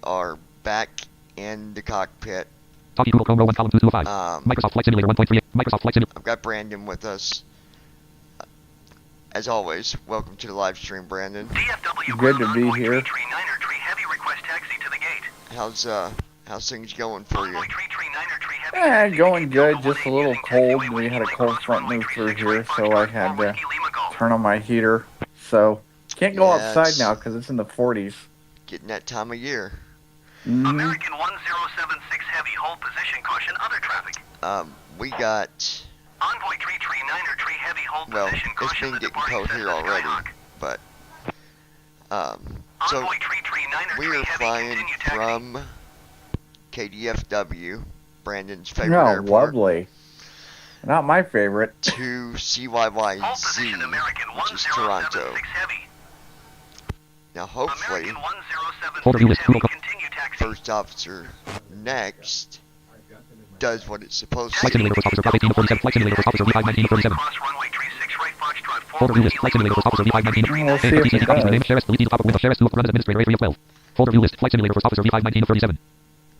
are back in the cockpit. Google Chrome row 1 column 205. Microsoft Flight Simulator 1.3. Microsoft Flight Simulator. I've got Brandon with us. As always, welcome to the live stream, Brandon. DFW Good to be here. How's things going for you? Going good. Just a little cold. We had a cold front move through here, so I had to turn on my heater. So can't go outside now because it's in the 40s. Getting that time of year. American 1076 Heavy, hold position, caution other traffic. We got Envoy 339er tree heavy, hold well, position, it's caution been the getting cold here already, but so Envoy 339er we tree are heavy, flying continue taxi. from KDFW, Brandon's favorite Oh, airport, lovely. Not my favorite. to CYYZ, Hold position, American which is Toronto. 1076 Heavy. Now hopefully, American 1076 Folder view list, Heavy, Google. continue taxi. First officer next does what it's supposed Flight to. Simulator First Officer Block 1847. Flight Simulator First Officer V5 1937. Cross runway 36 right, Foxtrot 4. Folder view list. Flight Simulator First Officer V5 1937. We'll see if it does. Name Sheriff Delete pop-up window Sheriff Stewart Runs Administrator A312. Folder view list. Flight Simulator First Officer V5 1937.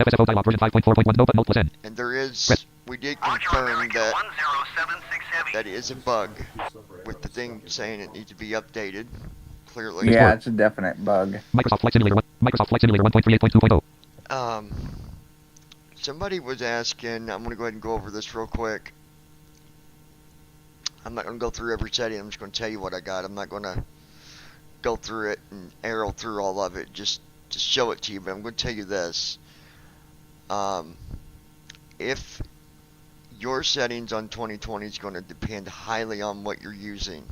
FSFO dialog version 5.4.1 no but no plus N. And there is, Press. we did Roger, confirm American that 1076 Heavy. that is a bug with the thing saying it needs to be updated. Clearly, Yeah, it's a definite bug. Microsoft Flight Simulator 1. Microsoft Flight Simulator 1.38.2.0. Somebody was asking. I'm gonna go ahead and go over this real quick. I'm not gonna go through every setting. I'm just gonna tell you what I got. I'm not gonna go through it and arrow through all of it. Just to show it to you. But I'm gonna tell you this. If your settings on 2020 is going to depend highly on what you're using.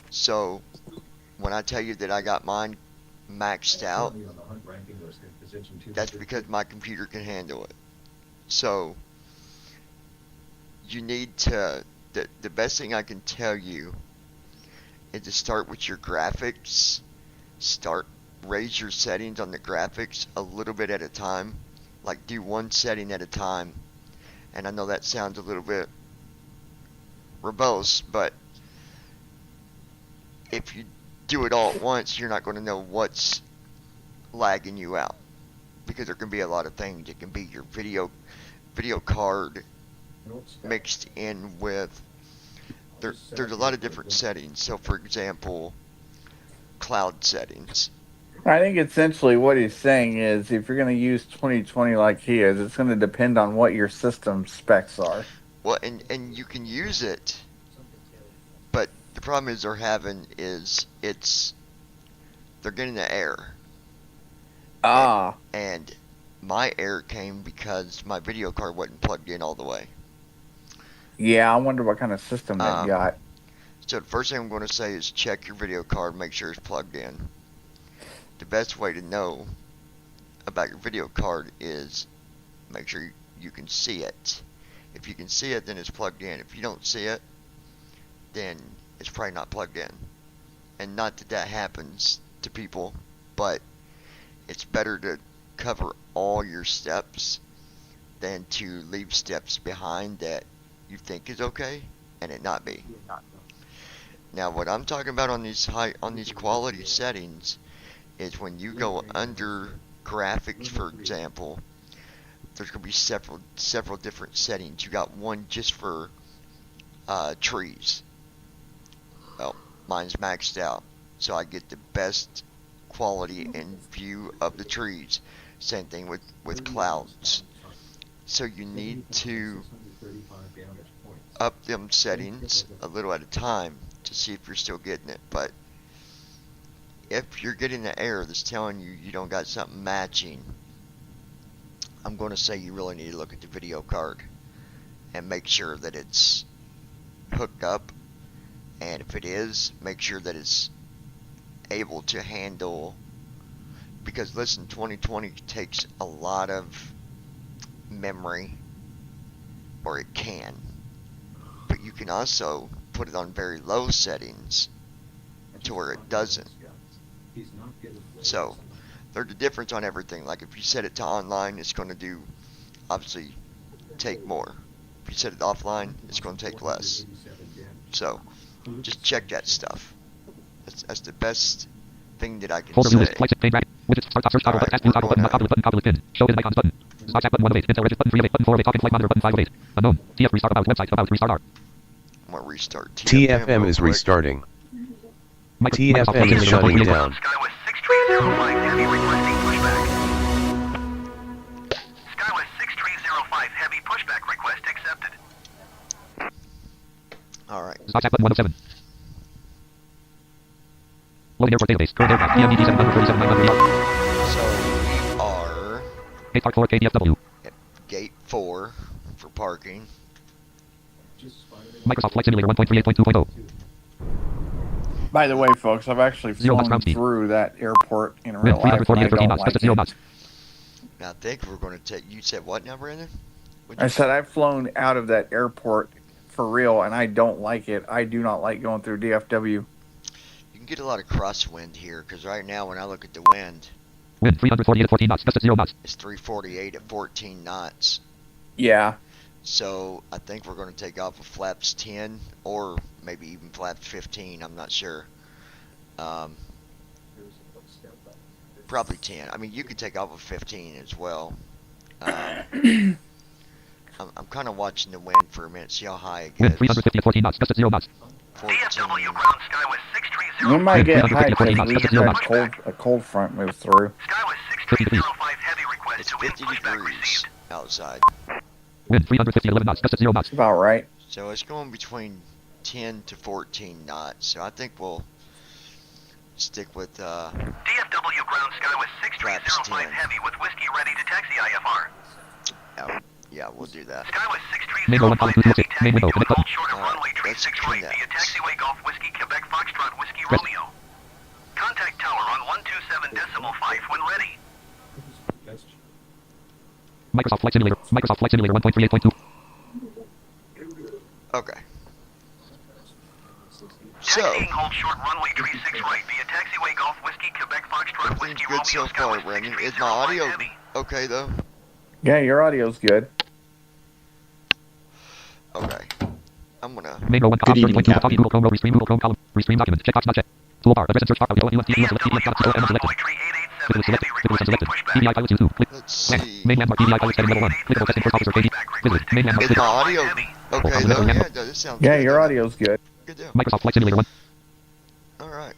So when I tell you that I got mine maxed out, that's because my computer can handle it. So you need to, the best thing I can tell you is to start with your graphics. Raise your settings on the graphics a little bit at a time. Like do one setting at a time. And I know that sounds a little bit verbose, but if you do it all at once, you're not going to know what's lagging you out, because there can be a lot of things. It can be your video card mixed in with there's a lot of different settings. So for example, cloud settings. I think essentially what he's saying is if you're going to use 2020 like he is, it's going to depend on what your system specs are. Well, and you can use it, but the problem is they're getting an error. And my error came because my video card wasn't plugged in all the way. Yeah, I wonder what kind of system they've got. So the first thing I'm going to say is check your video card, make sure it's plugged in. The best way to know about your video card is make sure you can see it. If you can see it, then it's plugged in. If you don't see it, then it's probably not plugged in. And not that happens to people, but it's better to cover all your steps than to leave steps behind that you think is okay and it not be. Now what I'm talking about on these quality settings is when you go under graphics, for example, there's going to be several different settings. You got one just for trees. Well, mine's maxed out, so I get the best quality and view of the trees. Same thing with clouds. So you need to up them settings a little at a time to see if you're still getting it. But if you're getting an error that's telling you you don't got something matching, I'm going to say you really need to look at the video card and make sure that it's hooked up, and if it is, make sure that it's able to handle, because listen, 2020 takes a lot of memory, or it can, but you can also put it on very low settings to where it doesn't. So there's a difference on everything. Like if you set it to online, it's going to do, obviously, take more. If you set it offline, it's going to take less. So just check that stuff. That's the best thing that I can say. Widgets. Start top search toggle Alright, button. Task view toggle button. Not popular button. Copy list pin. Show hidden icons button. Stop chat button 1 of 8. Intel Regis button 3 of 8. Button 4 of 8. Talking flight monitor button 5 of 8. Unknown. TF restart about website about restart R. I'm gonna restart TFM real is quick. restarting. Microsoft TFM is Flight shutting Simulator 1.38. down. SkyWest 6305 Heavy requesting pushback. SkyWest 6305 Heavy pushback request accepted. Alright. Stop chat button 1 of 7. Loading airport database. Current aircraft. PMDD 747 So we are 8 Park 4 KDFW. at gate 4 for parking. Microsoft Flight Simulator 1.38.2.0. By the way, folks, I've actually 0 knots flown ground speed. through that airport in Wind real life, and I 348 13 don't knots. like Gust at 0 it. knots. Now I think we're gonna take. You said what now, Brandon? What'd I you said I've flown out of that airport for real, and I don't like it. I do not like going through DFW. You can get a lot of crosswind here because right now when I look at the wind, Wind 348 at 14 knots. Gust at 0 knots. it's 348 at 14 knots. Yeah. So I think we're going to take off of flaps 10 or maybe even flaps 15. I'm not sure. Probably 10. I mean, you could take off of 15 as well. I'm kind of watching the wind for a minute, see how high it Wind gets. 350 at 14 knots. Gust at 0 knots. 14. DFW ground SkyWest 630. We might get high 350 because we knots. just had a cold front move through. SkyWest 6305 Heavy request It's to wind 50 pushback degrees received. outside. Wind 350 at 11 knots. Gust at 0 knots. That's about right. So it's going between 10 to 14 knots. So I think we'll stick with DFW ground SkyWest 6305 Heavy with whiskey ready to taxi IFR. yeah, we'll do that. SkyWest Main 1 column 2 6305 Heavy Main window. taxi to Connect hold button. short of runway let's 36 clean right that. via taxiway Golf Whiskey Quebec Foxtrot Whiskey Rest. Romeo. Contact tower on 127.5 when ready. Microsoft Flight Simulator. Microsoft Flight Simulator 1.38.2. Okay. So Taxiing hold short runway 36 right via taxiway Golf Whiskey Quebec Foxtrot everything's Whiskey good so Romeo far, SkyWest Brandon. Is 6305 my audio Heavy. okay though? Yeah, your audio's good. Okay. I'm gonna. Main 1 column Good evening, 30.2. Captain. Google Chrome row. Restream Google Chrome column. Restream document. Checkbox not checked. Toolbar. Advanced search bar. LUFT DFW select. ground selected. envoy tree Clickable 887 select. Heavy Clickable requesting selected. pushback. PDI pilots 2. Click. Let's Blank. see. Main landmark. PDI pilot setting level 1. Clickable testing first officer KD. Visit. Main landmark. Is Click. my audio okay though? Yeah, it does. It sounds Yeah, good. your doesn't it? audio's good. Good deal. Microsoft Flight Simulator 1. All right.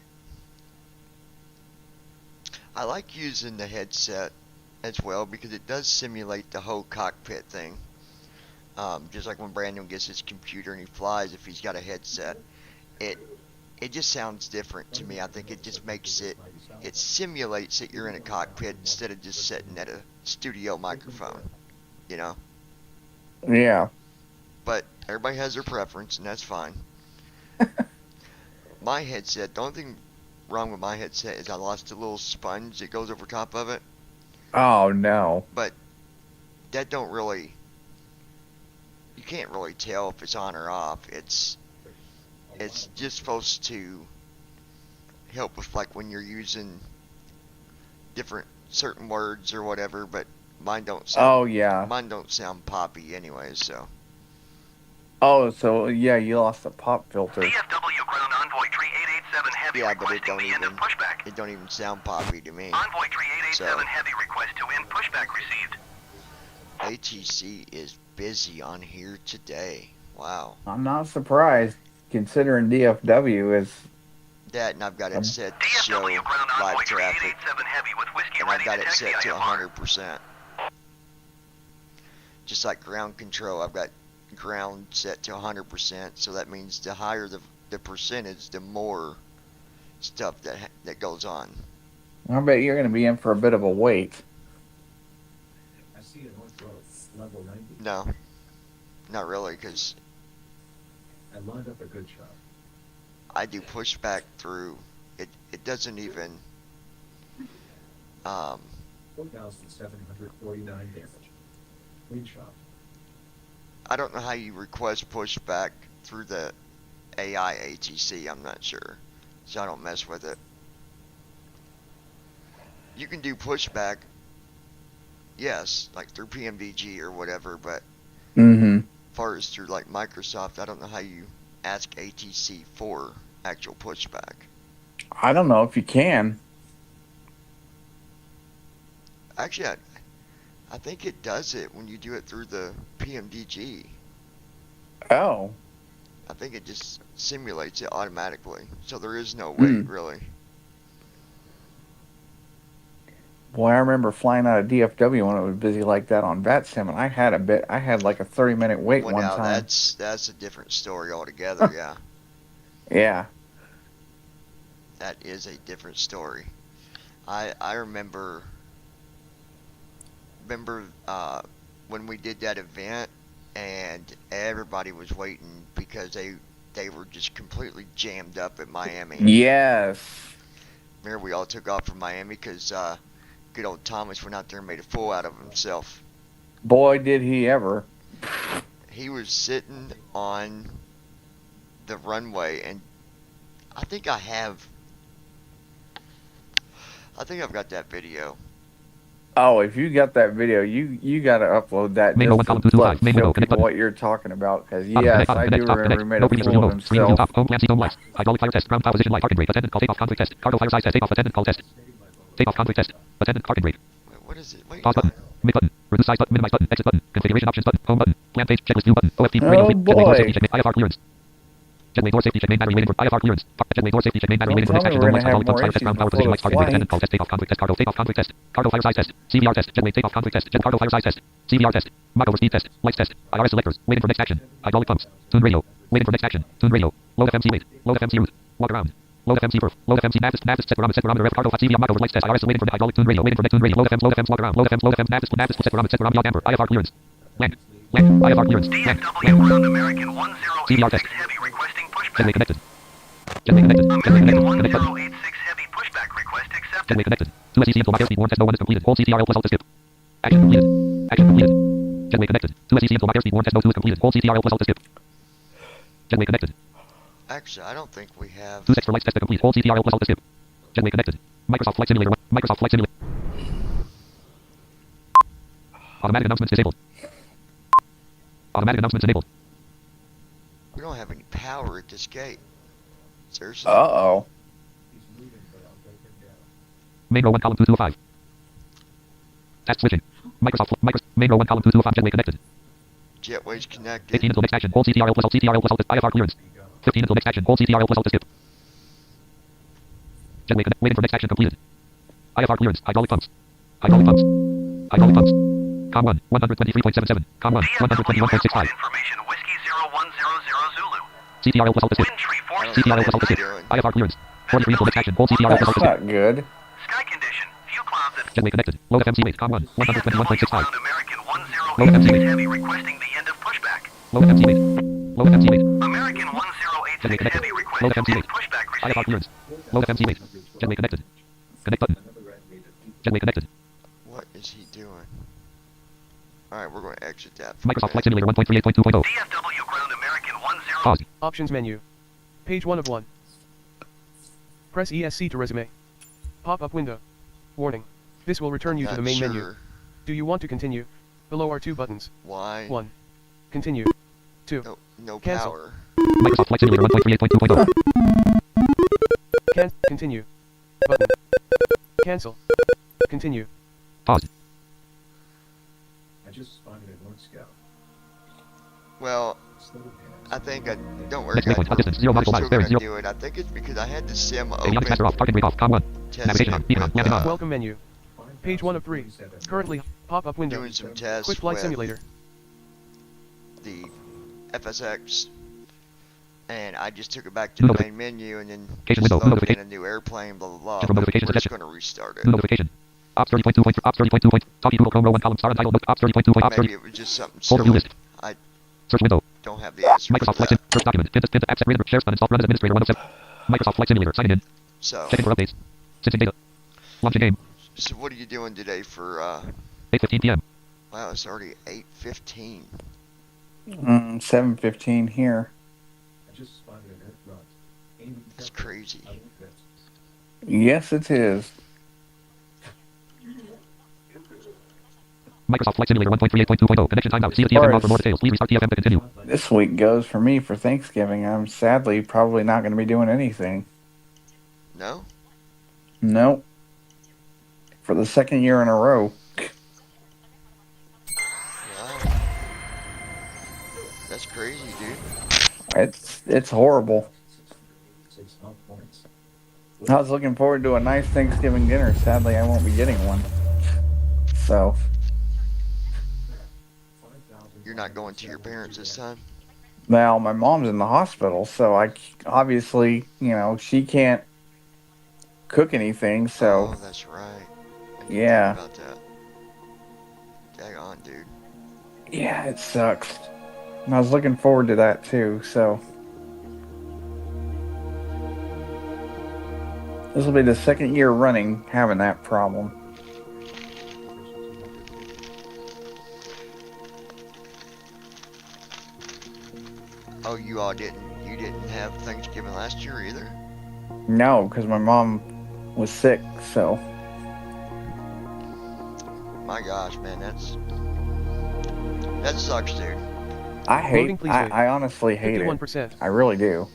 I like using the headset as well because it does simulate the whole cockpit thing. Just like when Brandon gets his computer and he flies, if he's got a headset, it just sounds different to me. I think it just makes it simulates that you're in a cockpit instead of just sitting at a studio microphone, you know. Yeah. But everybody has their preference, and that's fine. My headset, the only thing wrong with my headset is I lost a little sponge that goes over top of it, Oh, no. but that don't really, you can't really tell if it's on or off. It's just supposed to help with like when you're using different certain words or whatever, but mine don't sound Oh, yeah. mine don't sound poppy anyway, so Oh, so, yeah, you lost the pop filter. DFW ground envoy tree 887 Heavy yeah, but it requesting don't the end of even pushback. it don't even sound poppy to me. Envoy tree 887 So- Heavy request to end pushback received. ATC is busy on here today. Wow. I'm not surprised, considering DFW is... That, and I've got it set to show DFW ground envoy live tree traffic, 887 Heavy with whiskey and I've ready got to it taxi set to IFR. 100%. Just like ground control, I've got ground set to 100%, so that means the higher the percentage, the more stuff that goes on. I bet you're going to be in for a bit of a wait. I see a North Road, level 90. No, not really, because I lined up a good shot. I do pushback through. It doesn't even. 4,749 damage. Clean shot. I don't know how you request pushback through the AI ATC. I'm not sure, so I don't mess with it. You can do pushback, yes, like through PMDG or whatever, but Mm-hmm. as far as through like Microsoft, I don't know how you ask ATC for actual pushback. I don't know if you can. Actually, I think it does it when you do it through the PMDG. Oh. I think it just simulates it automatically, so there is no wait really. Boy, I remember flying out of DFW when it was busy like that on VATSIM, and I had like a 30-minute wait Well, one now time. that's a different story altogether. Yeah, Yeah. that is a different story. I remember when we did that event and everybody was waiting because they were just completely jammed up at Miami. Yes. Remember we all took off from Miami because good old Thomas went out there and made a fool out of himself. Boy, did he ever. He was sitting on the runway, and I think I've got that video. Oh, if you got that video, you got to upload that Main row just 1 to column 225. let Main show window. people Connect what you're talking about. Because button. yes, Button. I Connect. do Top. remember Connect. he made No a previous fool of remote. Screen view himself. top. Home plan. See zone lights. Hydraulic fire test. Ground power position light. Parking brake. Attendant call. Takeoff conflict test. Cargo fire size test. Takeoff attendant call test. Takeoff conflict test. Attendant parking brake. Wait, what is it? Wait. Pause button. Make button. Reduce size button. Minimize button. Exit button. Configuration options button. Home button. Plan page. Checklist view button. OFT. Oh, Radio fleet. Jetway door boy. safety check. IFR clearance. Jetway door safety check. Main battery waiting for IFR clearance. Jetway door safety check. Main battery Don't waiting for tell next me action. we're Zone going lights. to have Hydraulic more fire test. issues Ground power before position the lights. Parking brake. Attendant flight. call test. Takeoff conflict test. Cargo takeoff conflict test. CVR test. Jetway takeoff conflict test. Jet cargo fire size test. CVR test. Mach over speed test. Lights test. IRS selectors. Waiting for next action. Hydraulic pumps. Tune radio. Waiting for next action. Tune radio. Load FMC wait. Load FMC route. Walk around. Load FMC perf. Load FMC navist set barometer rev cargo CVR Mach over lights test. IRS waiting for the hydraulic tune radio. Waiting for next tune radio. Load FM's walk around. Load FM's navist set barometer amper. IFR clearance. Land. IFR clearance. Land. DFW Ground American CVR 1086 test. Heavy requesting Jetway pushback. connected. Jetway connected. Jetway American connected. Connect button. 1086 Heavy pushback request accepted. Jetway connected. 2 SEC until airspeed 1 test no 1 is completed. Hold CTRL plus alt to skip. Action completed. Action completed. Jetway connected. 2 SEC until airspeed 1 test no 2 is completed. Hold CTRL plus alt to skip. Jetway connected. Actually, I don't think we have. 2 extra lights test to complete. Hold CTRL plus alt to skip. Jetway connected. Microsoft Flight Simulator 1. Microsoft Flight Simulator. Automatic announcements disabled. Automatic announcements enabled. We don't have any power at this gate. Seriously. Uh-oh. Main row 1 column 2205. Task switching. Main row 1 column 2205. Jetway connected. Jetway's 15 connected. until next action. Hold CTRL plus alt. CTRL plus alt. IFR clearance. 15 until next action. Hold CTRL plus alt to skip. Jetway connect. Waiting for next action completed. IFR clearance. Hydraulic pumps. Hydraulic pumps. Hydraulic pumps. Com 1. 123.77. Com 1. DFW 121.65. information Whiskey 0100 Zulu. CTRL plus alt to skip. Wind tree I don't CTRL know plus alt what to you're skip. doing. IFR clearance. 43 until next action. Hold CTRL plus alt That's to skip. not good. Sky condition. Few clouds at Jetway connected. Load FMC wait. Com 1. DFW 121.65. Ground American Load FMC 1086 wait. Heavy requesting the end of pushback. Load FMC wait. Load FMC wait. American Jetway 1086 connected. Heavy Load requesting FMC end wait. pushback IFR received. clearance. Load FMC wait. Jetway connected. Connect button. Jetway connected. What is he doing? Alright, we're going to exit that. Microsoft Flight Simulator 1.38.2.0. DFW Ground American 10. Pause. Options menu. Page 1 of 1. Press ESC to resume. Pop-up window. Warning. This will return you to the main menu. Do you want to continue? Below are 2 buttons. Why? 1. Continue. 2. No Cancel. power. Microsoft Flight Simulator 1.38.2.0. Continue. Button. Cancel. Continue. Pause. I just spotted a North Scout. Well, Slow I think I don't worry, Next guys. waypoint. Hot distance. 0 We're nautical still miles. Bearing gonna 0. do it. I think it's because I had the sim Avionics master off. open. Parking brake off. Com 1. Testing Navigation on. it Beacon on. with, Landing on. Welcome menu. Page 1 of 3. Currently, pop-up window. doing some tests Quick flight with simulator. the FSX, and I just took it back to the main menu and then Notification just window. loaded in Notification. a new airplane, blah blah blah. General notification We're just suggestion. going to restart it. New notification. Ops 30.2. Ops 30.2. Talkie Google Chrome row 1 column star untitled. Ops 30.2. Ops 30. Maybe it was just something Folder view silly. list. I Search window. don't have the answer Microsoft for Flight Sim. that. Search document. Pin to app set. Reader. Shares uninstalled. Run as administrator 107. Microsoft Flight Simulator. Signing in. So, Checking for updates. Syncing data. Launching game. so what are you doing today for? 8:15 p.m. Wow, it's already 8:15. 7:15 here. I just spotted an Earth rod. Aim and That's careful. crazy. I won't miss. Yes, it is. Microsoft Flight Simulator 1.38.2.0. Connection timeout. See the TFM log for more details. Please restart TFM to continue. This week goes for me for Thanksgiving. I'm sadly probably not going to be doing anything. No? Nope. For the second year in a row. it's horrible. I was looking forward to a nice Thanksgiving dinner. Sadly, I won't be getting one. So You're not going to your parents this time? now my mom's in the hospital, so obviously, she can't cook anything. So Oh, that's right. I didn't think yeah, about that. Dang on, dude. yeah, it sucks. And I was looking forward to that too. So this will be the second year running having that problem. Oh, you didn't have Thanksgiving last year either? No, because my mom was sick. So My gosh, man, that sucks, dude. Loading, please wait. I honestly hate 51%. it. I really do.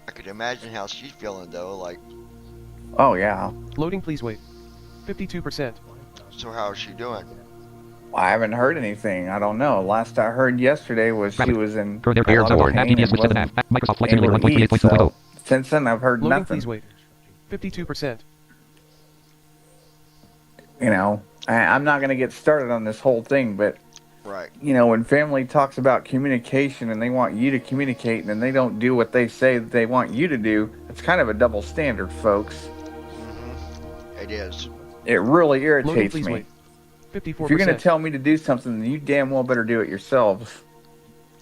I could imagine how she's feeling though. Like, Oh yeah. Loading, please wait. 52%. so how is she doing? I haven't heard anything. I don't know. Last I heard yesterday was she was in Current a air lot of support. pain PBS and with 7 wasn't Microsoft Flight able Simulator to eat. 1.38.2.0. So since then, I've heard Loading, nothing. please wait. 52%. I'm not going to get started on this whole thing, but Right. when family talks about communication and they want you to communicate and then they don't do what they say that they want you to do, it's kind of a double standard, folks. It is. It really Loading, irritates please me. wait. 54%. If you're going to tell me to do something, then you damn well better do it yourselves.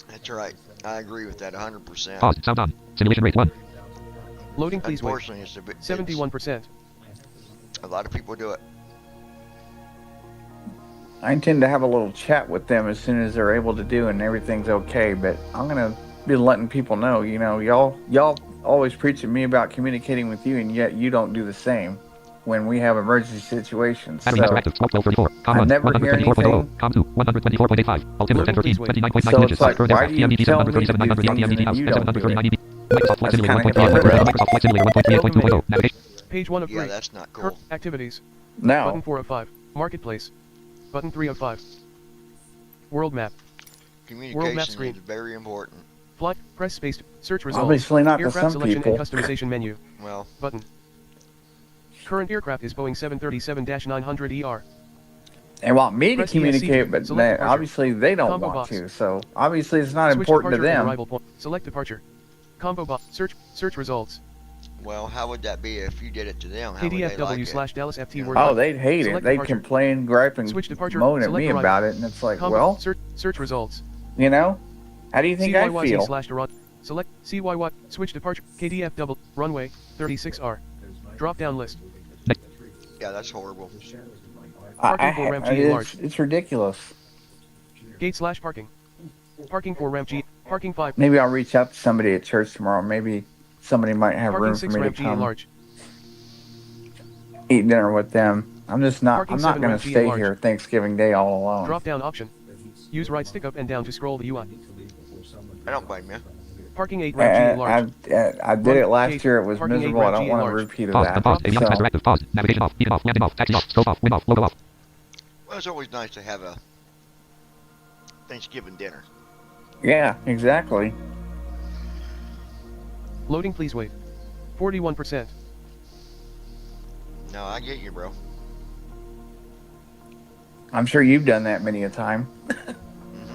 That's right. I agree with that 100%. Pause. Sound on. Simulation rate 1. Loading, please wait. Unfortunately, it's 71%. a lot of people do it. I intend to have a little chat with them as soon as they're able to do and everything's okay, but I'm going to be letting people know, y'all always preach at me about communicating with you, and yet you don't do the same when we have emergency situations. Battery mass active. Smoke 1234. Com I 1. never hear 124.00. anything. Com 2. 124.85. Altimeter 1013. 29.9 So inches. it's like, Current why aircraft. do you PMDD tell me to 737 900 do things RPMDD and house. you don't do 739 it? dB. Microsoft Flight That's Simulator kinda 1.38. hypocritical. Microsoft Flight Simulator 1.38.2.0. Navigation. Page 1 of 3. Yeah, that's not cool. Current activities. No. Button 405. Marketplace. Button 305. World map. Communication screen. is very important. Flight. Press space. Search results. Obviously not to Aircraft some selection people. and customization menu. Well, Button. Current aircraft is Boeing 737-900ER. They want me to Press ESC communicate, to but select departure. obviously they don't Combo want box. to. So obviously it's not Switch important to departure and them. arrival point. Select departure. Combo box. Search results. well, how would that be if you did it to them? How would they like KDFW it? slash Dallas FT word. Oh, they'd hate it. Select They'd departure. complain, gripe, and Switch departure. moan at Select me arrival. about it, and it's like, Combo. well, Search results. how do you think I CYYZ feel? slash Durant. Select CYY. Switch departure. KDFW. Runway 36R. Drop down list. Yeah, that's horrible. Parking for ramp G large. It's ridiculous. Gate slash parking. Parking for ramp G. Parking 5. Maybe I'll reach out to somebody at church tomorrow. Maybe somebody might have Parking room for 6 me to ramp G come large. eat dinner with them. I'm just not. Parking I'm not 7 going ramp to G stay large. here Thanksgiving Day all alone. Drop down option. Use right stick up and down to scroll the UI. I don't blame you. Parking 8 ramp G And large. I did it last Gate. year. It was Parking 8 miserable. I ramp don't G want to large. repeat of Pause. that. Pause. Avionics faster active. Pause. Navigation off. Beacon off. Landing off. Taxi off. Scope off. Wind off. Logo off. Well, it's always nice to have a Thanksgiving dinner. Yeah, exactly. Loading, please wait. 41%. No, I get you, bro. I'm sure you've done that many a time.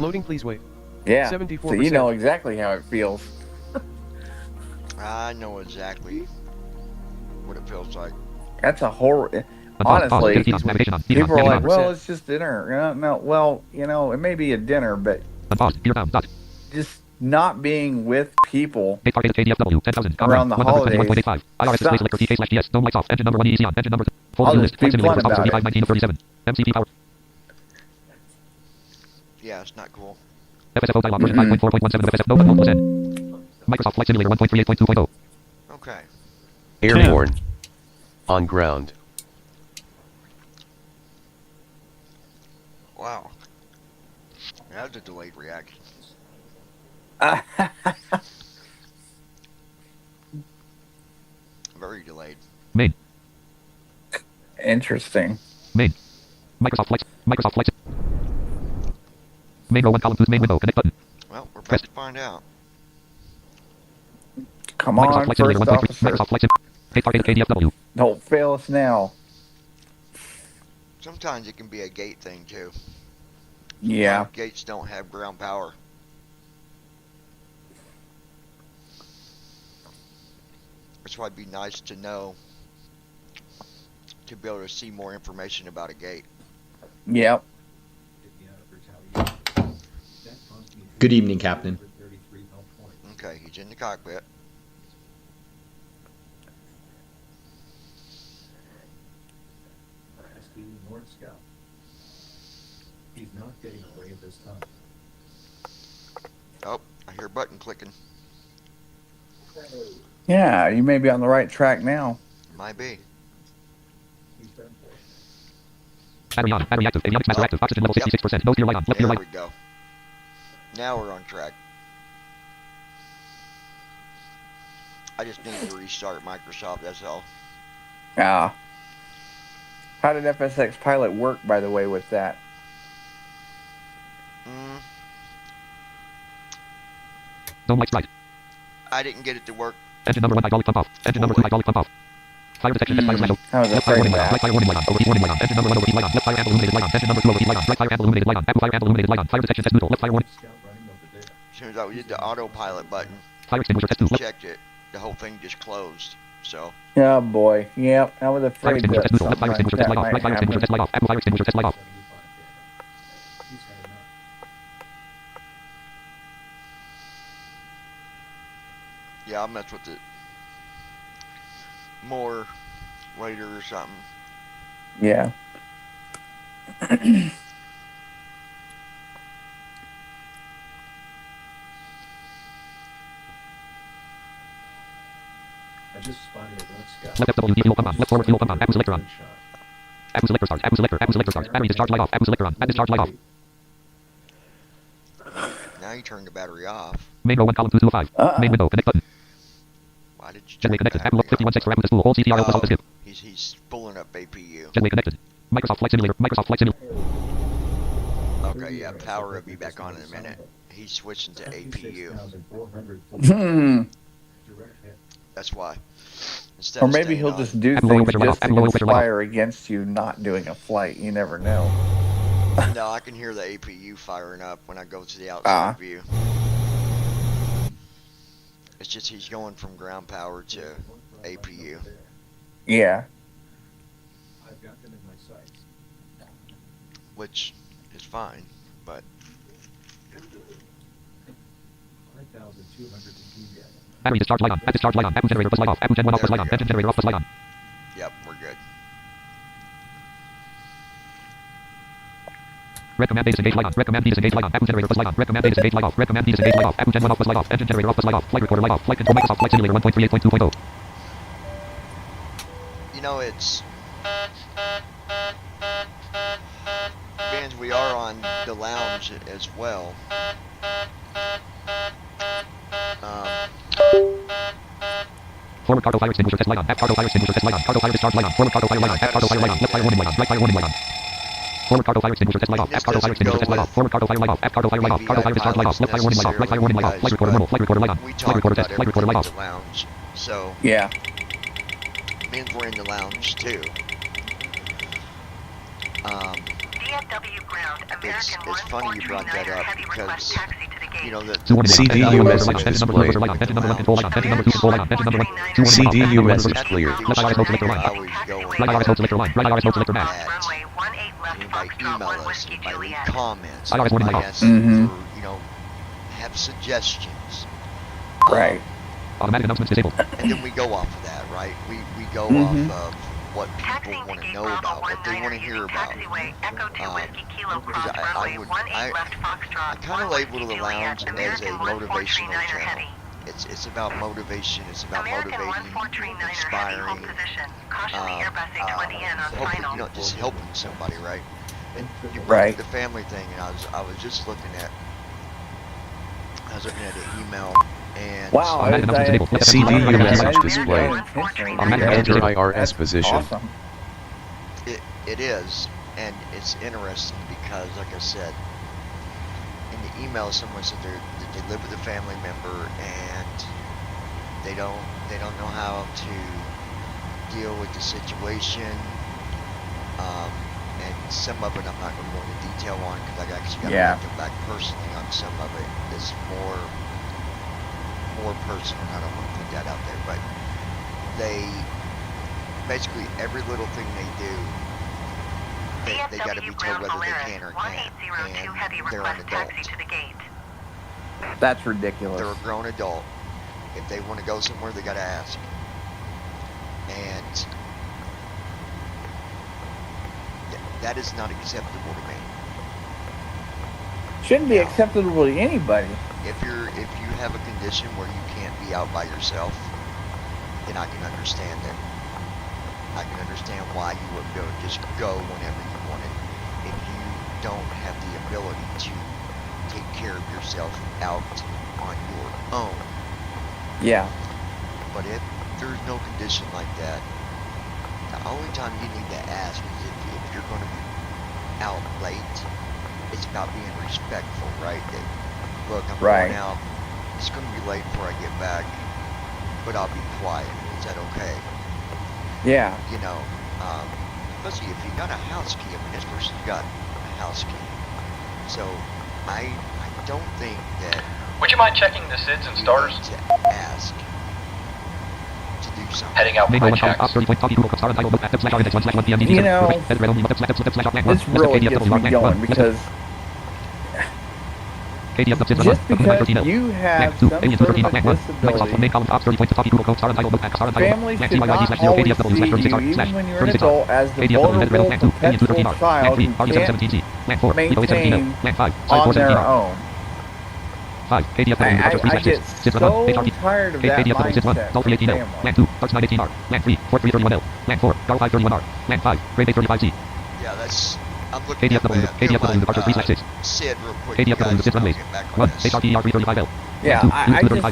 Loading, please wait. Yeah. 74%. So you know exactly how it feels. I know exactly what it feels like. That's a horror. Pause. Pause. Honestly, Beacon off. Navigation on. Beacon people are off. like, Beacon well, it's just dinner. No, well, it may be a dinner, but on. Pause. Gear down. Dot. just not being with people Gate target KDFW 10,000. Around the holidays 121.85. IRS display selector TK/DS. Dome lights off. Engine number 1 EEC on. Engine number. Full I'll view just list. be Flight simulator. blunt Officer about it. B5 1937. MCP power. Yeah, it's not cool. FSFO dialog version 5.4.17 of FSF. No but 1%. Microsoft Flight Simulator 1.38.2.0. Okay. Airborne. On ground. Wow. That was a delayed reaction. Very delayed. Main. Interesting. Main. Microsoft Flight. Microsoft Flight. Main row 1 column 2 main window. Connect button. Well, we're about Press. to find out. Come Microsoft on, Flight Simulator first 1.3. officer. Microsoft Flight Simulator. Page target KDFW. Don't fail us now. Sometimes it can be a gate thing too. Yeah. Gates don't have ground power. That's why it'd be nice to know, to be able to see more information about a gate. Yep. Good evening, Captain. Okay, he's in the cockpit. North Scout. He's not getting away this time. Oh, I hear a button clicking. Yeah, you may be on the right track now. Might be. He's done for. Battery on. Battery active. Avionics master active. Oxygen level 66%. Nose gear light on. Left gear There light. we go. Now we're on track. I just need to restart Microsoft, that's all. Ah. How did FSX Pilot work, by the way, with that? Zone lights right. I didn't get it to work. Engine number 1 hydraulic pump off. Engine number 2 hydraulic pump off. Fire detection. Left fire flash. I was Left fire afraid warning of light on. that. Right fire warning light on. Overheat warning light on. Engine number 1 overheat light on. Left fire amp illuminated light on. Engine number 2 overheat light on. Right fire amp illuminated light on. Fire amp illuminated light on. Fire detection test neutral. Left fire warning. Scout running over there. As soon as I did the autopilot button, Fire extinguisher test 2. Left checked it, the whole thing just closed. So, Oh boy. Yep. I was fire afraid extinguisher that test neutral. Left something fire like extinguisher test that light off. might Right fire extinguisher happen. test light off. Apple fire extinguisher test light off. 75 there. He's had enough. yeah, I'll mess with it more later or something. Yeah. I just spotted a North Scout. Left FW fuel pump on. Left forward fuel pump on. Apple selector on. Good shot. Apple selector starts. Apple selector. Apple selector starts. Battery discharge light off. Apple selector on. Discharge light off. Now you turn the battery off. Main row 1 column 2 205. Main window. Connect button. Why did you turn Jetway the connected. battery Apple 51 6 for Apple to spool. All CTR plus alt skip. He's pulling up APU. Jetway connected. Microsoft Flight Simulator. Microsoft Flight Simulator. Okay, yeah, power will be back on in a minute. He's switching to APU. 56,400 Hmm. direct hit. That's why. Instead Or of maybe staying he'll on- just do Apple low things pressure light just off. to Apple low pressure light off. conspire against you not doing a flight. You never know. No, I can hear the APU firing up when I go to the outside view. It's just he's going from ground power to APU. Yeah. I've got them in my sights. Which is fine, but 5,200 to GBA. Battery discharge light on. Discharge light on. Apple generator plus light off. Apple gen 1 off plus light on. Engine generator off plus light on. yep, we're good. Red command data disengage light on. Red command D disengage light on. Apple generator plus light on. Red command data disengage light off. Red command D disengage light off. Apple gen 1 off plus light off. Engine generator off plus light off. Flight recorder light off. Flight control Microsoft Flight Simulator 1.38.2.0. You know, it's bands we are on the lounge as well. Forward cargo fire extinguisher test light on. App cargo fire extinguisher test light on. Cargo fire discharge light on. Forward cargo fire light on. App cargo fire light on. Left fire warning light on. Right fire warning light on. Forward cargo fire extinguisher test light off. App cargo fire extinguisher test light off. Forward cargo fire light off. App cargo fire light off. Cargo fire discharge light off. Left fire warning light off. Right fire warning light off. Flight recorder normal. Flight recorder light on. We Flight talk recorder about test. Flight recorder light everything off. at the lounge. So, Yeah. means we're in the lounge too. DFW ground, American It's funny you brought that up heavy request because, taxi to the gate. you know, that CDU message Engine number 2 displayed. light on. Engine number 1 control light on. Engine number 2 control light on. Engine number 1 2 CDU message cleared. Left IRS mode selector line. I was going Right IRS mode selector line. Right IRS mode selector match. Runway 18 left, anybody Foxtrot email 1 us, Whiskey anybody leave Juliet. comments, I always wanted anybody to asks Mhm. for, you know, have suggestions. Right. Automatic announcements disabled. And then we go off of that, right? We go Mhm. off of what people Taxiing want to to gate know Bravo about, what they 19 want to hear using about. taxiway Echo 2 Whiskey Kilo because cross runway 18 left Foxtrot I kind 1 of label Whiskey the Juliet, lounge as a American motivational 1439er channel. heavy. It's about motivation. It's about American motivating, 1439er heavy, hold inspiring. position. Caution the Airbus A20N on Hopefully, final. you know, just helping somebody, right? And you brought Right. up the family thing, and I was just looking at an email, and Wow. Automatic announcements disabled. Left CDU FW message mode. display. Automatic Enter disabled. IRS position. Awesome. it is, and it's interesting because, like I said, email someone said that they live with a family member and they don't know how to deal with the situation. And some of it I'm not going to go into detail on because I actually got to Yeah. them back personally on some of it. It's more personal. I don't want to put that out there, but they basically every little thing they do, they got to be told whether they can or can't, and they're an adult. That's ridiculous. They're a grown adult. If they want to go somewhere, they got to ask. And that is not acceptable to me. Shouldn't be Now, acceptable to anybody. If you have a condition where you can't be out by yourself, then I can understand that. I can understand why you wouldn't be able to just go whenever you wanted. If you don't have the ability to take care of yourself out on your own. Yeah. But if there's no condition like that, the only time you need to ask is if you're going to be out late. It's about being respectful, right? That, look, I'm going out. It's going to be late before I get back, but I'll be quiet. Is that okay? Yeah. You know, especially if you got a house key. I mean, this person's got a house key. So I don't think that. Would you mind checking the SIDS and stars? To ask to do something. Heading out for my checks. You know, this really gets me going because just because you have some sort of a disability, families should not always see you, even when you're an adult, as the vulnerable, perpetual child who can't maintain on their own. I get so tired of that mindset from family. Yeah, that's. I'm looking at the Sid real quick. Yeah, I just,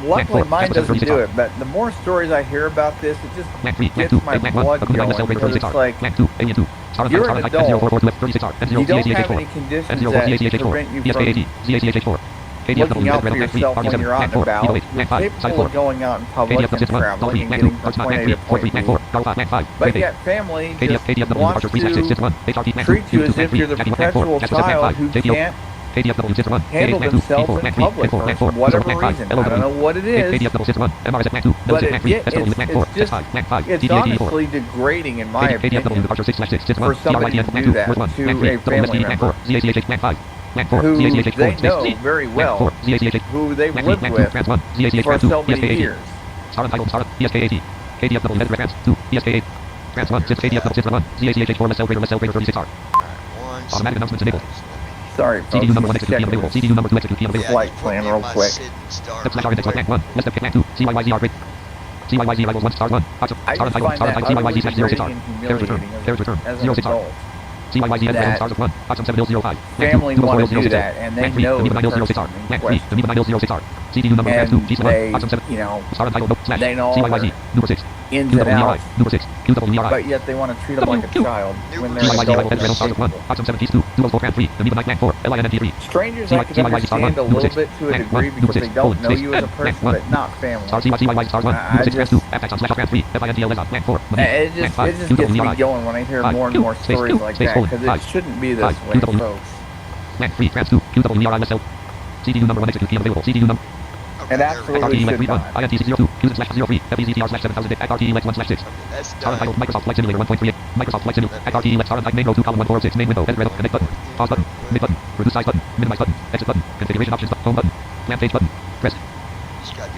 luckily mine doesn't do it, but the more stories I hear about this, it just gets my blood going, because it's like, you're an adult, you don't have any conditions that prevent you from looking out for yourself when you're out and about. You're capable of going out in public and traveling and getting from point A to point B. But yet family just wants to treat you as if you're the perpetual child who can't handle themselves in public for whatever reason. I don't know what it is, but it's honestly degrading, in my opinion, for somebody to do that to a family member who they know very well, who they've lived with for so many years. Sorry, folks, just checking the flight plan real quick. I just find that utterly degrading and humiliating as an adult. That family want to do that, and they know the person in question. And they, you know, they know all the ins and outs, but yet they want to treat them like a child when they're an adult and capable. Strangers I can understand a little bit to a degree because they don't know you as a person, but not family. It just gets me going when I hear more and more stories like that, because it shouldn't be this way, folks. It absolutely should not. Microsoft Flight Simulator 1.38. Microsoft Flight Simulator. XRT left start main row 2 column 146 main window. Edit connect button. Pause button. Mid button. Reduce size button. Minimize button. Exit button. Configuration options button. Home button. Lamp page button. Press.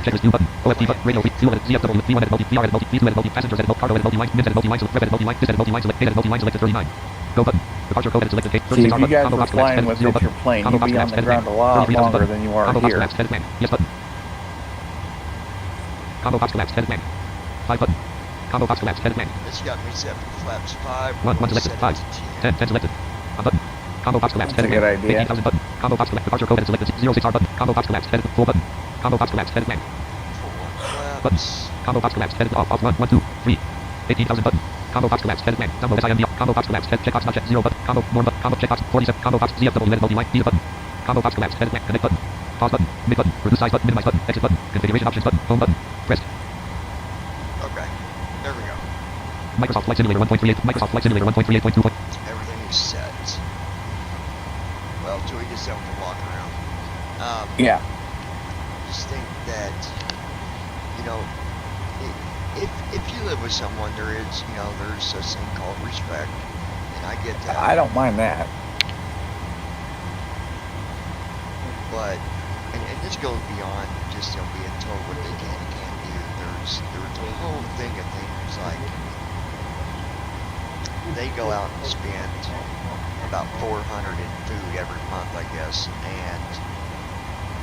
Checklist view button. OFT button. Radio 3. Fuel edit. ZFW. V1 edit multi. VR edit multi. V2 edit multi. Passengers edit multi. Cargo edit multi. Line. Mims edit multi. Line. Select. Rev edit multi. Line. This edit multi. Line. Select. Date edit multi. Line. Selected 39. Go button. Departure code edit selected. Kate. See, if you guys were flying with your plane, you'd be on the ground a lot longer than you are here. Yes button. Combo box collapse. Headed blank. 5 button. Combo box collapse. Headed blank. This got me set for flaps 5. 1 selected. 5. 10 selected. A button. Combo box collapse. That's a good idea. 18,000 button. Combo box collapse. Departure code edit selected. 06R button. Combo box collapse. Headed 4 button. Combo box collapse. Headed blank. Buttons. Combo box collapse. Headed off. 1 2 3. 18,000 button. Combo box collapsed. Headed blank. Download SIMD. Combo box collapsed. Head checkbox not checked. 0 button. Combo more button. Combo checkbox 47. Combo box ZFW edit multi-line. Delete button. Combo box collapsed. Headed blank. Connect button. Pause button. Mid button. Reduce size button. Minimize button. Exit button. Configuration options button. Home button. Pressed. Okay. There we go. Microsoft Flight Simulator 1.38. Microsoft Flight Simulator 1.38.2. Everything is set. Well, till we get someone to walk around. Yeah. Just think that, you know, if you live with someone, there's such thing called respect, and I get that. I don't mind that. But, and this goes beyond just being told what they can and can't do. There's a whole thing of things like they go out and spend about $400 in food every month, I guess, and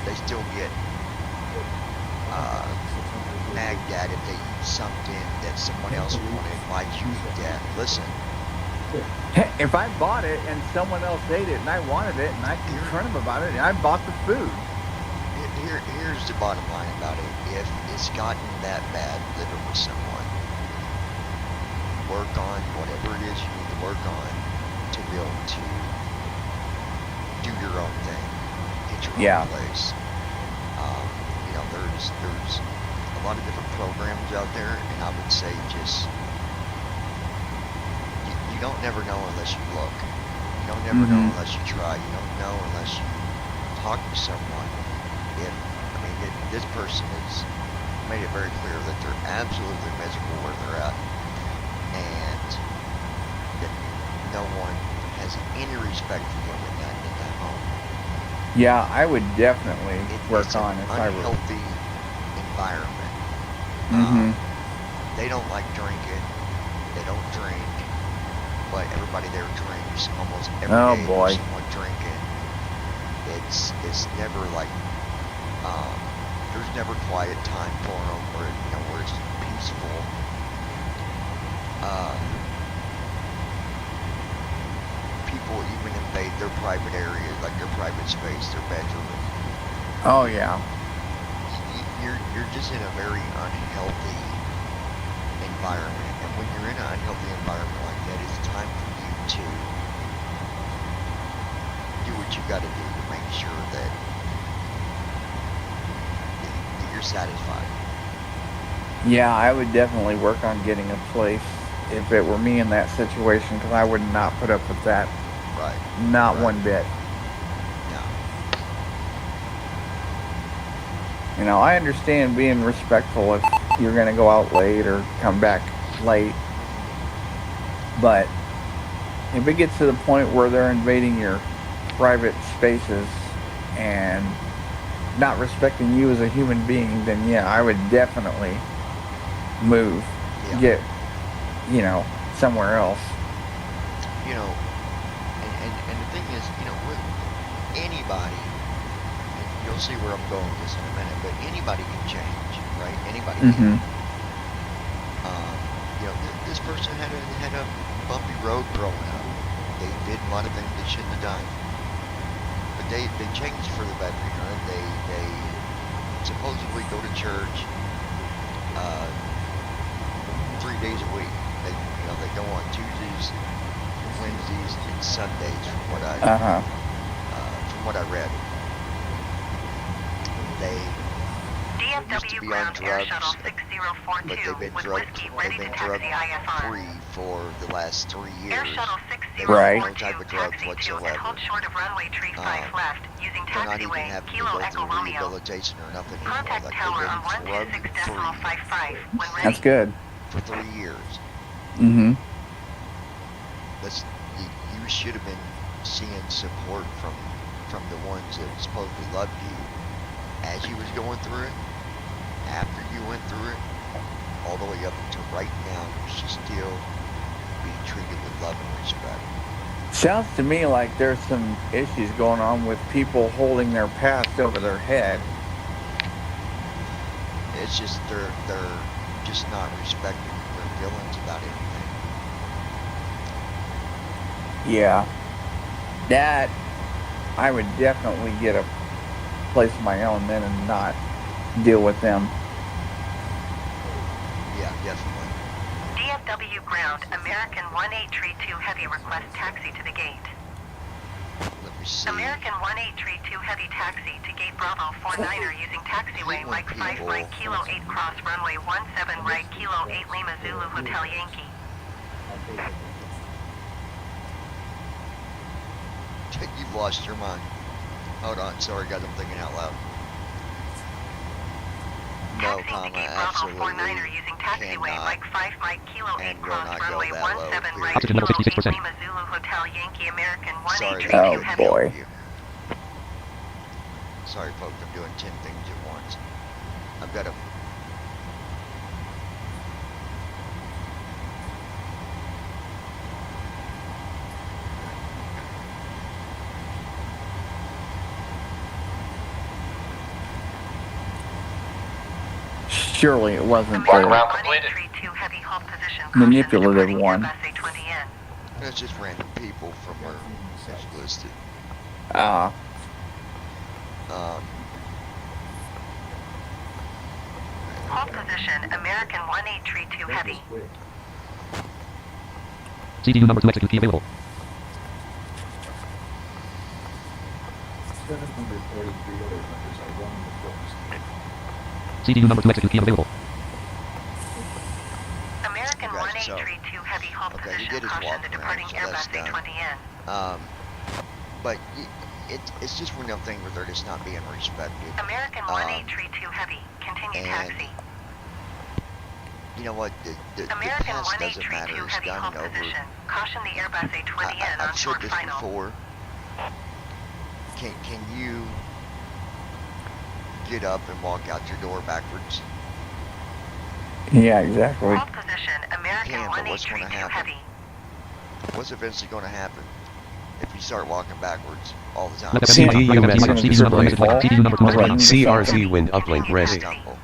they still get nagged at if they eat something that someone else wanted. Why'd you eat that? Listen. If I bought it and someone else ate it and I wanted it and I confront them about it, and I bought the food. Here's the bottom line about it. If it's gotten that bad living with someone, work on whatever it is you need to work on to be able to do your own thing, get your own place. You know, there's a lot of different programs out there, and I would say just you don't never know unless you look. You don't never know unless you try. You don't know unless you talk to someone. This person has made it very clear that they're absolutely miserable where they're at, and that no one has any respect for them in that home. Yeah, I would definitely work on if I were. Unhealthy environment. They don't like drinking. They don't drink, but everybody there drinks almost every day. Boy. There's someone drinking. It's never like there's never quiet time for them where it's peaceful. People even invade their private areas, like their private space, their bedroom. Oh yeah. You're just in a very unhealthy environment, and when you're in an unhealthy environment like that, it's time for you to do what you got to do to make sure that you're satisfied. Yeah, I would definitely work on getting a place if it were me in that situation, because I would not put up with that. Right. Not one bit. No. You know, I understand being respectful if you're going to go out late or come back late. But if it gets to the point where they're invading your private spaces and not respecting you as a human being, then yeah, I would definitely move. Yeah. Get, somewhere else. And the thing is, with anybody, and you'll see where I'm going with this in a minute, but anybody can change, right? Anybody can. This person had a bumpy road growing up. They did a lot of things they shouldn't have done. But they changed for the better, They supposedly go to church 3 days a week. They go on Tuesdays, Wednesdays, and Sundays from what I read. They used to be on drugs, but they've been drug-free for the last 3 years. They've Right. no type of drugs whatsoever. They're not even having to go through rehabilitation or nothing anymore. Like, they've been drug-free That's good. for 3 years. You should have been seeing support from the ones that supposedly loved you as you was going through it, after you went through it, all the way up until right now. You should still be treated with love and respect. Sounds to me like there's some issues going on with people holding their past over their head. It's just they're just not respecting their feelings about anything. Yeah. That, I would definitely get a place of my own then and not deal with them. Yeah, definitely. KDFW ground, American 1832 Heavy request taxi to the gate. Let me see. American 1832 Heavy taxi to gate Bravo 49er using taxiway Mike 5 right Kilo 8 cross runway 17 right Kilo 8 Lima Zulu Hotel Yankee. You've lost your mind. Hold on, sorry guys, I'm thinking out loud. No, Taxiing comma, to gate Bravo 49er absolutely using taxiway cannot Mike 5 Mike Kilo 8 and will cross not go runway that low, 17 right period. Altitude Kilo level 8 66%. Lima Zulu Hotel Yankee American Sorry, 1832 Oh, Heavy. boy. Sorry folks, I'm doing 10 things at once. I've got to... Surely it wasn't American the 1832 Heavy hold position. manipulative Caution one. Airbus A20N. That's just random people from where it's listed. Hold position, American 1832 Heavy. CDU number 2 execute key available. 743 other hunters are roaming the forest. CDU number 2 execute key available. American Right, so- 1832 Heavy hold okay, he position. did his Caution walk the around, departing so that's Airbus done. A20N. But it's just one of them things where they're just not being respected. American 1832 Heavy. Continue and taxi. You know what? The American past doesn't matter. 1832 It's Heavy done hold and over. position. Caution the Airbus A20N on I've short said this final. before. Can you get up and walk out your door backwards? Yeah, exactly. Hold position, American Can, but what's gonna 1832 happen? Heavy. What's eventually going to happen if you start walking backwards all the time? CDU message display. CDU number 2 execute. CRZ wind uplink ready. Stumble.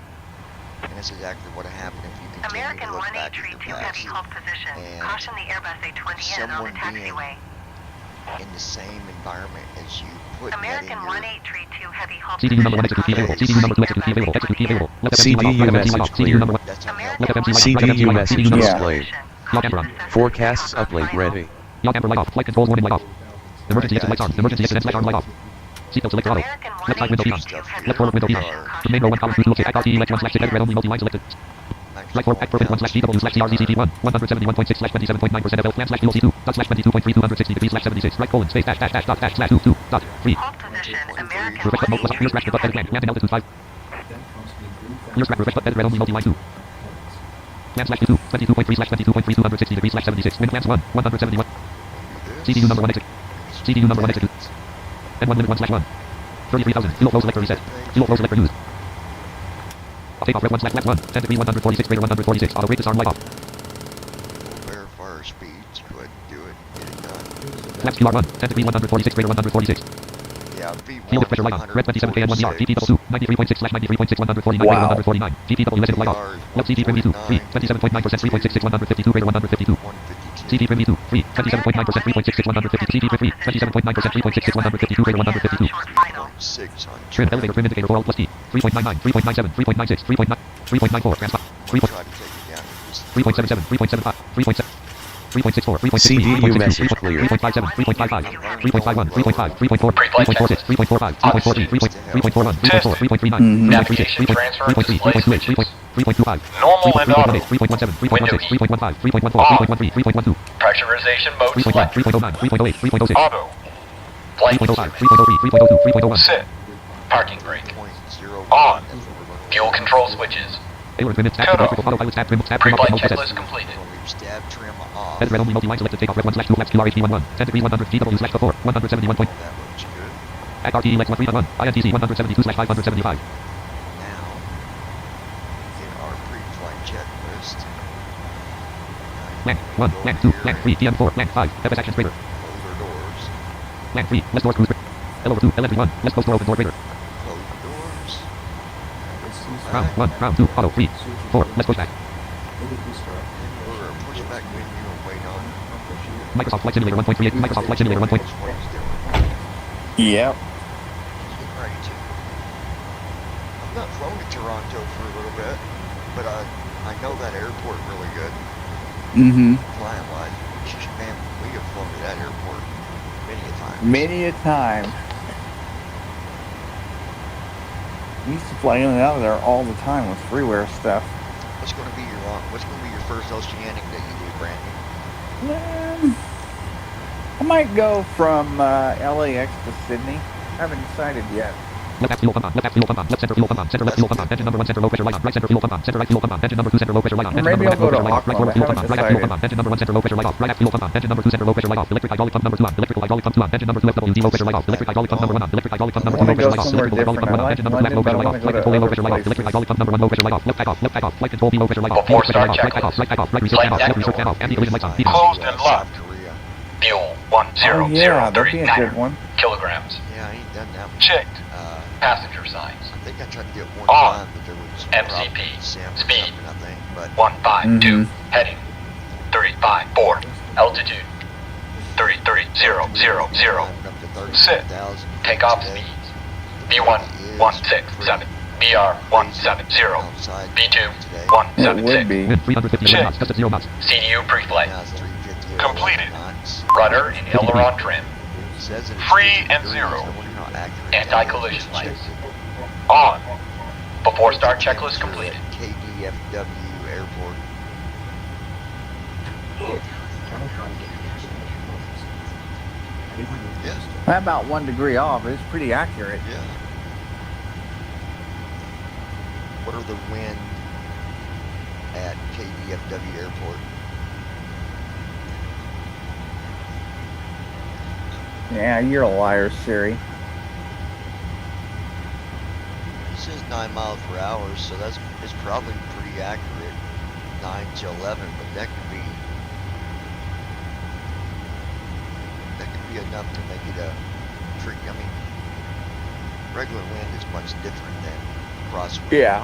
And that's exactly what happened if you continue American to look back at your 1832 Heavy past. hold position. And Caution the Airbus A20N on the someone taxiway. in the same environment as you, putting American that in your 1832 Heavy hold CDU number 1 position. execute key available. CDU number 2 execute key available. Execute key available. Left FMC light off. CDU Right FMC light message off. CDU number 1. That's American unhelpful. Left FMC light off. Right CDU FMC light off. message CDU number Yeah. display. Yaw camper on. Forecasts uplink ready. Yaw camper light off. Flight controls warning light off. Emergency exit lights on. Emergency exit slash arm light off. Seatbelt selector auto. American Left side window on. 1832 Left forward window Heavy on. hold The position. main row 1 column 2 to locate. IRT elect 1 slash 6 red only multi-line selected. Right forward back perfect 1 slash GW slash TRZCT1 171.6 slash 27.9% of L flat slash PLC2 dot slash 22.3 260 degrees slash 76 right colon space dash dash dash dot dash slash 2 2 dot 3. Hold position, American Refresh mode plus clear scratch the butt edit land land altitude 5. Clear scratch refresh butt edit red only multi-line 2. Land slash 2 22.3 slash 22.3 260 degrees slash 76 wind lands 1 171. CDU number 1 exit. CDU number 1 execute. N1 limit 1 slash 1. 33,000. Fuel flow selector reset. Fuel flow selector used. Takeoff red 1 slash left 1. 10 degree 146 greater 146. Auto brake disarm light off. Verify our speeds. Go ahead and do it. Get it done. Flaps QR 1. 10 degree 146 greater 146. Yeah, V1 Field pressure light on. Red 27 KN1 TPW 93.6 slash 93.6 149 Wow. 149. TPW resident light off. Left CD trim V2 3 27.9% 3.66 152 greater 152. 152. CD trim V2 3 27.9% 3.66 152. CD trim 3 27.9% 3.66 152 greater 152. short final. 6 on Trim elevator trim indicator for all plus T 3.99 3.97 3.96 3.9 3.94 transport 3. Try to take it down. Just 3.77 3.75 3.7 3.64 3.63 CDU message clear. 3.57 3.55 3.51 3.5 3.4 3.46 3.45 3.43 3.41 3.4 3.39 Mhm. 3.36 3.3 3.28 3.25 Normal and auto. 3.17 3.16 3.15 3.14 3.13 3.12 Pressurization mode 3.1 selected. 3.09 3.08 3.06 Auto. Flight 3.05 3.03 3.02 3.01 Sit. Parking brake. 0.01. On. That's what we're looking Fuel for. control switches. Air equipment stab Cut off. electrical autopilot stab trim mode Pre-flight mode checklist process completed. We're going to leave stab trim off. Red only multi-line selected takeoff red 1 slash 2 flaps QRHD 11 10 degree 100 GW slash 4 171 point That looks good. at RT elect 1 INTC 172 slash 575 Now, in our pre-flight checklist, land 1 land 2 land 3 DM4 land 5 FS actions greater close our doors. land 3 less doors cruise L over 2 L 1 less close door open door greater Close the doors. round 1 round 2 auto 3 4 less pushback We're pushback menu and wait on. Microsoft Flight Simulator 1.38 Microsoft Flight Simulator 1. What he's doing. Yep. He's getting ready to. I've not flown to Toronto for a little bit, but I know that airport really good. Mm-hmm. flying-wise. Man, we have flown to that airport many a time. Many a time. We used to fly in and out of there all the time with freeware stuff. What's going to be your first oceanic that you do, Brandon? I might go from LAX to Sydney. Haven't decided yet. Left half fuel pump on, left half fuel pump on, left center fuel pump on, center left fuel pump on, engine number 1 center low pressure light on, right center fuel pump on, center right fuel pump on, engine number 2 center low pressure light on, engine Maybe number I'll go to low pressure light off, right forward Auckland. I fuel pump on, haven't right half fuel pump decided. on, engine number 1 center low pressure light off, right half fuel pump on, engine number 2 center low pressure light off, electric hydraulic pump 2 on, electric hydraulic pump 2 on, electric hydraulic pump number 1 on, electric hydraulic pump number 1 on, electric hydraulic pump number 2 low pressure light off, electric hydraulic pump number 1 on, engine number 2 left low pressure light off, left control low pressure light off, electric hydraulic pump number 1 low pressure light off, left tack off, flight control B low pressure light off, Before pressure light off, start right tack off, right tack off, right research Flight fan off, deck left research fan door. off, anti-collision lights on, beacon. Closed and South locked. Korea. Fuel Oh yeah, that'd be a 10039 good one. kilograms. Yeah, I ain't done that one. Checked. Passenger signs. I think I tried to get one On. time, but there was MCP. Sam or Speed. something, I think. But 152. Mhm. Heading 354. Altitude 33000. Sit. Takeoff speeds. B1 167. BR 170. B2 It would 176. be. Wind 350 Check. knots, gust at 0 knots. CDU pre-flight. now it's 350 Completed. knots. Rudder and aileron trim. It says that it's Free 50 and degrees. zero. I wonder how accurate Anti-collision that is. lights. On. Before start checklist completed. KDFW airport. Yeah, About 1 degree off. It's pretty accurate. yeah. What are the wind at KDFW airport? Yeah, you're a liar, Siri. It says 9 miles per hour, so it's probably pretty accurate. 9 to 11, but that could be enough to make it a trick. I mean, regular wind is much different than crosswind. Yeah.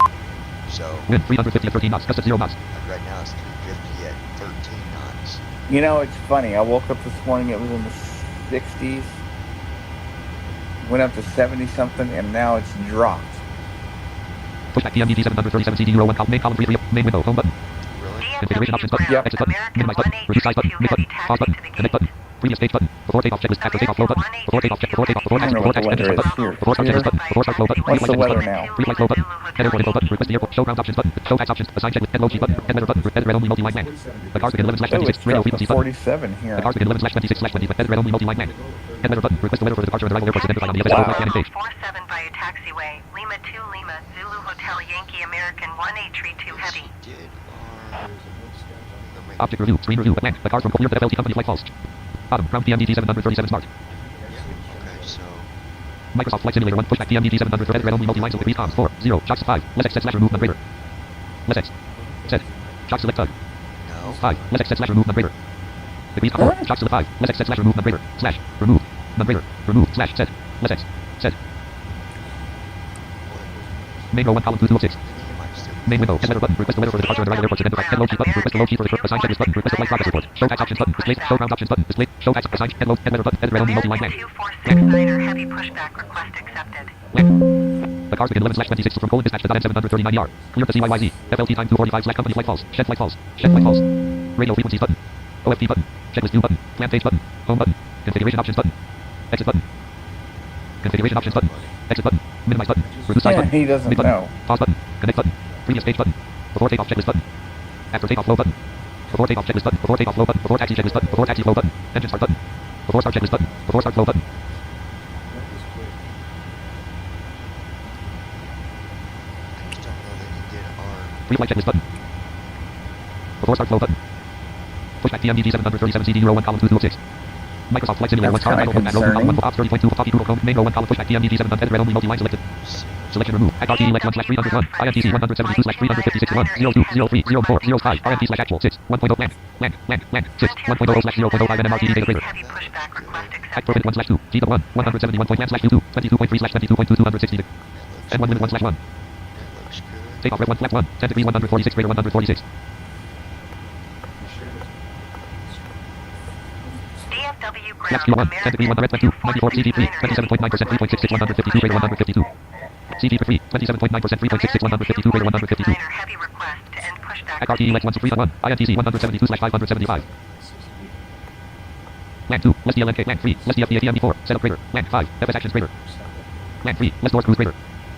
So Wind 350 at 13 knots, gust at 0 knots. right now it's 350 at 13 knots. You know, it's funny. I woke up this morning, it was in the 60s. Went up to 70 something, and now it's dropped. Pushback PMDG 737 CD01 column, main column 3 main window, home button. Really? Configuration options button, Yep. exit button, minimize button, reduce size button, mid button, pause button, connect button, previous stage button, before takeoff checklist, after takeoff flow button, before takeoff check, before takeoff, before I taxi, don't know before what the taxi, weather engine is button, here. before start checklist button, before start flow button, What's the pre-flight weather checklist button, now? pre-flight flow button, head airport info button, request the airport, show ground options button, show tax options, assign checklist, head low G button, head letter button, head red only multi-line land. The cars begin 11/26, Oh, it's radio dropped to frequency button. 47 here. The cars begin 11/26/20, head red only multi-line land. Head letter button, request the letter for the departure and arrival airports identified on the FSO flight scanning page. 47 via taxiway. Lima 2 Lima, Zulu Hotel Yankee American 1832 Heavy. Did Object review, screen review, blank. The cars from Collier to FLT company flight false. Bottom, ground PMDG 737 smart. okay, so Microsoft Flight Simulator 1, pushback PMDG 700, red only multi-line, so degrees comms, 4, 0, shocks 5, less X, slash remove numerator. Less X. Set. Shock select tug. no. 5, less X, slash remove numerator. Degrees comms, 4, shocks select 5, less X, slash remove numerator, slash, remove, numerator, remove, slash, set, less X, set. Main row 1, column 2, 2 of 6. Main window, head letter button, request the letter for the departure and arrival airports identified, head low G button, request the low G for the assign checklist button, request the flight progress report, show tax options button, display, show ground options button, display, show tax, assign, head low, head letter button, head red only multi-line land. 2469er Heavy pushback request accepted. Land. The cars begin 11/26 from Colin dispatch to .739 ER. Clear to CYYZ. FLT time 245 slash company flight false. Shed flight false. Shed flight false. Radio frequencies button. OFP button. Checklist view button. Plan page button. Home button. Configuration options button. Exit button. Configuration options button. Exit button. Minimize button. Reduce size Yeah, button. he doesn't Mid button. know. Pause button. Connect button. Previous page button. Before takeoff checklist button. After takeoff flow button. Before takeoff checklist button. Before takeoff flow button. Before taxi checklist button. Before taxi flow button. Engine start button. Before start checklist button. Before start flow button. I just don't know that he did our. Pre-flight checklist button. Before start flow button. Pushback PMDG 737 CD01 column 2 of 6. Microsoft Flight Simulator 1 That's car kinda battle row 1 concerning. ops 30.2 copy Google Chrome main row 1 column pushback PMDG 700 red only multi-line selected. Selection remove. IRT elect 1/301. INTC 172/356/1003030405. RMP slash actual 6. 1.0 land. Land. 6. 1.0/0.05 NMRTD data greater. Heavy pushback request Act permit 1/2. G1. 171.1/2. 22.3/22.260. And 1 limit 1/1. That looks good. Takeoff red 1 flat 1. 10 degrees 146 greater 146. DFW Flaps ground Q1. 10 degrees 1 red flat 2. 94 CD3. 27.9% 3.66 152 greater 152. CG for free. 27.9% free. 0.66 152 greater 152. Heavy request to end pushback. RTE Lex 1 INTC 172/575. Land 2. Less DLNK. Land 3. Less DFD ATMD 4. Setup greater. Land 5. FS actions greater. Land 3. Less doors cruise greater.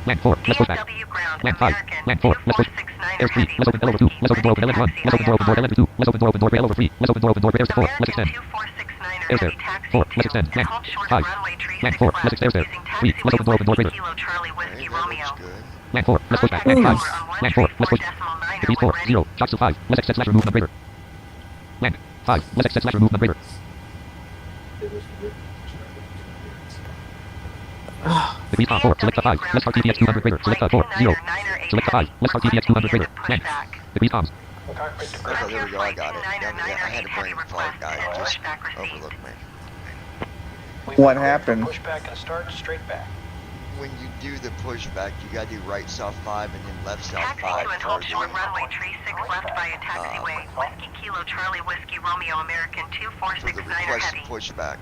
Land 4. Less pushback. Land 5. Land 4. Less push. Air 3. Less open L over 2. Less open door open L over 1. Less open door open door L over 2. Less open door open door L over 3. Less open door open door Air 4. Less extend. Air there. 4. Less extend. Land 5. Land 4. Less extend there. 3. Less open door open door greater. Land 4. Less pushback. Land 5. Land 4. Less push. Decrease 4. 0. Shock to 5. Less extend slash remove none greater. Land 5. Less extend slash remove none greater. Decrease 4. Select 5. Less start TPX 200 greater. Select 4. 0. Select 5. Less start TPX 200 greater. Land. Decrease comms. Okay, there we go. I got it. I had a brain fart, guys. Just overlooked me. What happened? Pushback and start straight back. When you do the pushback, you gotta do right south 5 and then left south Taxi 5. to and hold short runway, tree 6 left via taxiway. Whiskey Kilo Charlie Whiskey Romeo American For the 2469 requested heavy. pushback.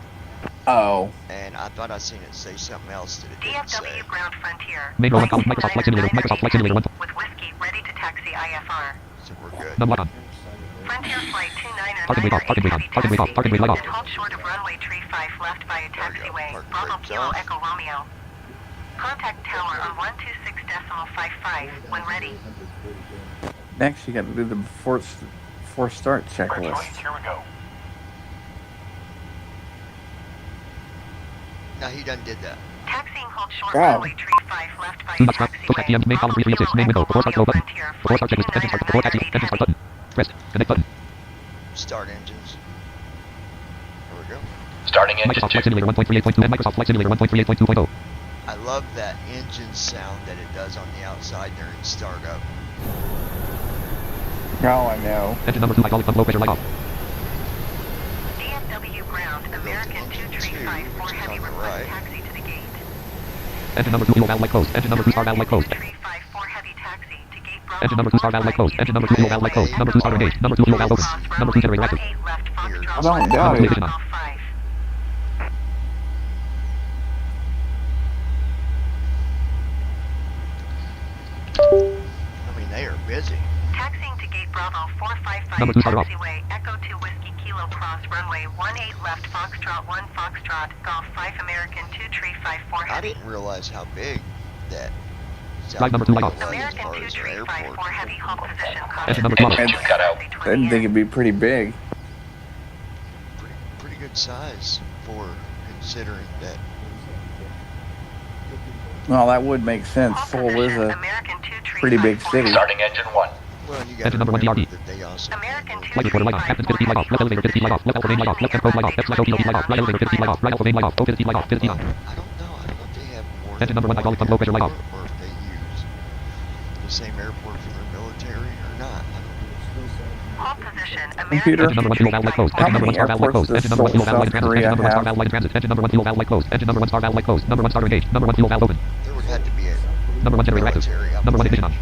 Oh. And I thought I seen it say something else that it didn't say. DFW Ground Frontier. Main row 1 column. Microsoft Flight Simulator. Microsoft Flight Simulator 1. With Whiskey ready to taxi IFR. So we're good. Num lock on. Frontier Flight 299 Parking brake off. Parking brake on. Parking brake off. Parking brake light off. And hold short of runway tree 5 left via There we go. taxiway. Parking Bravo brake's Kilo off. Echo Romeo. Contact tower on 126.55 when ready. Next, you got to do the before start checklist. Here we go. Now he done did that. Taxiing hold short Wow. runway tree 5 left via Do not stop. Push back taxiway. PM. Main column 336. Main window. Before start go button. Before start checklist. Engine start. Before taxi. Engine start button. Press. Connect button. Start engines. There we go. Starting engine Microsoft Flight 2. Simulator 1.38.2 and Microsoft Flight Simulator 1.38.2.0. I love that engine sound that it does on the outside during startup. Oh, I know. Engine number 2 hydraulic pump low pressure light off. DFW ground, American 2354 heavy request taxi to the gate. Engine number 2 wheel valve light closed. Engine number 2 star valve light closed. 2354 heavy taxi to gate Bravo. Engine number 2 star valve light closed. Engine number 2 wheel valve light closed. Number 2 star engaged. Number 2 wheel valve open. Number 2 generator active. 18 left Foxtrot I don't doubt it. 5. I mean, they are busy. Taxiing to gate Bravo 455 Number 2 started off. taxiway, Echo 2 Whiskey Kilo Cross runway 18 left Foxtrot 1 Foxtrot Golf 5 American 2354 I heavy. didn't realize how big that Ride number 2 light off. was as American far as their airport. 2354 heavy hold position. Engine number 2 Engine cut out. I didn't think it'd be pretty big. Pretty good size for considering that. Well, that would make sense. Seoul is a pretty big city. Starting engine 1. Well, and you got Engine number 1 remember DRD. that they also American handle- Flight recorder light on. Captain's 50 light off. Left elevator 50 light off. Left alpha main light off. Left temp light off. Left slash OPLD light off. Right elevator 50 light off. Right alpha main light off. 50 light off. 50 on. I don't know. I don't know if they have more Engine than number 1 hydraulic pump low pressure light off. or if they use the same airport for their military or not. Hold position. Computer. Engine number 1 fuel valve light closed. How Engine number 1 many star valve light airports closed. does Engine number 1 fuel Seoul, valve light in South transit. Korea Engine number 1 star have? valve light in transit. Engine number 1 fuel valve light closed. Engine number 1 star valve light closed. Number 1 star engaged. Number 1 fuel valve open. There would have to be a Number 1 generator active. military. Number 1 ignition on.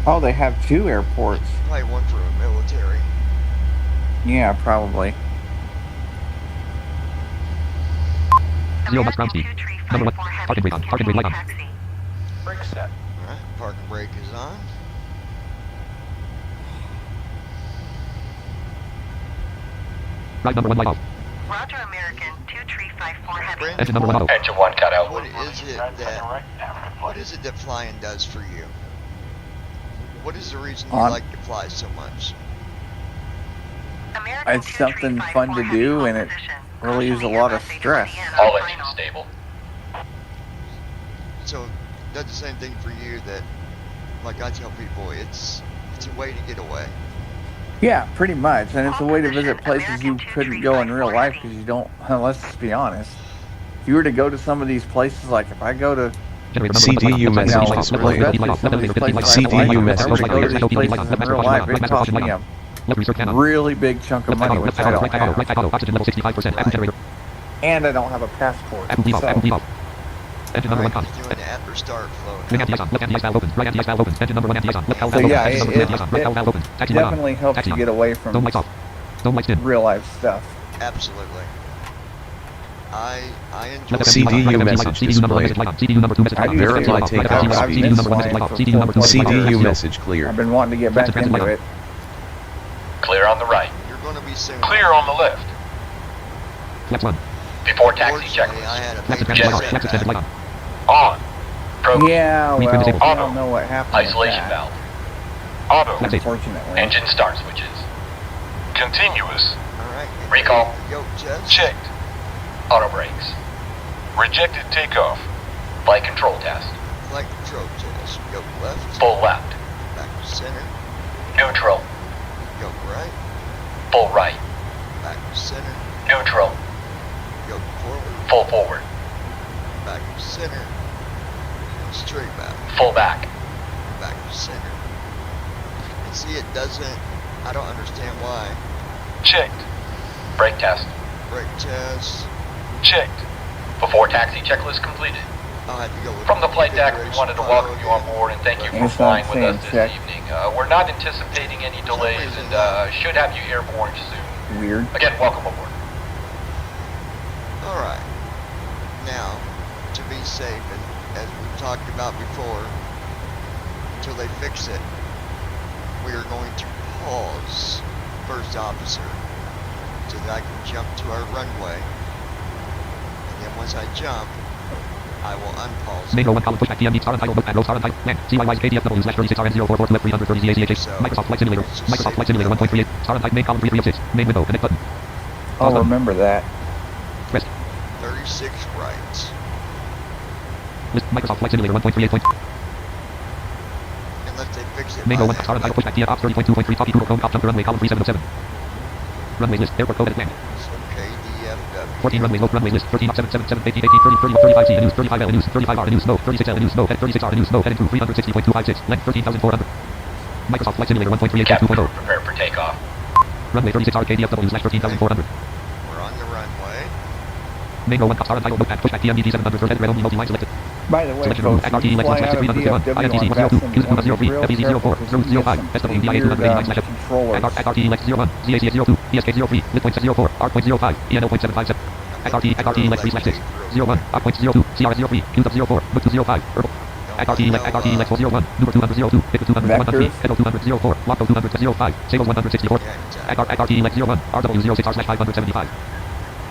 Oh, they have 2 airports. Probably one for a military. Yeah, probably. 0 knots ground speed. Number 1. Parking brake on. Parking brake light on. Brake set. Alright, parking brake is on. Ride number 1 light off. Roger American 2354 heavy. Brandon, Engine number 1 auto. Engine 1 cut out. what is it that flying does for you? What is the reason you On- like to fly so much? American It's something fun to do, and it relieves a lot of stress. All engines stable. So, does the same thing for you that, like I tell people, it's a way to get away. Yeah, pretty much. And it's a way to visit places you couldn't go in real life because you don't, let's just be honest. If you were to go to some of these places, like if I go to Generator number CDU 1 message light off. Left elevator 50 light off. Left elevator 50 light off. CDU message. If I were to go to these places in real life, it costs me a Left research can on. really big chunk of money, which I don't Right auto. have. Right auto. Oxygen level 65%. Active generator. And I don't have a passport. Apple off. Apple off. Engine number 1 Alright, on. he's doing the after start flow. Wing anti-ice on. Left anti-ice valve open. Right anti-ice valve open. Engine number 1 anti-ice on. Left valve So open. yeah, Engine number 2 anti-ice on. Right valve open. Taxi light on. Definitely helps Taxi you on. get away Dome from lights off. Dome lights dim. real life stuff. Absolutely. I enjoy CDU message displayed. CDU number 2 message I light on. do Verify too. takeoff I've speed. been CDU number 1 message flying light on. for CDU number 2 message light on. CDU 4 message I've clear. been wanting to get back Message into light on. it. Clear on the right. You're going to be soon. Clear on the left. Flex 1. Before taxi Unfortunately, I checklist. had a Flex major extended light on. Flex setback. extended light on. On. Pro. Yeah, Green well, disabled. I don't know what happened with Isolation that, valve. Auto. Flex 8. unfortunately. Engine start switches. Continuous. All right. Recall. Yoke test. Checked. Auto brakes. Rejected takeoff. Flight control test. Flight control test. Yoke left. Full left. Back to center. Neutral. Yoke right. Full right. Back to center. Neutral. Yoke forward. Full forward. Back to center. Straight back. Full back. Back to center. And see, it doesn't. I don't understand why. Checked. Brake test. Brake test. Checked. Before taxi checklist completed. I'll have to go with From the flight deck, we configuration wanted to file welcome you on again. board and thank you And for it's not flying with us saying this check. evening. We're not anticipating any delays and should have you airborne soon. Weird. Again, welcome aboard. All right. Now, to be safe, and as we've talked about before, until they fix it, we are going to pause first officer so that I can jump to our runway. And then once I jump, I will unpause. Mango 1 column pushback TMD star untitled notepad row star untitled land CYYZ KDFW / 36RN044 flip 330 ZACHH Microsoft Flight Simulator Microsoft Flight Simulator 1.38 star untitled main column 3306 main window connect button. I'll remember that. Rest. 36 right. List Microsoft Flight Simulator 1.38. Unless they fix it. Mango by 1 then. star untitled pushback TM ops 30.2.3 copy Google Chrome top jump to runway column 3707. Runway list airport code at land. So KDFW. 14 runway low runway list 13 777 80 80 30 30 35 C news 35 L news 35 R news no 36 L news no head 36 R news no heading to 360.256 length 13,400. Microsoft Flight Simulator 1.38 Captain crew, 2.0 prepare for takeoff. runway 36 R KDFW / 13,400. We're on the runway. Mango 1 star untitled notepad pushback TMD 700 head red only multi-line selected. By the way, Selection folks, room, if you XRT, fly Lexus out of 301, DFW, IFTC I got 102, some Use 103, real FEZ 04, careful, Zoom 05, some SW, DI weird 239 controllers. XRT Lex 01, ZAC 02, ESK 03, Lit.04, R.05, ENO.757, XRT Lex 3/6, 01, R.02, CRS 03, Q 04, Book 205, Herbal. XRT Lex 401, Number 202, Pick 200 113, Head 200 04, Lock 200 05, Sales 164, XRT Lex 01, RW 06 R/575,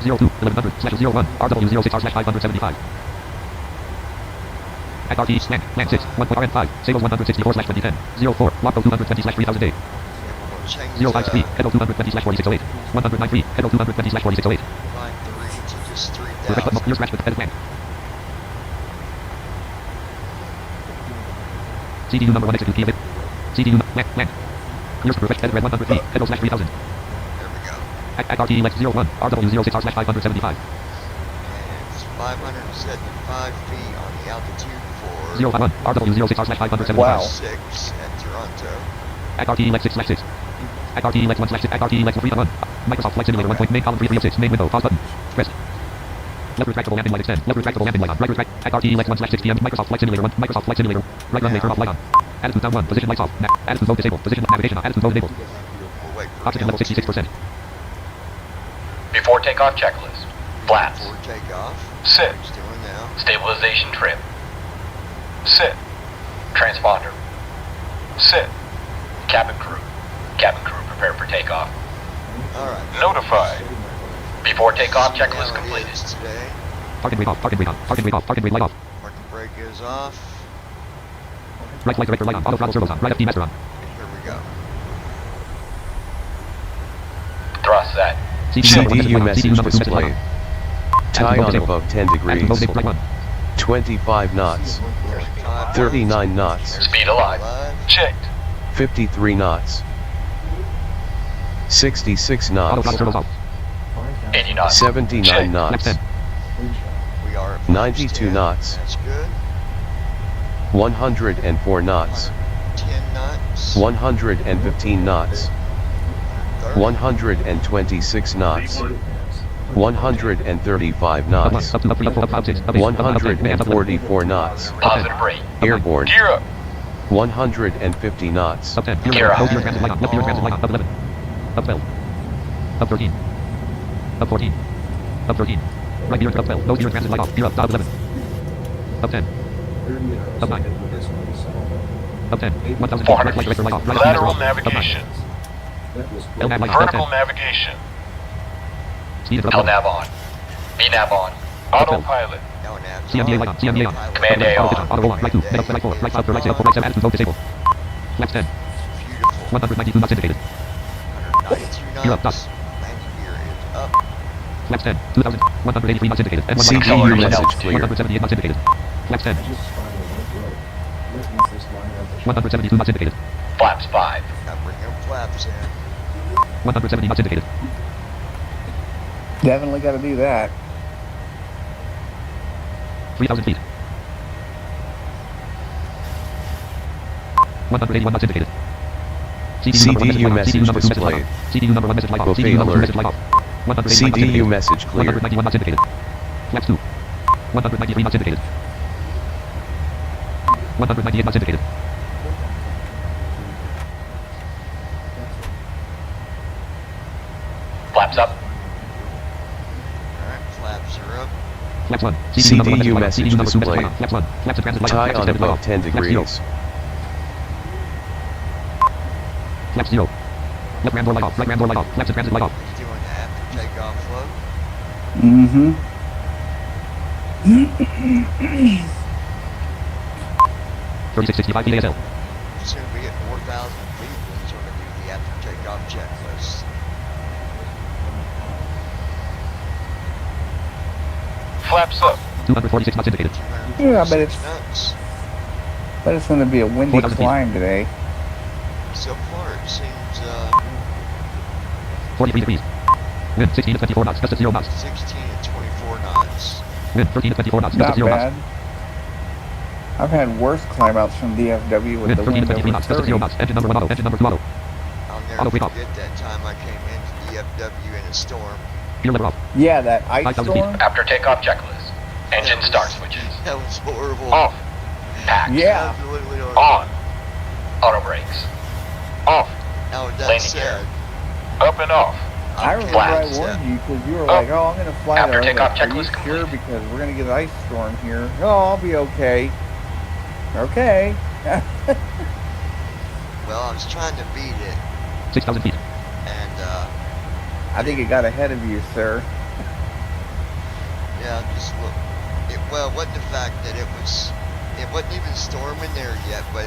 02, 1100/01, RW 06 R/575. XRT slang, land 6, 1.RN5, Sales 164/2010, 04, Lock 220/3008, 053, Head 220/4608, 193, Head 220/4608. Line 3 to just Perfect button, 3,000. clear scratch with head land. CDU number 1 execute key of it. CDU land. Clear perfect head red 103, head 0/3000. There we go. XRT Lex 01, RW 06 R/575. And it's 575 feet on the altitude for 051, RW 06 R/575. Wow. 6 at Toronto. XRT Lex 6/6. XRT Lex 1/6. XRT Lex 3/1. Microsoft Flight Simulator 1. Main column 3/6. Main window. Pause button. Press. Left retractable landing light extend. Left retractable landing light on. Right retract. XRT Lex 1/6 PM. Microsoft Flight Simulator 1. Microsoft Flight Simulator. Right runway turn off light on. Attitude down 1. Position lights off. Attitude mode disabled. Position navigation on. Attitude mode enabled. We'll wait for Oxygen level 66%. Before takeoff checklist. Flaps. Before takeoff. Sit. He's doing now. Stabilization trim. Sit. Transponder. Sit. Cabin crew. Cabin crew, prepare for takeoff. Alright. Notified. Before takeoff checklist Now it completed. is today. Parking brake off. Parking brake on. Parking brake off. Parking brake light off. Parking brake is off. Right flight director light on. Auto throttle servos on. Right FT master on. Here we go. Thrust set. CDU message number 2 displayed. Tie on above 10 degrees. 25 knots. 39 knots. Speed alive. Checked. 53 knots. 66 Auto throttle knots. servos off. 80 knots. 79 Checked. knots. 10. We are at 92 10. knots. That's good. 104 knots. 10 knots. 115 knots. 30. 126 knots. 135 knots. Up 6. 144 knots. Positive rate. Airborne. Gear up. 150 knots. Up 10. Gear up. Left gear transit light on. Left gear transit light on. Up 11. Up 12. Up 13. Up 14. Up 13. Right gear up 12. Nose gear transit light off. Gear up. Dot 11. Up 10. Up 9. Up 10. 1000 feet. Right flight director light off. Right Lateral off. navigation. LNAV light off. Vertical navigation. Speed is up 12. LNAV on. VNAV on. Autopilot. No, nav. CMDA light on. CMDA on. Command A Auto pitch on. Auto roll on. Right 2. Head up to right 4. Right side for right sail for right 7. Attitude mode disabled. Flaps 10. Beautiful. 192 knots indicated. 192 Gear up. knots. Dot. Landing gear is up. Flaps 10. 2000. 183 knots indicated. N1 CTU light off. message clear. 178 knots indicated. Flaps 10. Just find a white road. Let me this line out the 172 knots indicated. Flaps 5. Gotta bring them flaps in. 170 knots indicated. Definitely got to do that. 3,000 feet. 181 knots indicated. CDU message displayed. CDU number 1 message light off. Buffet CDU number 1 alert. message light off. 181 knots CDU indicated. message clear. 191 knots indicated. Flaps 2. 193 knots indicated. 198 knots indicated. Flaps up. Alright, flaps are up. Flaps 1. CDU message displayed. Flaps 1. Flaps of transit light off. Tie Flaps on of above off. 10 Flaps 0. degrees. Flaps 0. Left ram door light off. Right ram door light off. Flaps of transit light off. He's doing the after takeoff float. Mm-hmm. 3665 feet ASL. Soon we get 4,000 feet. He's going to do the after takeoff checklist. Flaps up. 246 knots indicated. Yeah, I bet it's- 246 knots. But it's going to be a windy 4,000 feet. climb today. So far it seems 43 degrees. Wind 16 to 24 knots. Gust of 0 knots. 16 to 24 knots. Wind 13 to 24 knots. Gust Not of 0 bad. knots. I've had worse climb outs from DFW with Wind the 13 to wind 23 over knots. Gust of 30. 0 knots. Engine number 1 auto. Engine number 2 auto. I'll Auto never pick up. forget that time I came into DFW in a storm. Gear lever off. Yeah, that ice 5,000 feet. storm. After takeoff checklist. Engine start switches. That was horrible. Off. Packed. Yeah. Absolutely horrible. On. Auto brakes. Off. Now with that Landing said, Up and off. I remember I Flaps. warned you because you were like, "Oh, I'm going to fly After there." I was takeoff like, "Are you checklist sure? complete. Because we're going to get an ice storm here." "Oh, I'll be okay." Okay. well, I was trying to beat it, 6,000 feet. and I think it got ahead of you, sir. yeah, just look. Well, it wasn't the fact that it wasn't even storming there yet, but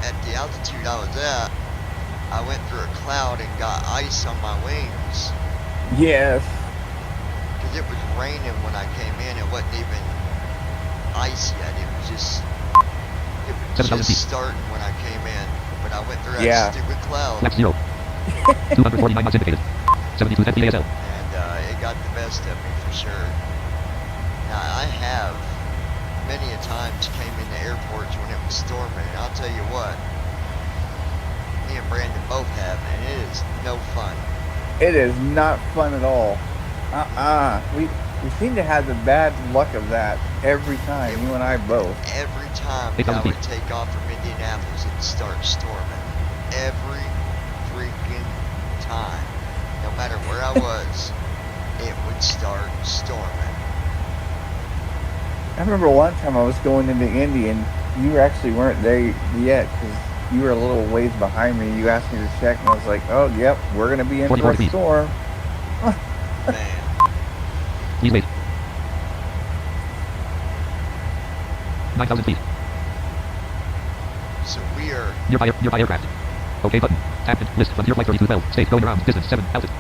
at the altitude I was at, I went through a cloud and got ice on my wings. Yes. Because it was raining when I came in. It wasn't even ice yet. It was 7,000 feet. just starting when I came in. But I went through that Yeah. stupid cloud. Flaps 0. 249 knots indicated. 72 10 feet ASL. And it got the best of me for sure. Now, I have many a times came into airports when it was storming. And I'll tell you what, me and Brandon both have, and it is no fun. It is not fun at all. We seem to have the bad luck of that every time. You and I both. Every time 8,000 I would feet. take off from Indianapolis, it'd start storming. Every freaking time. No matter where I was, it would start storming. I remember one time I was going into Indy and you actually weren't there yet because you were a little ways behind me. You asked me to check and I was like, "Oh, yep, we're gonna be in for 44 a feet. storm." Man, Please wait. 9,000 feet. so we are Nearby aircraft. OK button. Tapped. List. Frontier flight 3212. Safe going around. Distance 7. Altitude.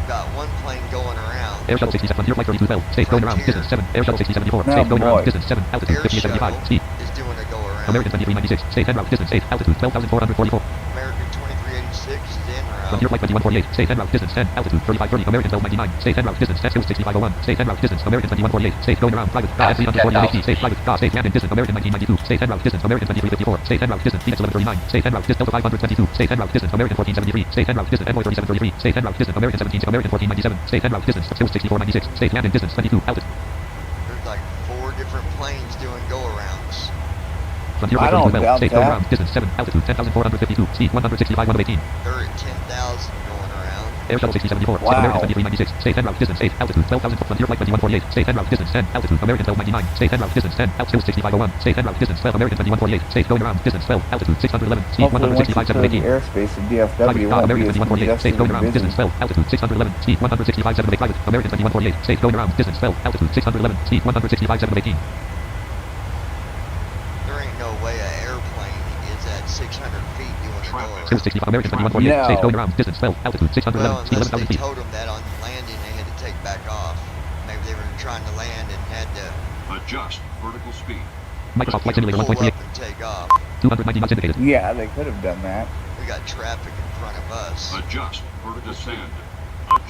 got one plane going around. Air shuttle 67. Frontier flight 3212. Safe going around. Frontier. Distance 7. Air shuttle 6074. Oh, Safe going around. boy. Distance 7. Altitude Air 5875. shuttle Speed. is doing a go around. American 2396. Safe en route. Distance 8. Altitude 12,444. American 2386 is en route. Frontier flight 2148. Safe en route. Distance 10. Altitude 3530. American 1299. Safe en route. Distance 10. 6501. Safe en route. Distance American 2148. Safe going around. Private. Pass, FC 140 10,000. HD. Safe private. Safe landing. Distance American 1992. Safe en route. Distance American 2354. Safe en route. Distance PX 1139. Safe en route. Distance Delta 522. Safe en route. Distance American 1473. Safe en route. Distance Envoy 3733. Safe en route. Distance American 17. American 1497. Safe en route. Distance 6496. Safe landing. Distance 22. Altitude. There's like 4 different planes doing go arounds. Frontier I flight don't 2212. doubt Safe going that. around. Distance 7. Altitude 10,452. Speed 165 118. They're at 10,000 going around. Air shuttle 6074. Wow. American 2396. State en route. Distance 8. Altitude 12,000 foot. Frontier flight 2148. State en route. Distance 10. Altitude American 1299. State en route. Distance 10. Altitude 6501. State en route. Distance 12. American 2148. State going around. Distance 12. Altitude 611. Speed Hopefully, once you 165 clear the 718. airspace at DFW, it won't be American as 2148. State congested going and around. busy. Distance 12. Altitude 611. Speed 165 718. American 2148. State going around. Distance 12. Altitude 611. Speed 165 718. There ain't no way an airplane is at 600 feet doing a door. Still 65. American 2148. No. State going around. Distance 12. Altitude 611. Well, Speed unless 11,000 they feet. told them that on landing they had to take back off. Maybe they were trying to land and had to Adjust vertical speed. Microsoft Flight Simulator pull 1.38. up and take off. 290 knots indicated. Yeah, they could have done that. We got traffic in front of us. Adjust vertical descend.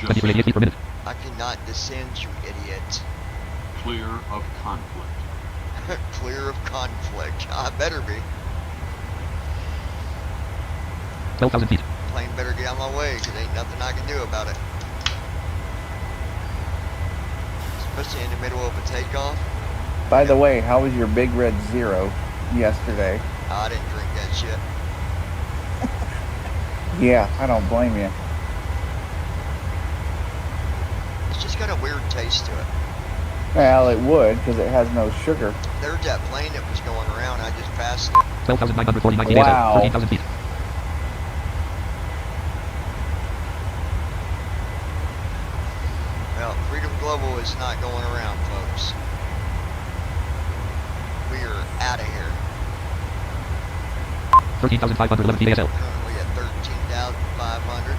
2388 feet per minute. I cannot descend, you idiot. Clear of conflict. Clear of conflict. I better be. 12,000 feet. Plane better get out of my way, because ain't nothing I can do about it. Especially in the middle of a takeoff. By the way, how was your Big Red Zero yesterday? I didn't drink that shit. Yeah, I don't blame you. It's just got a weird taste to it. Well, it would, because it has no sugar. There's that plane that was going around, I just passed it. 12,949 feet. Wow. 13,000 feet. Well, Freedom Global is not going around, folks. We are out of here. 13,511 feet ASL. Currently at 13,500.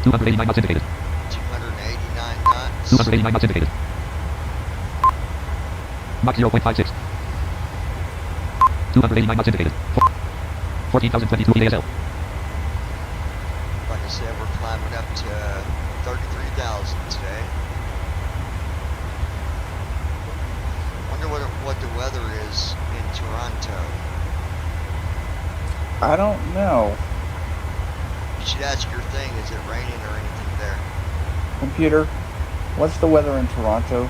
289 knots indicated. 289 knots. 289 knots indicated. Mach 0.56. 289 knots indicated. 14,022 feet ASL. Like I said, we're climbing up to 33,000 today. Wonder what the weather is in Toronto. I don't know. You should ask your thing, is it raining or anything there? Computer, what's the weather in Toronto?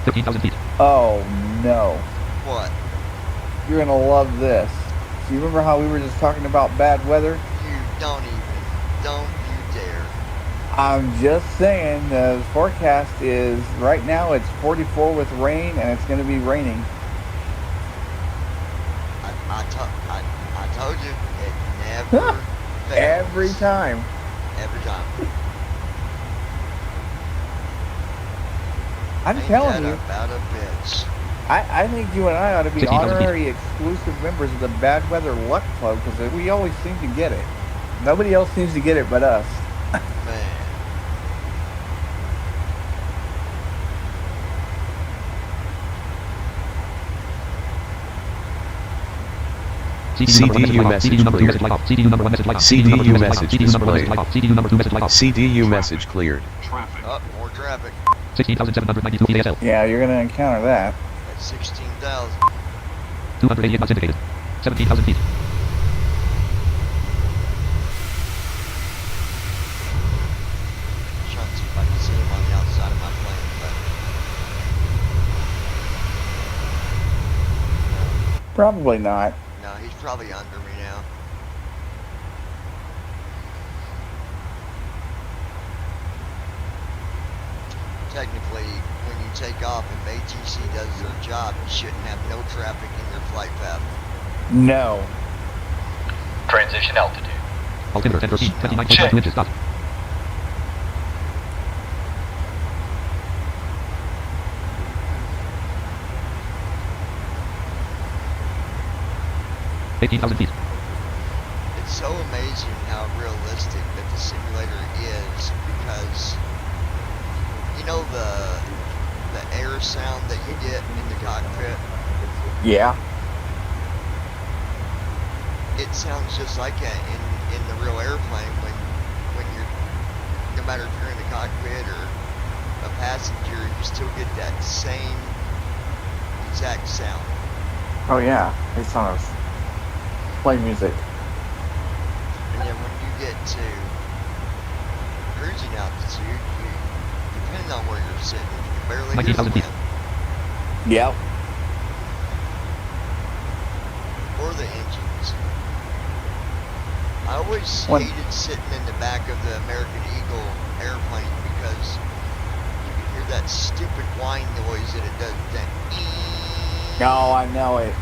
Fifteen thousand feet. Oh, no. What? You're going to love this. So you remember how we were just talking about bad weather? You don't you dare. I'm just saying the forecast is right now it's 44 with rain and it's going to be raining. I told you, it never fails. Every time. Every time. I'm Ain't telling that you, about a bitch. I think you and I ought to be 16,000 feet. honorary exclusive members of the Bad Weather Luck Club because we always seem to get it. Nobody else seems to get it but us. Man. CDU message cleared. CDU number 1 message light off. CDU message CDU number 1 message displayed. light off. CDU number 2 message light off. CDU message cleared. Traffic. Up, more traffic. 16,792 feet ASL. Yeah, you're going to encounter that. At 16,000. 288 knots indicated. 17,000 feet. Trying to see if I can see him on the outside of my plane, but Probably not. no, he's probably under me now. Technically, when you take off, if ATC does their job, you shouldn't have no traffic in your flight path. No. Transition altitude. Altimeter 10 feet. 29.52 inches. Stop. $18,000 feet. It's so amazing how realistic that the simulator is because you know the air sound that you get in the cockpit. Yeah. It sounds just like that in the real airplane when you're no matter if you're in the cockpit or a passenger, you still get that same exact sound. Oh, yeah. It's on us. Play music. And then when you get to cruising altitude, depending on where you're sitting, you can barely hear the 19,000 feet. wind. Yep. or the engines. I always When- hated sitting in the back of the American Eagle airplane because you can hear that stupid whine noise that it does. That Oh, I know it.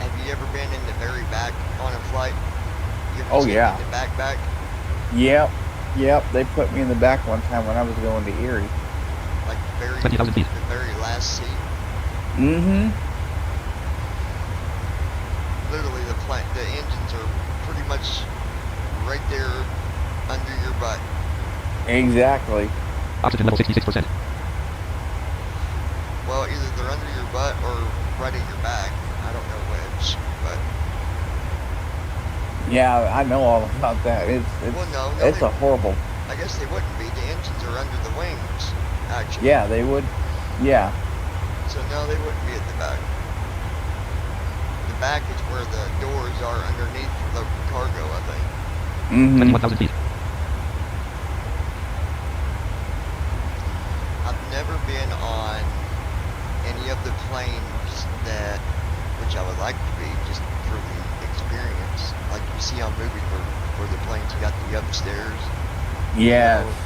Have you ever been in the very back on a flight? You ever Oh, sit yeah. in the back? Yep. Yep. They put me in the back one time when I was going to Erie. Like the 20,000 feet. very last seat? Mm-hmm. Literally, the engines are pretty much right there under your butt. Exactly. Oxygen level 66%. Well, either they're under your butt or right at your back. I don't know which, but Yeah, I know all about that. It's well, no, it's they, a horrible. I guess they wouldn't be. The engines are under the wings, actually. Yeah, they would. Yeah. So no, they wouldn't be at the back. The back is where the doors are underneath for the cargo, I think. Mm-hmm. 21,000 feet. I've never been on any of the planes that, which I would like to be, just for the experience. Like you see on movies where the planes got the upstairs. Yes. You know,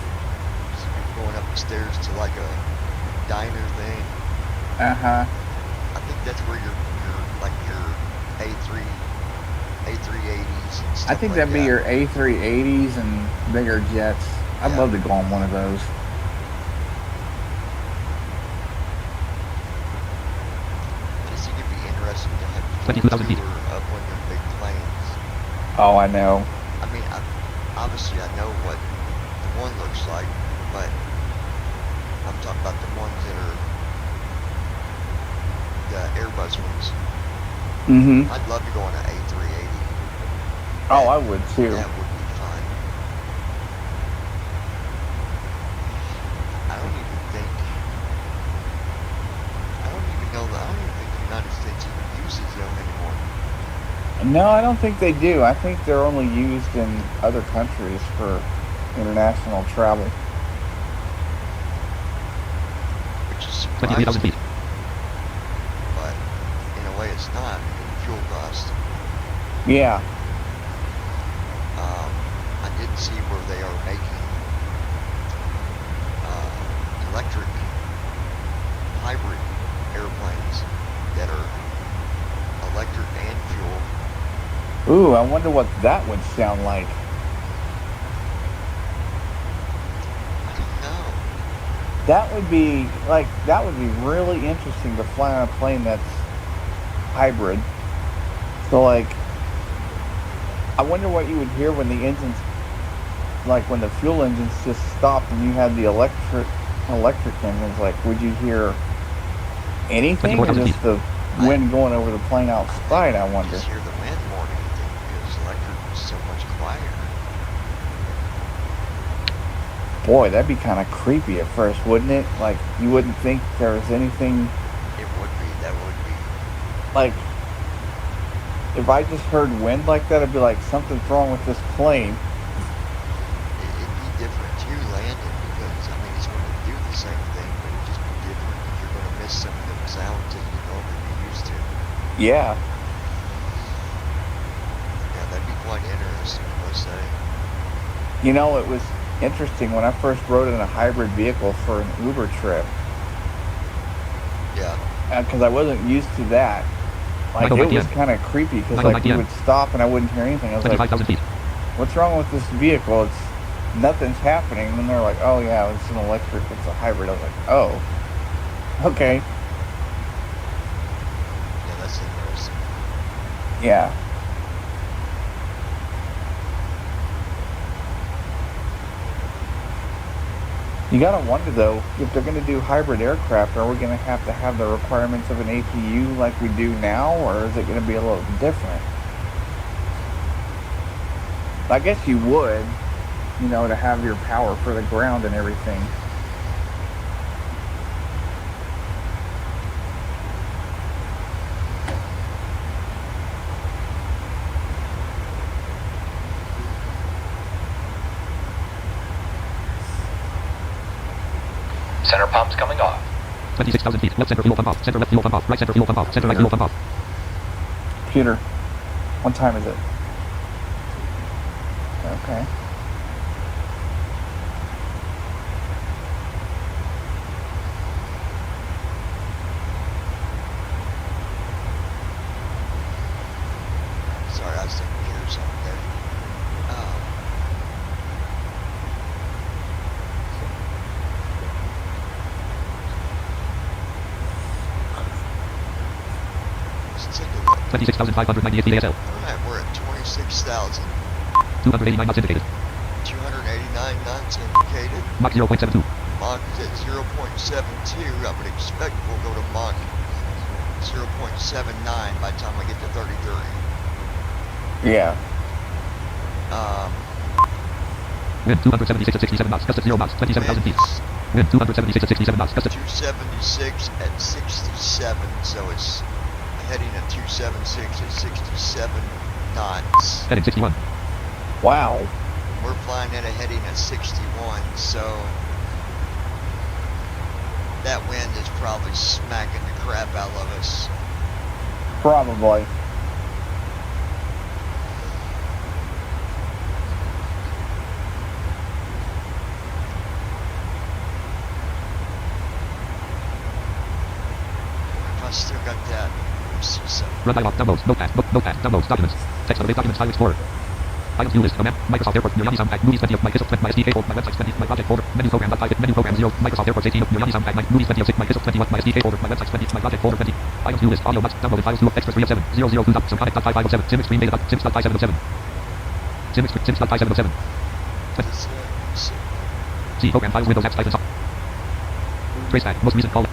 just going up the stairs to like a diner thing. Uh-huh. I think that's where your A380s and stuff I think like that'd be that. your A380s and bigger jets. I'd Yeah. love to go on one of those. Just think it'd be interesting to have a 22,000 feet. tour of one of your big planes. Oh, I know. I mean, obviously I know what the one looks like, but I'm talking about the ones that are the Airbus ones. Mm-hmm. I'd love to go on an A380. Oh, I would too. That would be fun. I don't even think the United States even uses them anymore. No, I don't think they do. I think they're only used in other countries for international travel. Which is 23,000 surprising. feet. But in a way it's not, because of fuel cost. Yeah. I did see where they are making electric hybrid airplanes that are electric and fuel. Ooh, I wonder what that would sound like. I don't know. That would be really interesting to fly on a plane that's hybrid. So like, I wonder what you would hear when the engines, like when the fuel engines just stopped and you had the electric engines. Like, would you hear anything, or 24,000 just the wind going over the plane outside? I wonder. Just hear the wind more than anything, because electric is so much quieter. Boy, that'd be kind of creepy at first, wouldn't it? Like, you wouldn't think there was anything. It would be. That would be. Like, if I just heard wind like that, I'd be like, something's wrong with this plane. It'd be different too landing, because I mean it's going to do the same thing, but it'd just be different. You're going to miss some of the sounds that you normally be used to. Yeah. Yeah, that'd be quite interesting, I must say. You know, it was interesting when I first rode in a hybrid vehicle for an Uber trip, Yeah. because I wasn't used to that. Like, Michael, it was 9 kind of creepy, because Michael, like 9 we would stop and I wouldn't hear anything. I was like, 25,000 feet. what's wrong with this vehicle? It's nothing's happening. And then they're like, oh yeah, it's an electric, it's a hybrid. I was like, oh, okay, Yeah, that's interesting. yeah. You gotta wonder though, if they're gonna do hybrid aircraft, are we gonna have the requirements of an APU like we do now, or is it gonna be a little different? I guess you would, you know, to have your power for the ground and everything. Center pump's coming off. 26,000 feet. Left center fuel pump off. Center left fuel pump off. Right center fuel pump off. Center right fuel pump off. Computer, what time is it? Okay. Sorry, I was taking care of something there. Let's take a look. 26,598 feet ASL. Alright, we're at 26,289 289 knots indicated. knots indicated. Mach 0.72. Mach is at 0.72. I would expect we'll go to Mach 0.79 by the time we get to 33. Yeah. Wind 276 at 67 knots. Gust at 0 knots. 27,000 feet. Wind 276 at 67 knots. Gust at 276 at 67, so it's heading at 276 at 67 knots. heading 61. Wow. We're flying at a heading at 61, so that wind is probably smacking the crap out of us. Probably. I still got that. See some. Run dialog. Downloads. Notepad. Notepad. Downloads. Documents. Text of documents. File Explorer. Items view list. A map. Microsoft Airport. Miriani Soundpack. Movies 20 of my Pistol 20. My SDK folder. My website 20. My project folder. Menu program. Menu program 0. Microsoft Airport 18 of Miriani Soundpack. My movies 20 of 6. My Pistol 21. My SDK folder. My website 20. My project folder 20. Items view list. Audio nuts. Downloaded files 2 of extras 3 of 7. 002. Symphonic.5507. Sim extreme data. Sims.5707. Sims.5707. C program files. Windows apps. Python soft. Traceback. Most recent call.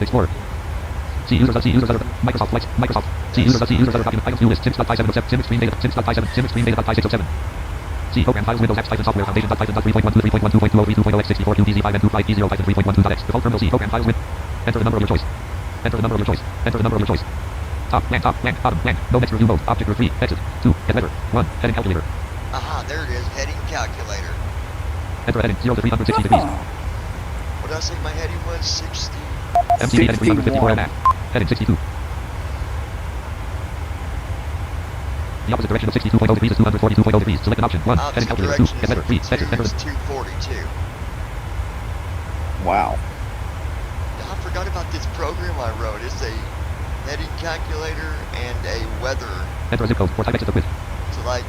Explorer. C users other Microsoft Flex Microsoft C users other document items view list Sims.5707 Sim extreme data Sims.57 Sim extreme data 5607 C program files Windows apps Python software foundation Python 3.12 QDZ5 and 25E0 Python 3.12.x default terminal C program files with enter the number of your choice enter the number of your choice enter the number of your choice top blank bottom blank no next review mode object group 3 exit 2 get letter 1 heading calculator Aha, there it is, heading calculator. enter heading 0 to 360 degrees What did I say my heading was? 60. MCB heading 354 LMAP heading 62 the opposite direction of 62.0 degrees is 242.0 degrees. Select an option. 1. Heading calculator. 2. Get letter. 3. Exit. Enter. 242. Wow. I forgot about this program I wrote. It's a heading calculator and a weather. Enter a zip code or type exit to quiz. So like,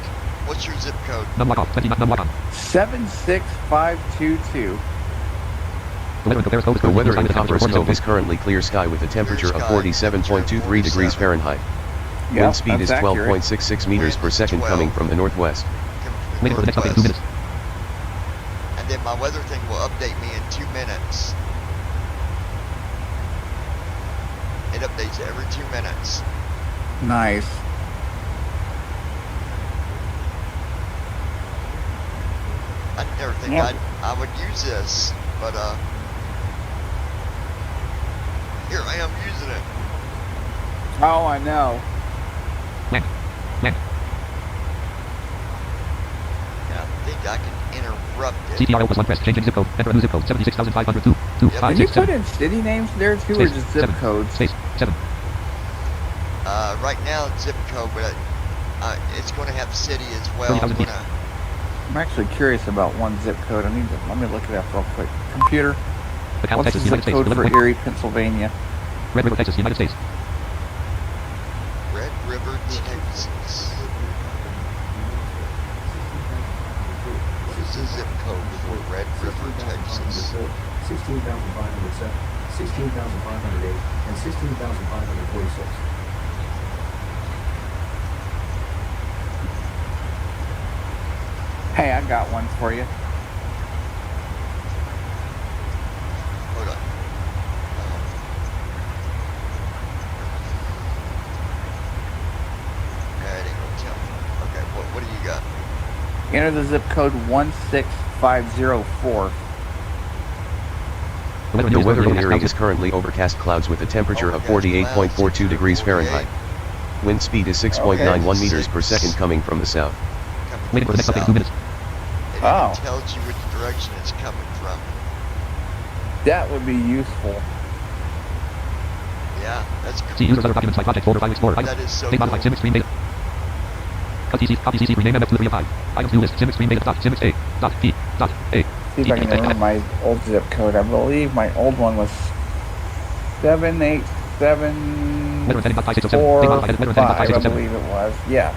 what's your zip code? Numlock off. 20. Numlock on. 76522. The weather in Copperscove is currently clear sky with a temperature of 47.23 degrees Fahrenheit. Wind speed is 12.66 meters per second coming from the northwest. Waiting for the next update in 2 minutes. And then my weather thing will update me in 2 minutes. It updates every 2 minutes. Nice. I never think I would use this, but here I am using it. Oh, I know. Land. Land. And I think I can interrupt it. CTRL plus 1 press. Changing zip code. Enter a new zip code. 76,502. 2. Yep. 5. Did you 6. put 7. in city names there too, or Space. just zip 7. codes? Space. 7. Right now it's zip code, but it's going to have city as well. 30,000 feet. I'm actually curious about one zip code. Let me look it up real quick. Computer. DeKalb, What's the Texas, zip United States. code for 11. Erie, Pennsylvania? Red River, Texas, United States. Red River, Texas. What is the zip code for Red River, Texas? 16,507, 16,508, and 16,546. Hey, I got one for you. Hold on. That ain't gonna tell me. Okay, what do you got? Enter the zip code 16504. The weather in Erie is currently overcast clouds with a temperature of 48.42 degrees Fahrenheit. Wind speed is 6.91 meters per second coming from the south. Waiting for the next update in 2 minutes. and Oh. it tells you which direction it's coming from. That would be useful. Yeah, that's cool. See users other documents like project folder file explorer. That is so Save modify cool. sim extreme data. Cut CC, copy CC, rename MF to 3 of 5. Items new list, sim extreme data dot sim A dot P dot A. See if I can remember my old zip code. I believe my old one was 78745, I believe it was. Yeah.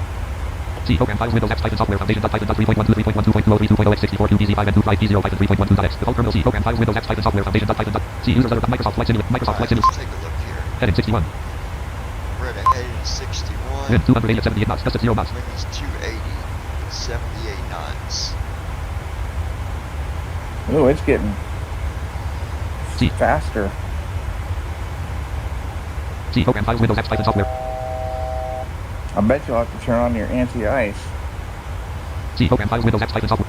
C program files Windows X Python software foundation Python 3.1 3.1 2.2.3.1 2.0 64 2 BZ 5 and 3.12.x. Default terminal C program files Windows X Python software foundation Python. C users other Microsoft Flight Simulator. Microsoft Flight Simulator. Let's take a look here. Heading 61. We're at a heading 61. Wind 280 at 78 knots. Gust at 0 knots. Wind is 280, 78 knots. Ooh, it's getting C. faster. C program files Windows X Python software. I bet you'll have to turn on your anti-ice. C program files Windows X Python software.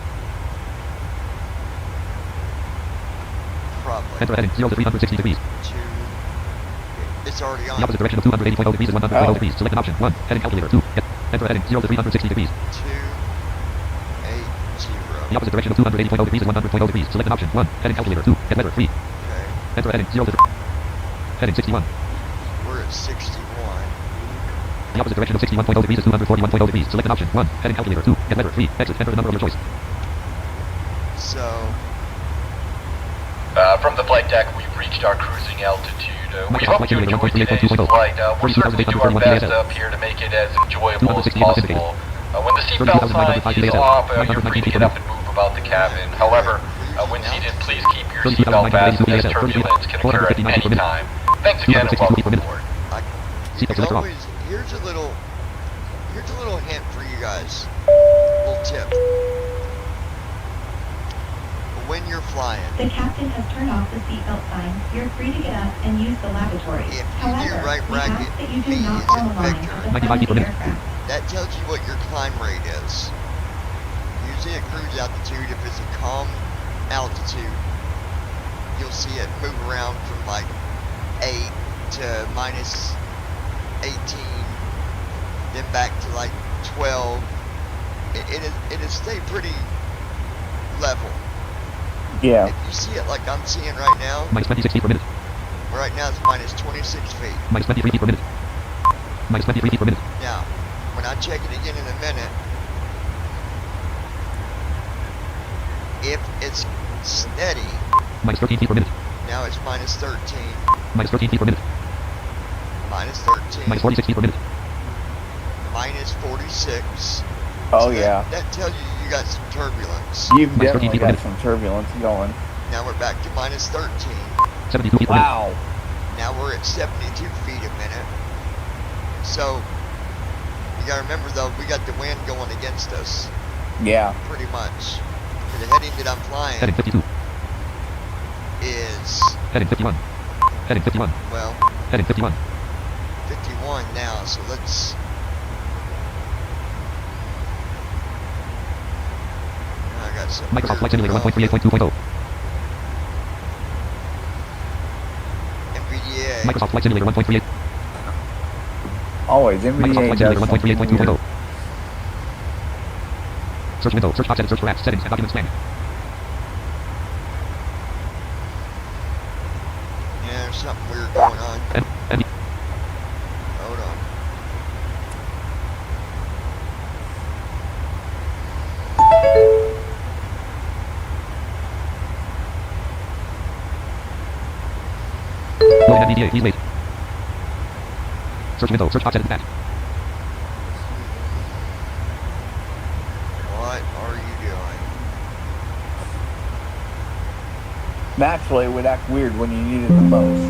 Probably. Enter heading 0 to 360 degrees. It's already on. The opposite direction of 280.0 degrees is 100.0 degrees. Select an option. 1. Heading calculator. 2. Enter heading 0 to 360 degrees. 280. The opposite direction of 280.0 degrees is 100.0 degrees. Select an option. 1. Heading calculator. 2. Get weather. 3. Okay. Enter heading 0 to heading 61. We're at 61. The opposite direction of 61.0 degrees is 241.0 degrees. Select an option. 1. Heading calculator. 2. Get weather. 3. Exit. Enter the number of your choice. So, From the flight deck, we've reached our cruising altitude. We hope you enjoyed today's 1.38.2.0. flight. We're certainly do our best up here to make it as enjoyable as possible. When the seatbelt sign is off, you're free to get up and move about the cabin. However, when seated, please keep your seatbelt fastened as turbulence can occur at any time. Thanks again and welcome aboard. here's a little hint for you guys. A little tip. When you're flying, the captain has turned off the seatbelt sign. You're free to get up and use the lavatory. if you However, do right we bracket, ask that you B do not is form in a line Victor. at the front of the aircraft. That tells you what your climb rate is. Usually at cruise altitude, if it's a calm altitude, you'll see it move around from like 8 to minus 18, then back to like 12. It'll stay pretty level. Yeah. If you see it like I'm seeing right now, Minus 26 feet per minute. right now it's minus 26 feet. Minus 23 feet per minute. Minus 23 feet per minute. Now, when I check it again in a minute, if it's steady, Minus 13 feet per minute. now it's minus 13, Minus 13 feet per minute. minus 13, Minus 46 feet per minute. minus 46. Oh, So yeah. That tells you got some turbulence. You've Minus 13 definitely feet per got minute. some turbulence going. Now we're back to minus 13. 72 feet per minute. Wow. Now we're at 72 feet a minute. So, you gotta remember though, we got the wind going against us, Yeah. pretty much. The heading that I'm flying Heading 52. is, Heading 51. Heading 51. well, Heading 51. 51 now, so let's... I got some Microsoft Flight weird Simulator wrong. 1.38.2.0. NVDA. Microsoft Flight Simulator 1.38. Always. Microsoft NVDA Flight does Simulator something 1.38.2.0. weird. Search window. Search box edit. Search for apps. Settings and document span. Yeah, there's something weird going on. N. Hold on. Loading NVDA. Please wait. Search window. Search box edit back. What are you doing? Naturally, it would act weird when you need it the most.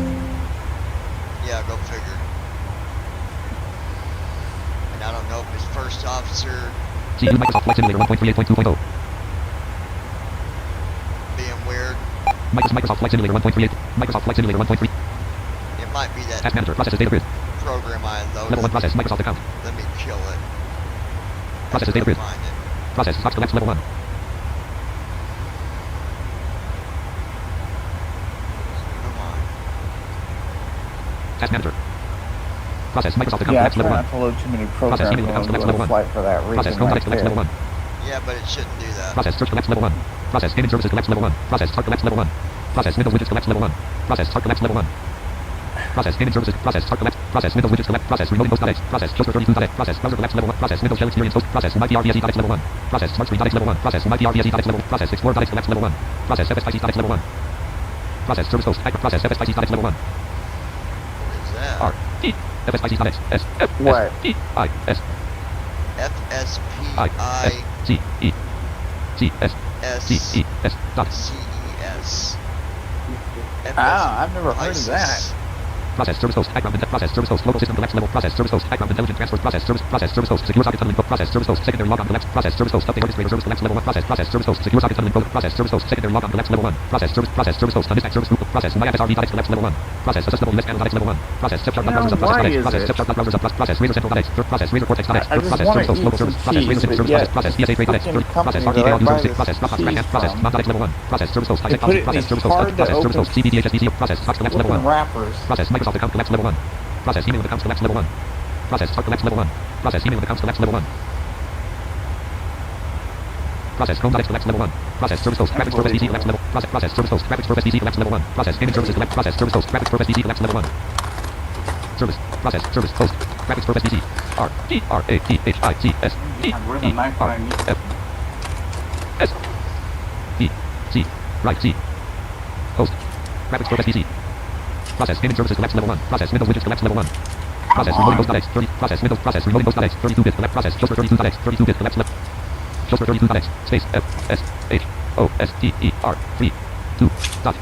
Yeah, go figure. And I don't know if it's first officer See use Microsoft Flight Simulator 1.38.2.0. being weird. Microsoft Flight Simulator 1.38. Microsoft Flight Simulator 1.3. It might be that Task Manager. Processes data grid. program I loaded. Level 1 process. Microsoft account. Let me kill it. Processes data grid. Find it. Process. Box collapse level 1. Come on. Task Manager. Process. Microsoft account Yeah, I collapse try level 1. not to load too many Process. programs Email when accounts I'm collapse doing level a 1. flight for that Process. reason Home right collapse level there. 1. Yeah, but it shouldn't do that. Process search collects level 1. Process gaming services collects level 1. Process chart collects level 1. Process Windows widgets collects level 1. Process chart collects level 1. Process gaming services. Process chart collects. Process Windows widgets collect. Process remoting host.x. Process filter 32.x. Process browser collects level 1. Process Windows shell experience host. Process MyPRVSE.x level 1. Process smart screen.x level 1. Process MyPRVSE.x level 1. Process explorer.x collects level 1. Process FSIC.x level 1. Process service host. Process FSIC.x level 1. What is that? R E FSIC.x S F What? E I S FSPI C E C S C E S dot. CES. Ah, I've never heard of that. Process service host background process service host local system collects level process service host background intelligent transfer process service host secure socket tunneling process service host secondary logon collects process service host update orchestrator service collects level 1 process service host secure socket tunneling process service host secondary logon collects level 1 process service host dispatch service group process myfsrv.x collects level 1 process accessible list analytics level 1 process step chart browsers of process step chart browsers of process razor central process razor cortex.x process service host local service process razor service process ESA trade.x process RTAL user stick process dropbox fragment process non.x level 1 process service host high process service host CBDHSBC process Fox collects level 1 process Microsoft account collects level 1 process email accounts collects level 1 process chart collects level 1 process email accounts collects level 1 process Chrome.x collects level 1 process service host graphics for SBC collects level process service host graphics for SBC collects level 1 process gaming services collect process service host graphics for SBC collects level 1 service process service host graphics for SBC R T R A T H I C S E E R F S E C right C host graphics for SBC process gaming services collects level 1 process Windows widgets collects level 1 process remoting host.x 30 process Windows process remoting host.x 32-bit collect process filter 32.x 32-bit collects level filter 32.x space F S H O S T E R 3 2 dot. I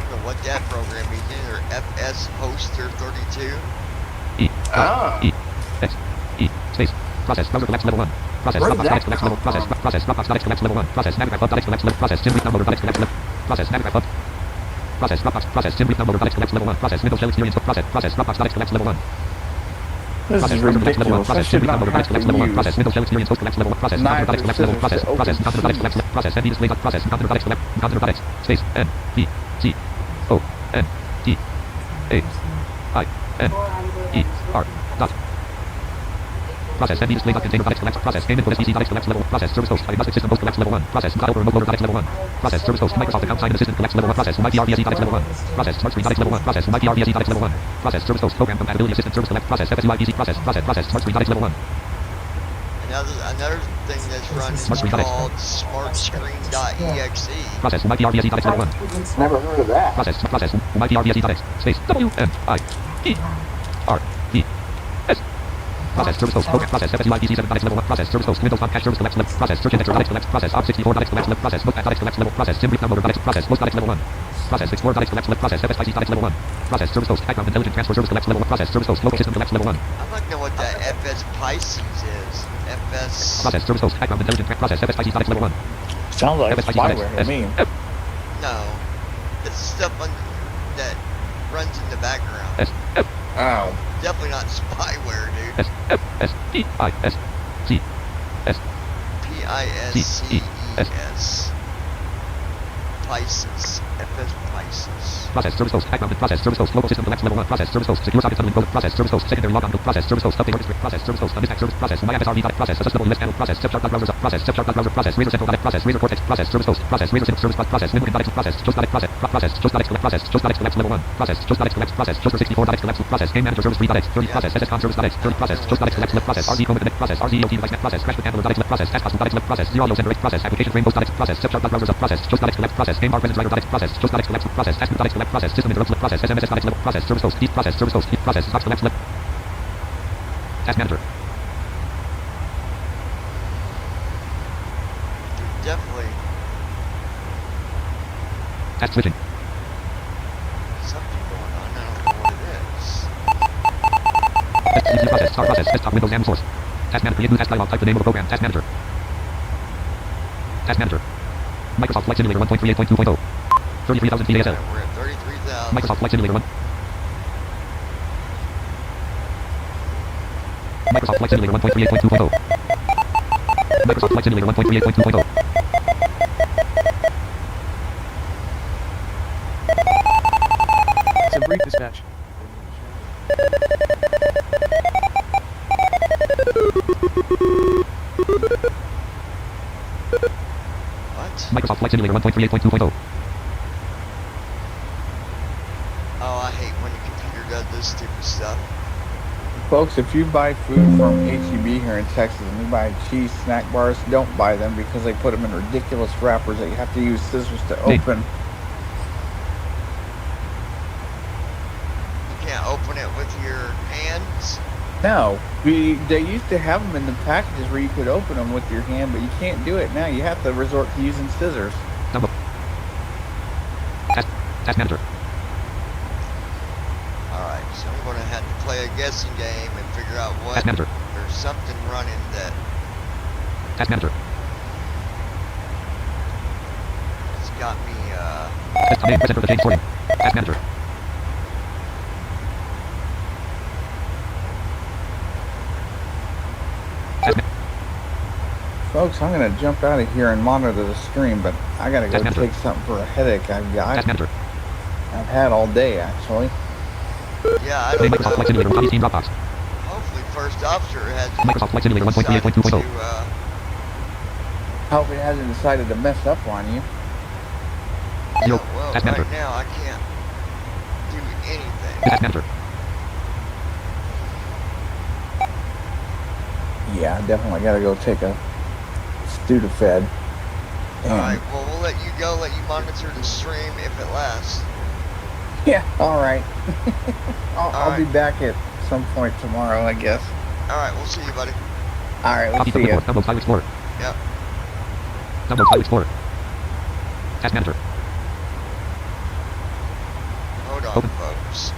don't know what that program means either. FS Hoster 32. E E X E space process browser collects level 1 process Dropbox.x collects level process Dropbox.x collects level 1 process Navigraph.x collects level process Simbrief downloader.x collects level process Navigraph process Dropbox process Simbrief downloader.x collects level 1 process Windows shell experience process Dropbox.x collects level 1 This is ridiculous. I should not have to use process Windows shell experience host collects level 1 process Computer.x collects level process Computer.x collects level process NV display process Computer.x collect Computer.x space N V C O N T A I N E R dot process NV display container.x collects process game info SBC.x collects level process service host diagnostic system host collects level 1 process over remote loader.x level 1 process service host Microsoft account sign-in assistant collects level 1 process MyPRVSE.x level 1 process smart screen.x level 1 process MyPRVSE.x level 1 process service host program compatibility assistant service select process FSUIPC process smart screen.x level 1 Another thing that's run is called smartscreen.exe. process MyPRVSE.x level 1 Never heard of that. process MyPRVSE.x space W N I E R E S process service host program process FSUIPC 7.x level 1 process service host Windows Podcast service collects level process search index.x collects process op64.x collects level process notepad.x collects level process Simbrief downloader.x process host.x level 1 process explorer.x collects level process FSIC.x level 1 process service host background intelligent transfer service collects level 1 process service host local system collects level 1 I'd like to know what that FS Pisces is. FS. process service host background intelligent process FSIC.x level 1 Sounds like spyware to me. No. It's stuff that runs in the background. S F Oh. Definitely not spyware, dude. S F S P I S C S Pisces. Pisces. FS Pisces. process service host background process service host local system collects level 1 process service host secure socket tunneling process service host secondary logon process service host update orchestrator process service host dispatch service process myfsrv.x process accessible list panel process step chart browsers process step chart browser process razor central process razor cortex process service host process razor service process windows.x process choose.x process choose.x collect process choose.x collects level 1 process choose.x collects process choose 64.x collects process game manager service 3.x 30 process sscom service.x 30 process choose.x collects left process rz chrome connect process rzeot device net process crash with handler.x left process taskpass.x left process zero center process application frame host.x process step chart browsers process choose.x collect process game bar presence writer.x process choose.x collect process task.x collect process system interrupts process sms.x level process service host process service host process box collects left task manager Definitely task switching something going on. I don't know what it is. SCC process start process desktop Windows and source task manager create new task dialog type the name of the program task manager Microsoft Flight Simulator 1.38.2.0 33,000 feet ASL We're at 33,000. Microsoft Flight Simulator 1 Microsoft Flight Simulator 1.38.2.0 Microsoft Flight Simulator 1.38.2.0 Some brief dispatch. Microsoft Flight Simulator 1.38.2.0. Oh, I hate when your computer does this stupid stuff. Folks, if you buy food from H-E-B here in Texas and you buy cheese snack bars, don't buy them because they put them in ridiculous wrappers that you have to use scissors to open. You can't open it with your hands? No, they used to have them in the packages where you could open them with your hand, but you can't do it now. You have to resort to using scissors. Download. Task manager. Alright, so I'm going to have to play a guessing game and figure out what... Task manager. There's something running that... Task manager. It's got me, Desktop name, press enter to change sorting. Task manager. Folks, I'm going to jump out of here and monitor the stream, but I got to go take something for a headache I've had all day, actually. Yeah, I don't know. Microsoft Flight Simulator Hobby Steam Dropbox. Hopefully First Officer has... Microsoft Flight Simulator 1.38.2.0. Hope it hasn't decided to mess up on you. Yeah, well, right now I can't do anything. Task manager. Yeah, I definitely got to go take a Studafed. Alright, well, we'll let you go, let you monitor the stream if it lasts. Yeah, alright. I'll be back at some point tomorrow, I guess. Alright, we'll see you, buddy. Alright, we'll see you. Download File Explorer. Yep. Download File Explorer. Task manager. Hold on, folks.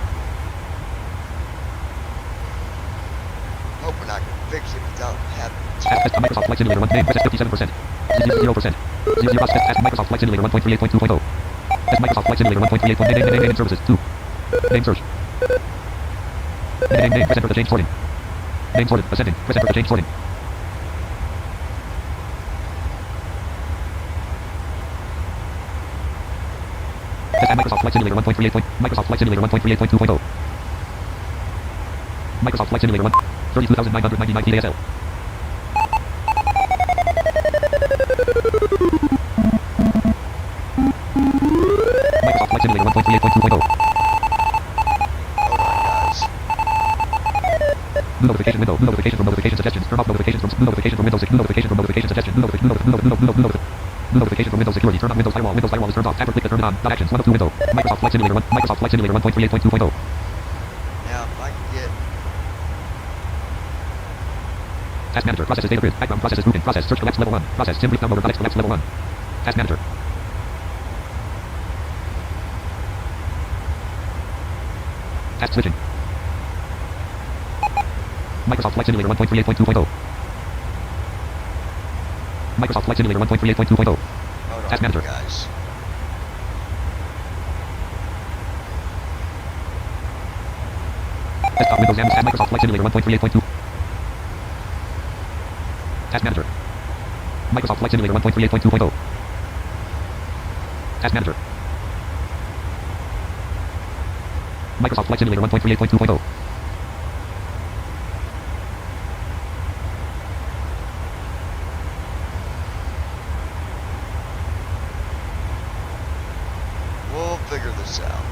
Hoping I can fix it without having to... Test Microsoft Flight Simulator 1 name, press 57%. 0%. 0% test Microsoft Flight Simulator 1.38.2.0. Test Microsoft Flight Simulator 1.38. Name services 2. Name search. Name press enter to change sorting. Name sorted ascending. Press enter to change sorting. Test Microsoft Flight Simulator 1.38. Microsoft Flight Simulator 1.38.2.0. Microsoft Flight Simulator 1. 32,999 TASL. Microsoft Flight Simulator 1.38.2.0. Hold on, guys. New notification window. New notification from notification suggestions. Turn off notifications from new notification from Windows. New notification from notification suggestions. New notification from Windows security. Turn on Windows firewall. Windows firewall is turned off. Tap or click to turn it on. Dot actions. 1 of 2 window. Microsoft Flight Simulator 1. Microsoft Flight Simulator 1.38.2.0. Now, if I can get... Task manager. Processes data grid. Background processes grouping. Process. Search collapse level 1. Process. Sim brief downloader. Collapse level 1. Task manager. Task switching. Microsoft Flight Simulator 1.38.2.0. Microsoft Flight Simulator 1.38.2.0. Task manager. Guys. Desktop Windows and Microsoft Flight Simulator 1.38.2. Task manager. Microsoft Flight Simulator 1.38.2.0. Task manager. Microsoft Flight Simulator 1.38.2.0. We'll figure this out.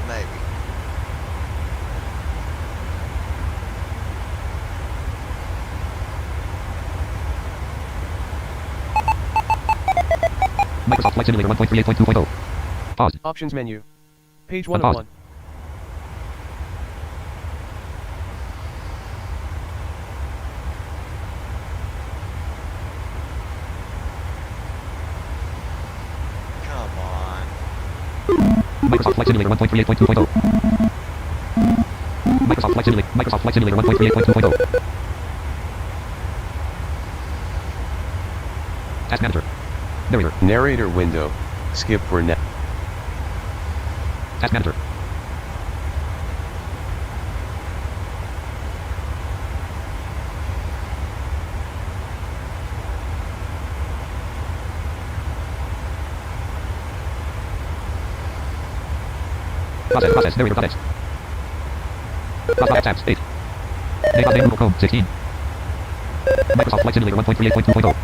Maybe. Microsoft Flight Simulator 1.38.2.0. Pause. Options menu. Page 1 Unpause. of 1. Come on. Microsoft Flight Simulator 1.38.2.0. Microsoft Flight Simulator 1.38.2.0. Task manager. Narrator window. Skip for net. Task manager. Process, narrator process. Process tabs, 8. Name Google Chrome, 16. Microsoft Flight Simulator 1.38.2.0.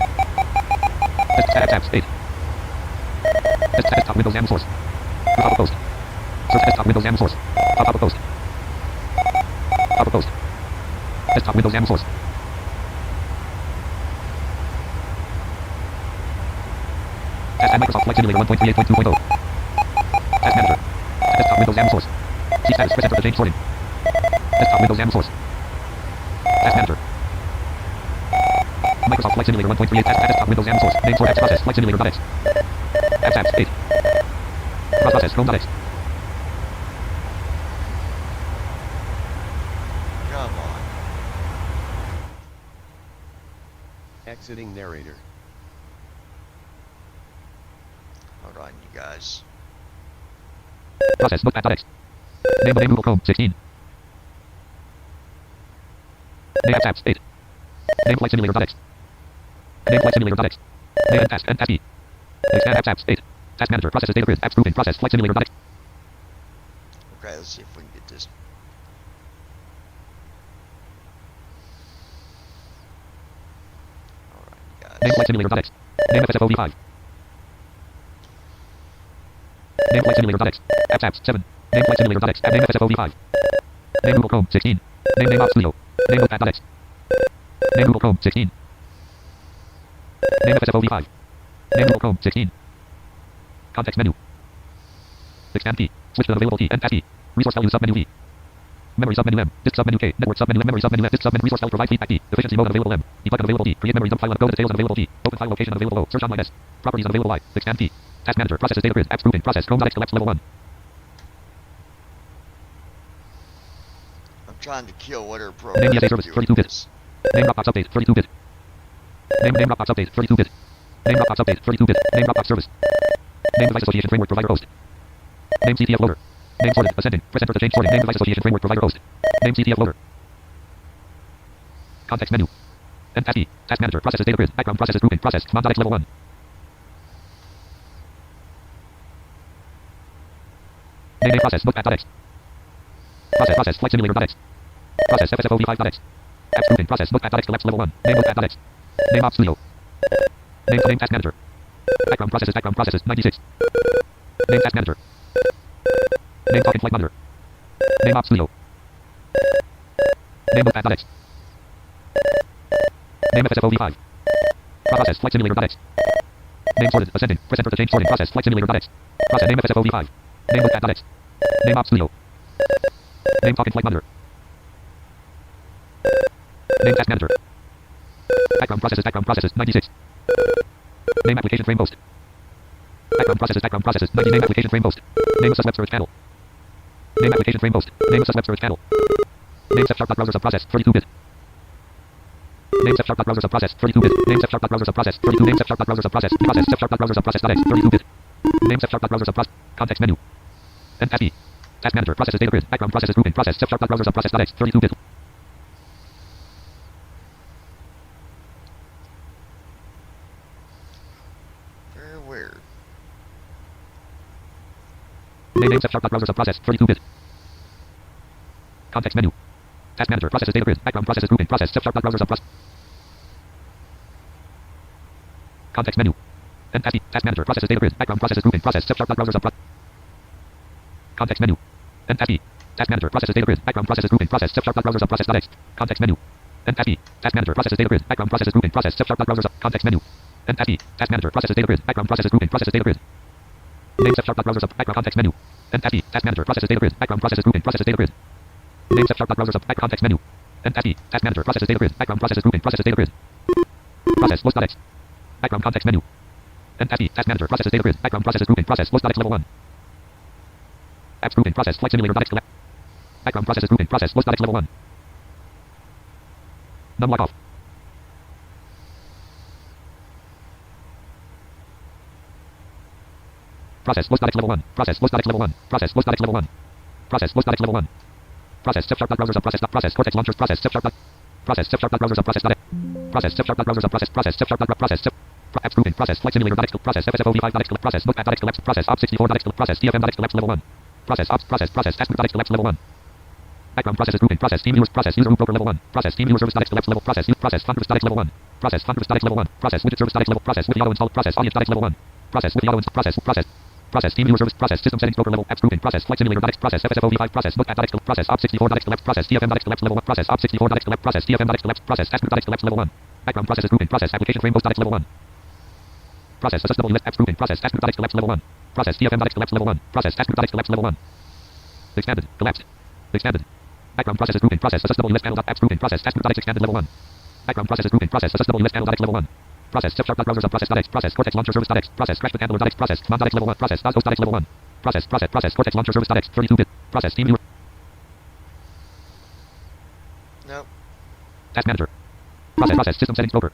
Tabs 8. Desktop Windows YAML source. Pop-up post. Search desktop Windows YAML source. Pop-up post. Pop-up post. Desktop Windows YAML source. Task Microsoft Flight Simulator 1.38.2.0. Task Manager. Desktop Windows YAML source. See status. Press enter to change sorting. Desktop Windows YAML source. Task Manager. Microsoft Flight Simulator 1.38 desktop Windows YAML source. Name source process. Flight Simulator.x. Tabs 8. Process Chrome.x. Come on. Exiting narrator. Hold on, you guys. Process Notepad.x. Name Google Chrome 16. Name tabs 8. Name Flight Simulator.x. Name Flight Simulator.x. Name and task E. Expand tabs 8. Task Manager processes data grid apps grouping process Flight Simulator.x. Okay, let's see if we can get this. Alright, guys. Name Flight Simulator.x. Name FSFOV5. Name Flight Simulator.x. App tabs 7. Name Flight Simulator.x. Name FSFOV5. Name Google Chrome 16. Name Ops Studio. Name Notepad.x. Name Google Chrome 16. Name FSFOV5. Name Google Chrome 16. Context menu. Expand key. Switch to available key. End tab key. Resource value submenu V. Memory submenu M. Disk submenu K. Network submenu M. Memory submenu M. Disk submenu resource value provide feedback key. Efficiency mode unavailable M. Debug unavailable D. Create memory dump file. Go to details unavailable D. Open file location unavailable O. Search online S. Properties unavailable Y. Expand key. Task Manager processes data grid apps grouping process Chrome.x collapse level 1. I'm trying to kill whatever Name program ESA is service doing 32 bit. this. Name Dropbox update 32 bit. Name Dropbox update 32 bit. Name Dropbox update 32 bit. Name Dropbox service. Name device association framework provider host. Name CTF loader. Name sorted ascending. Press enter to change sorting. Name device association framework provider host. Name CTF loader. Context menu. End tab key. Task Manager processes data grid. Background processes grouping process. Command.x level 1. Name process Notepad.x. Process Flight Simulator.x. Process FSFOV5.x. Apps grouping process Notepad.x collapse level 1. Name Notepad.x. Name Ops Studio. Name Task Manager. Background processes 96. Name Task Manager. Name Talking Flight Monitor. Name Ops Studio. Name Notepad.x. Name FSFOV5. Process Flight Simulator.x. Name sorted ascending. Press enter to change sorting process Flight Simulator.x. Process name FSFOV5. Name Notepad.x. Name Ops Studio. Name Talking Flight Monitor. Name Task Manager. Background processes 96. Name application frame host. Background processes 90. Name application frame host. Name assess web storage panel. Name application frame host. Name assess web storage panel. Name F#.browser subprocess 32-bit. Name F#.browser subprocess 32-bit. Name F#.browser subprocess 32. Name F#.browser subprocess process F#.browser subprocess.x 32-bit. Name F#.browser subprocess context menu. End tab key. Task Manager processes data grid. Background processes grouping process F#.browser subprocess.x 32-bit. Very weird. Name F#.browser subprocess 32-bit. Context menu. Task Manager processes data grid. Background processes grouping process F#.browser subprocess. Context menu. End tab key. Task Manager processes data grid. Background processes grouping process F#.browser subprocess. Context menu. End tab key. Task Manager processes data grid. Background processes grouping process F#.browser subprocess.x. Context menu. End tab key. Task Manager processes data grid. Background processes grouping process F#.browser sub context menu. End tab key. Task Manager processes data grid. Background processes grouping processes data grid. Name F#.browser sub background context menu. End tab key. Task Manager processes data grid. Background processes grouping processes data grid. Name F#.browser sub back context menu. End tab key. Task Manager processes data grid. Background processes grouping processes data grid. Process list.x. Background context menu. End tab key. Task Manager processes data grid. Background processes grouping process list.x level 1. Apps grouping process Flight Simulator.x collect. Background processes grouping process list.x level 1. Num lock off. Process list.x level 1. Process list.x level 1. Process list.x level 1. Process list.x level 1. Process F#.browser subprocess process Cortex launchers process process F#.browser subprocess process F#.browser subprocess process F#.process apps grouping process Flight Simulator.x process FSFOV5.x process Notepad.x collapse process Ops64.x process TFM.x collapse level 1. Process Ops process task group.x collapse level 1. Background process is grouping. Process team viewers. Process user root broker level 1. Process team viewer service statics left level. Process process Thunderbird statics level 1. Process Thunderbird statics level 1. Process widget service statics level. Process with the auto install. Process audience statics level 1. Process with the auto install. Process team viewer service. Process system settings broker level. Apps grouping. Process flight simulator statics. Process FSFOV5. Process notepad statics to left. Process op64 statics to left. Process TFM statics to left level 1. Process op64 statics to left. Process TFM statics to left. Process task group statics to left level 1. Background process is grouping. Process application frame host statics level 1. Process SSW apps grouping. Process task group statics to left level 1. Process TFM statics to left level 1. Process task group statics to left level 1. Expanded. Collapsed. Expanded. Background process is grouping. Process SSW panel apps grouping. Process task group statics expanded level 1. Background process is grouping. Process SSW panel statics level 1. Process F-sharp browser sub process statics. Process Cortex launcher service statics. Process Crashbit handler statics. Process command statics level 1. Process DOS statics level 1. Process Cortex launcher service statics 32-bit. Process team viewer. Nope. Task manager. Process system settings broker.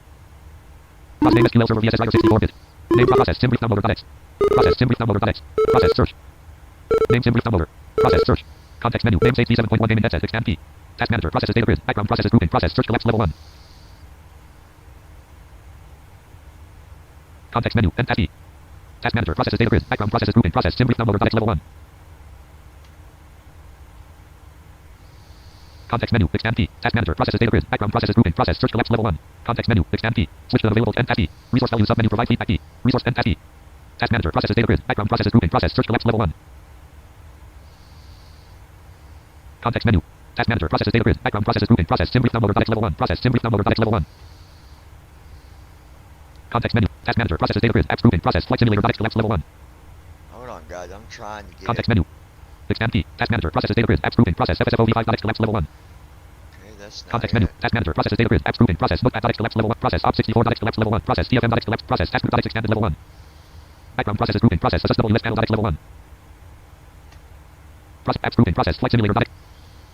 Process name SQL server VSS writer 64-bit. Name process sim brief downloader statics. Process sim brief downloader statics. Process search. Name sim brief downloader. Process search. Context menu. Name save 7.1 gaming headset. Expand key. Task manager. Process data grid. Background process grouping. Process search collapse level 1. Context menu. End task key. Task manager. Process data grid. Background process grouping. Process sim brief downloader statics level 1. Context menu. Expand key. Task manager. Process data grid. Background process grouping. Process search collapse level 1. Context menu. Expand key. Switch to available end task key. Resource value submenu. Provide feedback key. Resource end task key. Task manager. Process data grid. Background process grouping. Process search collapse level 1. Context menu. Task manager. Process data grid. Background process grouping. Process sim brief downloader statics level 1. Process sim brief downloader statics level 1. Context menu. Task manager. Process data grid. Apps grouping. Process flight simulator statics collapse level 1. Hold on, guys. I'm trying to get. Context menu. Expand key. Task manager. Process data grid. Apps grouping. Process FSFOV5 statics collapse level 1. Okay, that's not Context it. menu. Task manager. Process data grid. Apps grouping. Process notepad statics collapse level 1. Process op64 statics collapse level 1. Process TFM statics collapse. Process task group statics expanded level 1. Background process grouping. Process SSWS panel statics level 1. Process apps grouping. Process flight simulator statics.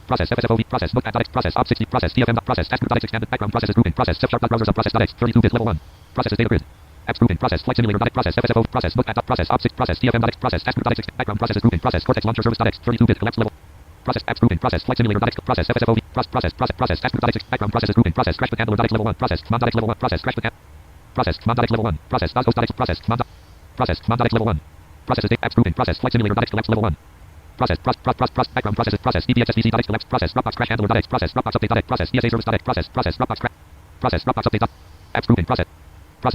Process FSFOV. Process notepad statics. Process op60. Process TFM. Process task group statics expanded. Background process grouping. Process F-sharp browser sub process statics 32-bit level 1. Process data grid. Apps grouping. Process flight simulator statics. Process FSFO. Process notepad. Process op6. Process TFM statics. Process task group statics. Background process grouping. Process Cortex launcher service statics 32-bit collapse level. Process apps grouping. Process flight simulator statics. Process FSFOV. Process task group statics. Background process grouping. Process Crashbit handler statics level 1. Process command statics level 1. Process Crashbit. Process command statics level 1. Process DOS statics. Process command. Process command statics level 1. Process apps grouping. Process flight simulator statics collapse level 1. Process background processes. Process EBXSVC statics collapse. Process Dropbox crash handler statics. Process Dropbox update statics. Process ESA service statics. Process Dropbox crash. Process Dropbox update. Apps grouping. Process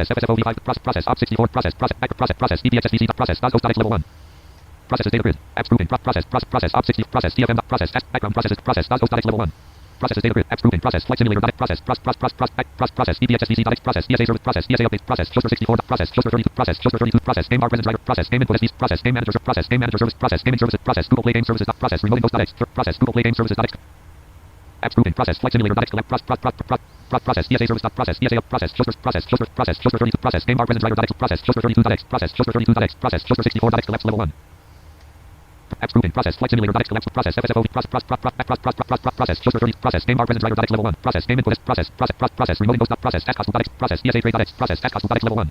FSFOV5. Process op64. Process EBXSVC. Process DOS statics level 1. Process data grid. Apps grouping. Process op60. Process TFM. Process background processes. Process DOS statics level 1. Process data grid. Apps grouping. Process flight simulator statics. Process EBXSVC statics. Process ESA service. Process ESA update. Process Shoster 64. Process Shoster 32. Process Shoster 32. Process game bar presence writer. Process game input SVs. Process game manager. Process game manager service. Process gaming services. Process Google Play game services. Process remote info statics. Process Google Play game services statics. Apps grouping. Process flight simulator statics. Process ESA service. Process ESA. Process Shoster. Process Shoster 32. Process game bar presence writer statics. Process Shoster 32 statics. Process Shoster 32 statics. Process Shoster 64 statics collapse level 1. Apps grouping. Process flight simulator statics collapse. Process FSFOV. Process Shoster 30. Process game bar presence writer statics level 1. Process game input. Process remote info. Process task cost statics. Process ESA trade statics. Process task cost statics level 1.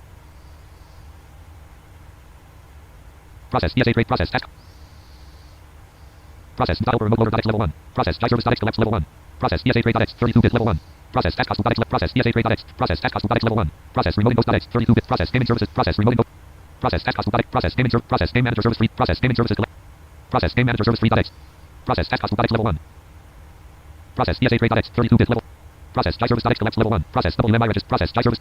Process ESA trade. Process task. Process dial for remote loader statics level 1. Process JI service statics collapse level 1. Process ESA trade statics 32-bit level 1. Process task cost statics. Process ESA trade statics. Process task cost statics level 1. Process remote info statics 32-bit. Process gaming services. Process remote info. Process task cost statics. Process gaming service. Process game manager service free. Process gaming services. Process game manager service free statics. Process task cost statics level 1. Process ESA trade statics 32-bit level. Process JI service statics collapse level 1. Process WMI register. Process JI service.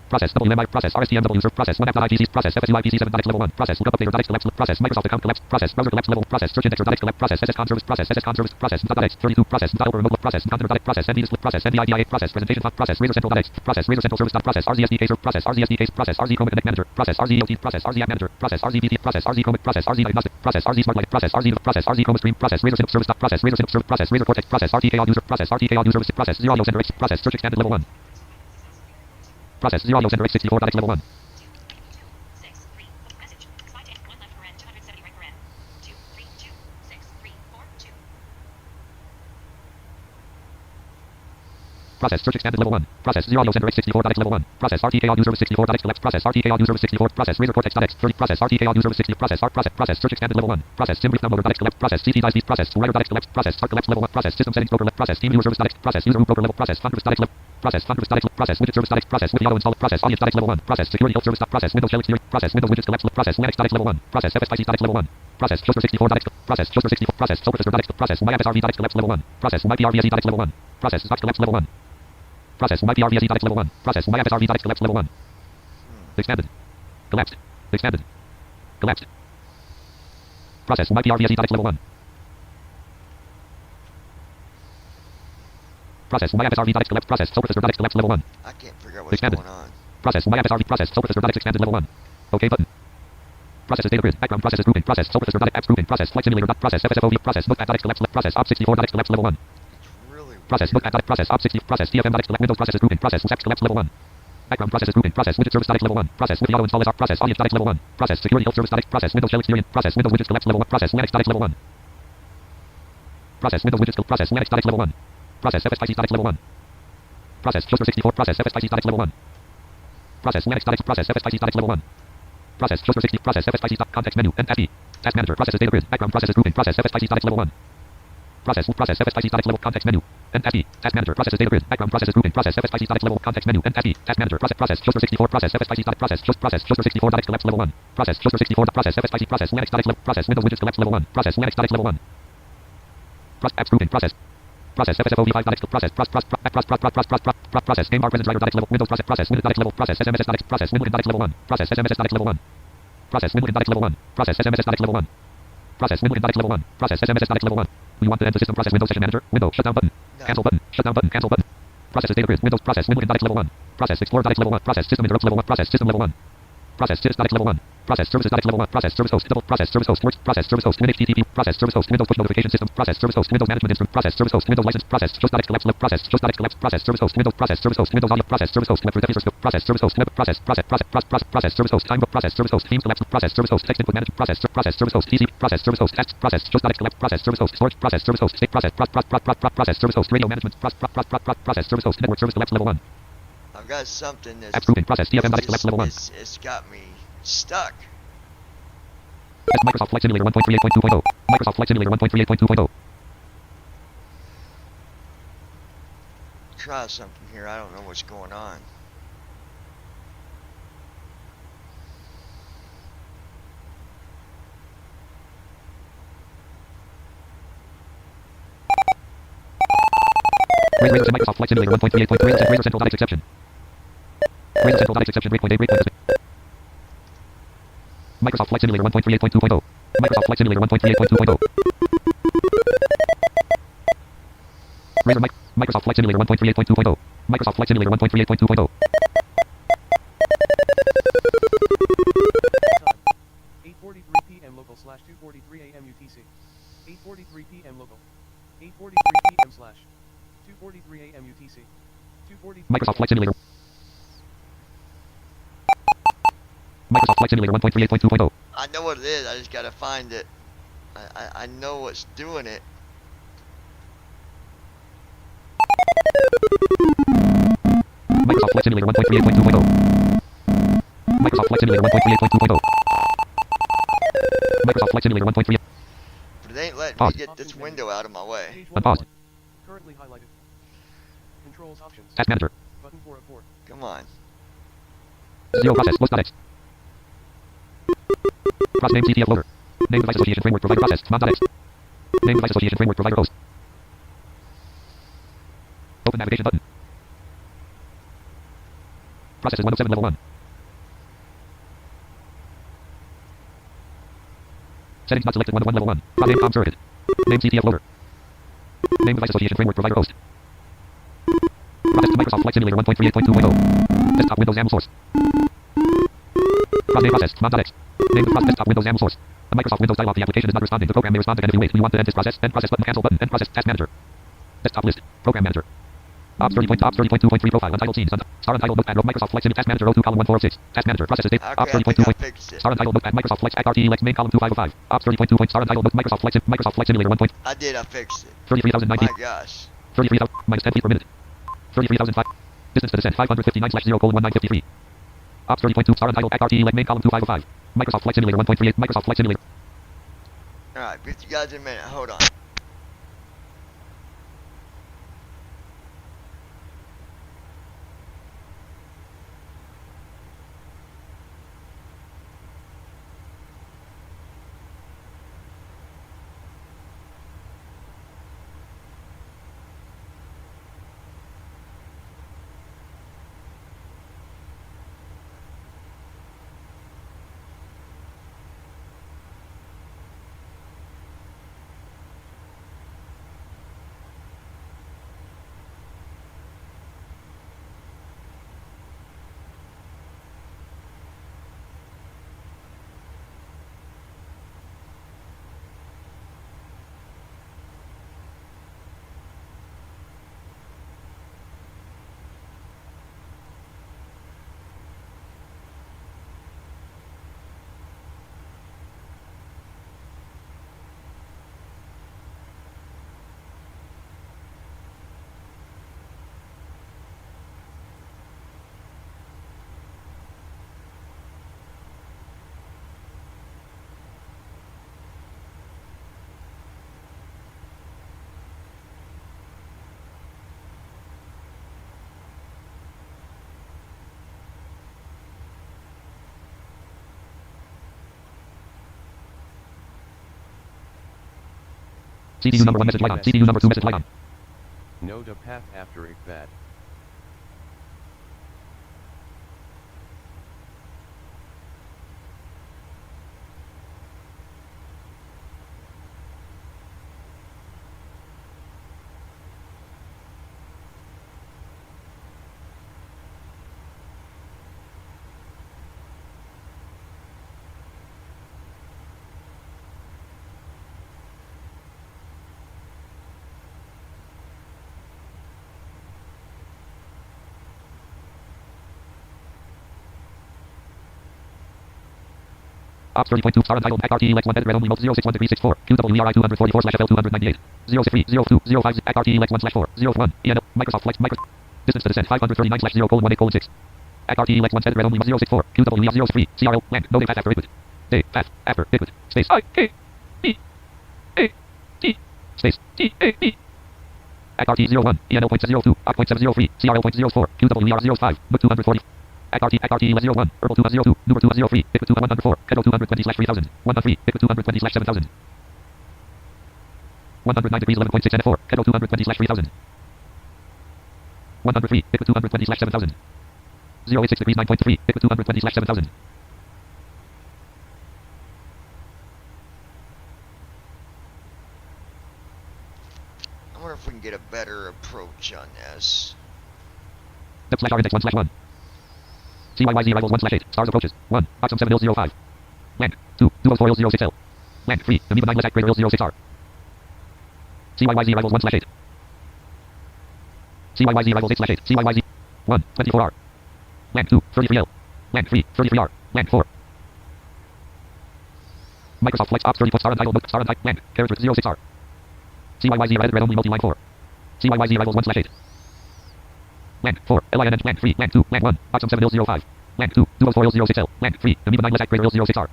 Process WMI. Process RSTMW server. Process 1app.IPCs. Process FSUIPC 7 statics level 1. Process lookup updater statics collapse. Process Microsoft account collapse. Process browser collapse level. Process search indexer statics collapse. Process SSCon service. Process SSCon service. Process statics 32. Process dial for remote. Process content static. Process ND split. Process NDIDIA. Process presentation. Process Razor Central statics. Process Razor Central service. Process RZSDK server. Process RZSDK. Process RZ Chrome Connect manager. Process RZOT. Process RZ app manager. Process RZVT. Process RZ Chrome. Process RZ diagnostic. Process RZ smart light. Process RZ. Process RZ Chrome stream. Process Razor Central service. Process Razor Central service. Process Razor Cortex. Process RTK audio user. Process RTK audio service. Process Zero Audio Center X. Process search expanded level 1. Process Zero Audio Center X64 statics level 1. Process search expanded level 1. Process 0 audio center x64.x level 1. Process RTK audio service 64.x collect. Process RTK audio service 64. Process razor cortex.x 30. Process RTK audio service 60. Process search expanded level 1. Process sim brief downloader.x collect. Process CCYZ. Process writer.x collect. Process start collect level 1. Process system settings broker. Process team viewer service.x. Process user root broker level. Process thunderous.x level. Process thunderous.x. Process widget service.x. Process with the auto install. Process audience.x level 1. Process security help service. Process Windows shell experience. Process Windows widgets collect. Process Linux.x level 1. Process FSIC.x level 1. Process Joker 64.x. Process Joker 64. Process Sopressor.x. Process YFSRV.x collect level 1. Process YPRVSE.x level 1. Process Zox collect level 1. Process YPRVSE.x level 1. Process YFSRV.x collect level 1. Expanded. Collapsed. Expanded. Collapsed. Process YPRVSE.x level 1. Process YFSRV.x collapse. Process Sopressor.x collapse level 1. I can't figure out what's Expanded. going on. Process YFSRV. Process Sopressor.x expanded level 1. OK button. Processes data grid. Background processes grouping. Process Sopressor.x grouping. Process flight simulator. Process FSFOV. Process notepad.x collapse. Process op64.x collapse level 1. It's really Process weird. notepad. Process op60. Process TFM.x collapse. Windows processes grouping. Process WSAPs collapse level 1. Background processes grouping. Process widget service.x level 1. Process with the auto install SR. Process audience.x level 1. Process security help service.x. Process Windows shell experience. Process Windows widgets collapse level 1. Process Linux.x level 1. Process Windows widgets. Process Linux.x level 1. Process FSIC.x level 1. Process Joker 64. Process FSIC.x level 1. Process Linux.x. Process FSIC.x level 1. Process Joker 60. Process FSIC. Context menu. NFB. Task manager. Processes data grid. Background processes grouping. Process FSIC.x level 1. Process FSIC.x level. Context menu. NFB. Task manager. Processes data grid. Background processes grouping. Process FSIC.x level. Context menu. NFB. Task manager. Process Joker 64. Process FSIC. Process Joker 64.x collapse level 1. Process Joker 64. Process FSIC. Process Linux.x level. Process Windows widgets collapse level 1. Process Linux.x level 1. Apps grouping. Process FSFOV5.x. Process game bar presence driver.x level. Windows process Windows.x level. Process SMSS.x. Process Windows.x level 1. Process SMSS.x level 1. Process Windows.x level 1. Process SMSS.x level 1. Process Windows.x level 1. Process SMSS.x level 1. We want to end the system. Process Windows session manager. Window shutdown button. No. Cancel button. Shutdown button. Cancel button. Processes data grid. Windows process Windows.x level 1. Process Explorer.x level 1. Process system interrupts level 1. Process system level 1. Process sys.x level 1. Process services.x level 1. Process service host. Double. Process service host. Works. Process service host. Win HTTP. Process service host. Windows push notification system. Process service host. Windows management instrument. Process service host. Windows license. Process just.x collapse. Process just.x collapse. Process service host. Windows. Process service host. Windows audio. Process service host. Web for device. Process service host. Web. Process service host. Time. Process service host. Themes collapse. Process service host. Text input management. Process service host. PC. Process service host. Text. Process just.x collapse. Process service host. Storage. Process service host. State. Process service host. Radio management. Process service host. Network service collapse level 1. I've got something that's Apps grouping. Process TFM.x collapse level 1. it's got me stuck. Microsoft Flight Simulator 1.38.2.0. Microsoft Flight Simulator 1.38.2.0. Try something here. I don't know what's going on. Razor to Microsoft Flight Simulator 1.38.3. Razor Central.x exception. Razor Central.x exception. Breakpoint. Microsoft Flight Simulator 1.38.2.0. Microsoft Flight Simulator 1.38.2.0. Razor Microsoft Flight Simulator 1.38.2.0. Microsoft Flight Simulator 1.38.2.0. 8:43 p.m. local / 2:43 a.m. UTC. 8:43 p.m. local. 8:43 p.m. / 2:43 a.m. UTC. 2:43 Microsoft Flight Simulator. Microsoft Flight Simulator 1.38.2.0. I know what it is. I just gotta find it. I know what's doing it. Microsoft Flight Simulator 1.38.2.0. Microsoft Flight Simulator 1.38.2.0. Microsoft Flight Simulator 1.3. But it ain't letting Pause. me get this window out of my way. Page Unpause. 1. Currently highlighted. Controls options. Task manager. Button 404. Come on. Zero process. Post.x. Process name CTF loader. Name device association framework provider process. Mod.x. Name device association framework provider host. Open navigation button. Processes 107 level 1. Settings not selected 101 level 1. Name com circuit. Name CTF loader. Name device association framework provider host. Process to Microsoft Flight Simulator 1.38.2.0. Desktop Windows YAML source. Name process. Mod.x. Name the process. Desktop Windows YAML source. The Microsoft Windows dialog. The application is not responding. The program may respond again if you wait. We want to end this process. End process button. Cancel button. End process. Task manager. Desktop list. Program manager. Ops 30.2.3 profile. Untitled scenes. Star untitled notepad. Microsoft Flight Simulator. Task manager 02 column 1406. Task manager. Processes date. Ops 30.2. Star untitled notepad. Microsoft Flight RTE Lex main column 2505. Ops 30.2. Star untitled Microsoft Flight Simulator 1. I did. I fixed it. 33,090. My gosh. 33,000 minus 10 feet per minute. 33,005. Distance to descent 559/0:1953. Ops 30.2 star untitled Act RTE leg main column 2505. Microsoft Flight Simulator 1.38. Microsoft Flight Simulator. Alright, with you guys in a minute. Hold on. CDU number 1 message light on. CDU number 2 message light on. Node a path after ICBAT. Ops 30.2 star untitled Act RTE Lex 1 red only mode 061 degree 64 QWERI 244 /FL 298 063 Act RTE Lex 1 /4 01 ENL Microsoft Flight distance to descent 539/0:18 Act RTE Lex 1 red only 064 QWER 03 CRL land no path after liquid day path after liquid space I K B A T space T A B Act RTE 01 ENL.02 Oct.703 CRL.04 QWER 05 Book 240 Act RTE 01, Herbal 202, Nuber 203, Bit 204, Kedro 220/3000, 103, Bit 220/7000. 109 degrees 11.6 and 4, Kedro 220/3000. 103, Bit 220/7000. 086 degrees 9.3, Bit 220/7000. I wonder if we can get a better approach on this. Depth/R index 1/1. CYYZ arrivals 1/8. Stars approaches. 1. Oxum 7005. Land. 2. Duo 4006L. Land. 3. Amoeba 9 less act greater 06R. CYYZ arrivals 1/8. CYYZ arrivals 8/8. CYYZ. 1. 24R. Land 2. 33L. Land 3. 33R. Land 4. Microsoft Flights Ops 30 star untitled book star untitled land. Character 06R. CYYZ red only multi line 4. CYYZ arrivals 1/8. Land 4, LIN Land 3, Land 2, Land 1, Oxum 7005. Land 2, Duo 4006L. Land 3, Amoeba 9 less act greater 06R.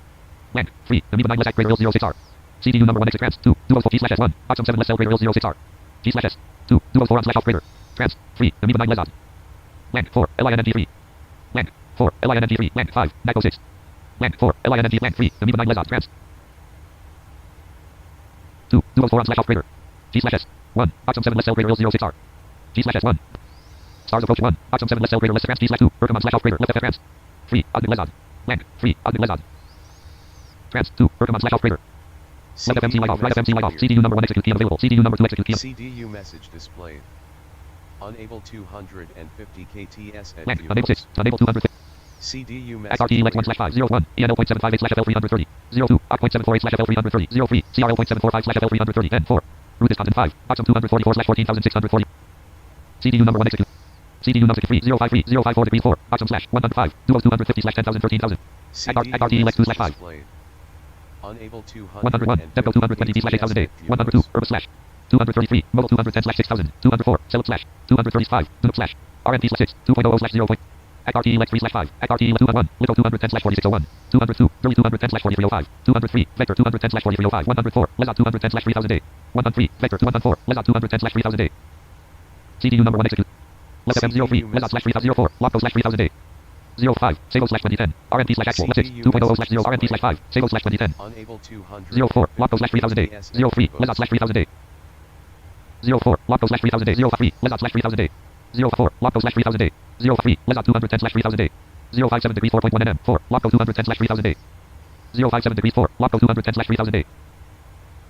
Land 3, Amoeba 9 less act greater 06R. CDU number 1 exit trans 2, Duo 4 G/S1, Oxum 7 less L greater 06R. G/S 2, Duo 4 on/off greater. Trans 3, Amoeba 9 less on. Land 4, LING3. Land 4, LING3, Land 5, NACO 6. Land 4, LING Land 3, Amoeba 9 less on. Trans 2, Duo 4 on/off greater. G/S 1, Oxum 7 less L greater 06R. G/S 1. Stars approach 1. Oxum 7 less L greater less trans G/2. Berkman/off greater left F trans. 3. Ogden less on. Land. 3. Ogden less on. Trans 2. Berkman/off greater. Left FMC light off. Right FMC light off. CDU number 1 execute key unavailable. CDU number 2 execute key. CDU message displayed. Unable 250 KTS at Land. Unable 6. Unable 250. CDU Act message. RTE Lex 1/501. ENL.758/FL 330. 02. Oct.748/FL 330. 03. CRL.745/FL 330. N4. Route is content 5. Oxum 244/14640. CDU number 1 execute. CDU number 3053054 degree 4. Oxum /105. Duos 250/10,000 13,000. Act RTE Lex 2/5. Unable 101. Depco 220 D/8000 A. 102. Urban / 233. Mobile 210/6000. 204. Celeb slash. 235. Zoom slash. RMP slash 6. 2.00/0. ACRT Lex 3/5. ACRT 201. Little 210/4601. 202. Early 210/4305. 203. Vector 210/4305. 104. Lezot 210/3000A. 103. Vector 204. Lezot 210/3000A. CDU number 1 execute. Left FM03. Lezot slash 3004. Logco slash 3000A. 05. Sego slash 2010. RMP slash actual. Left 6. 2.00/0. RMP slash 5. Sego slash 2010. Unable 200. 04. Logco slash 3000A. 03. Lezot slash 3000A. 04. Logco slash 3000A. 03. Lezot slash 3000A. 04. Logco slash 3000A. 03. Lezot 210/3000A. 057 degrees 4.1 nm. 4. Logco 210/3000A. 057 degrees 4. Logco 210/3000A.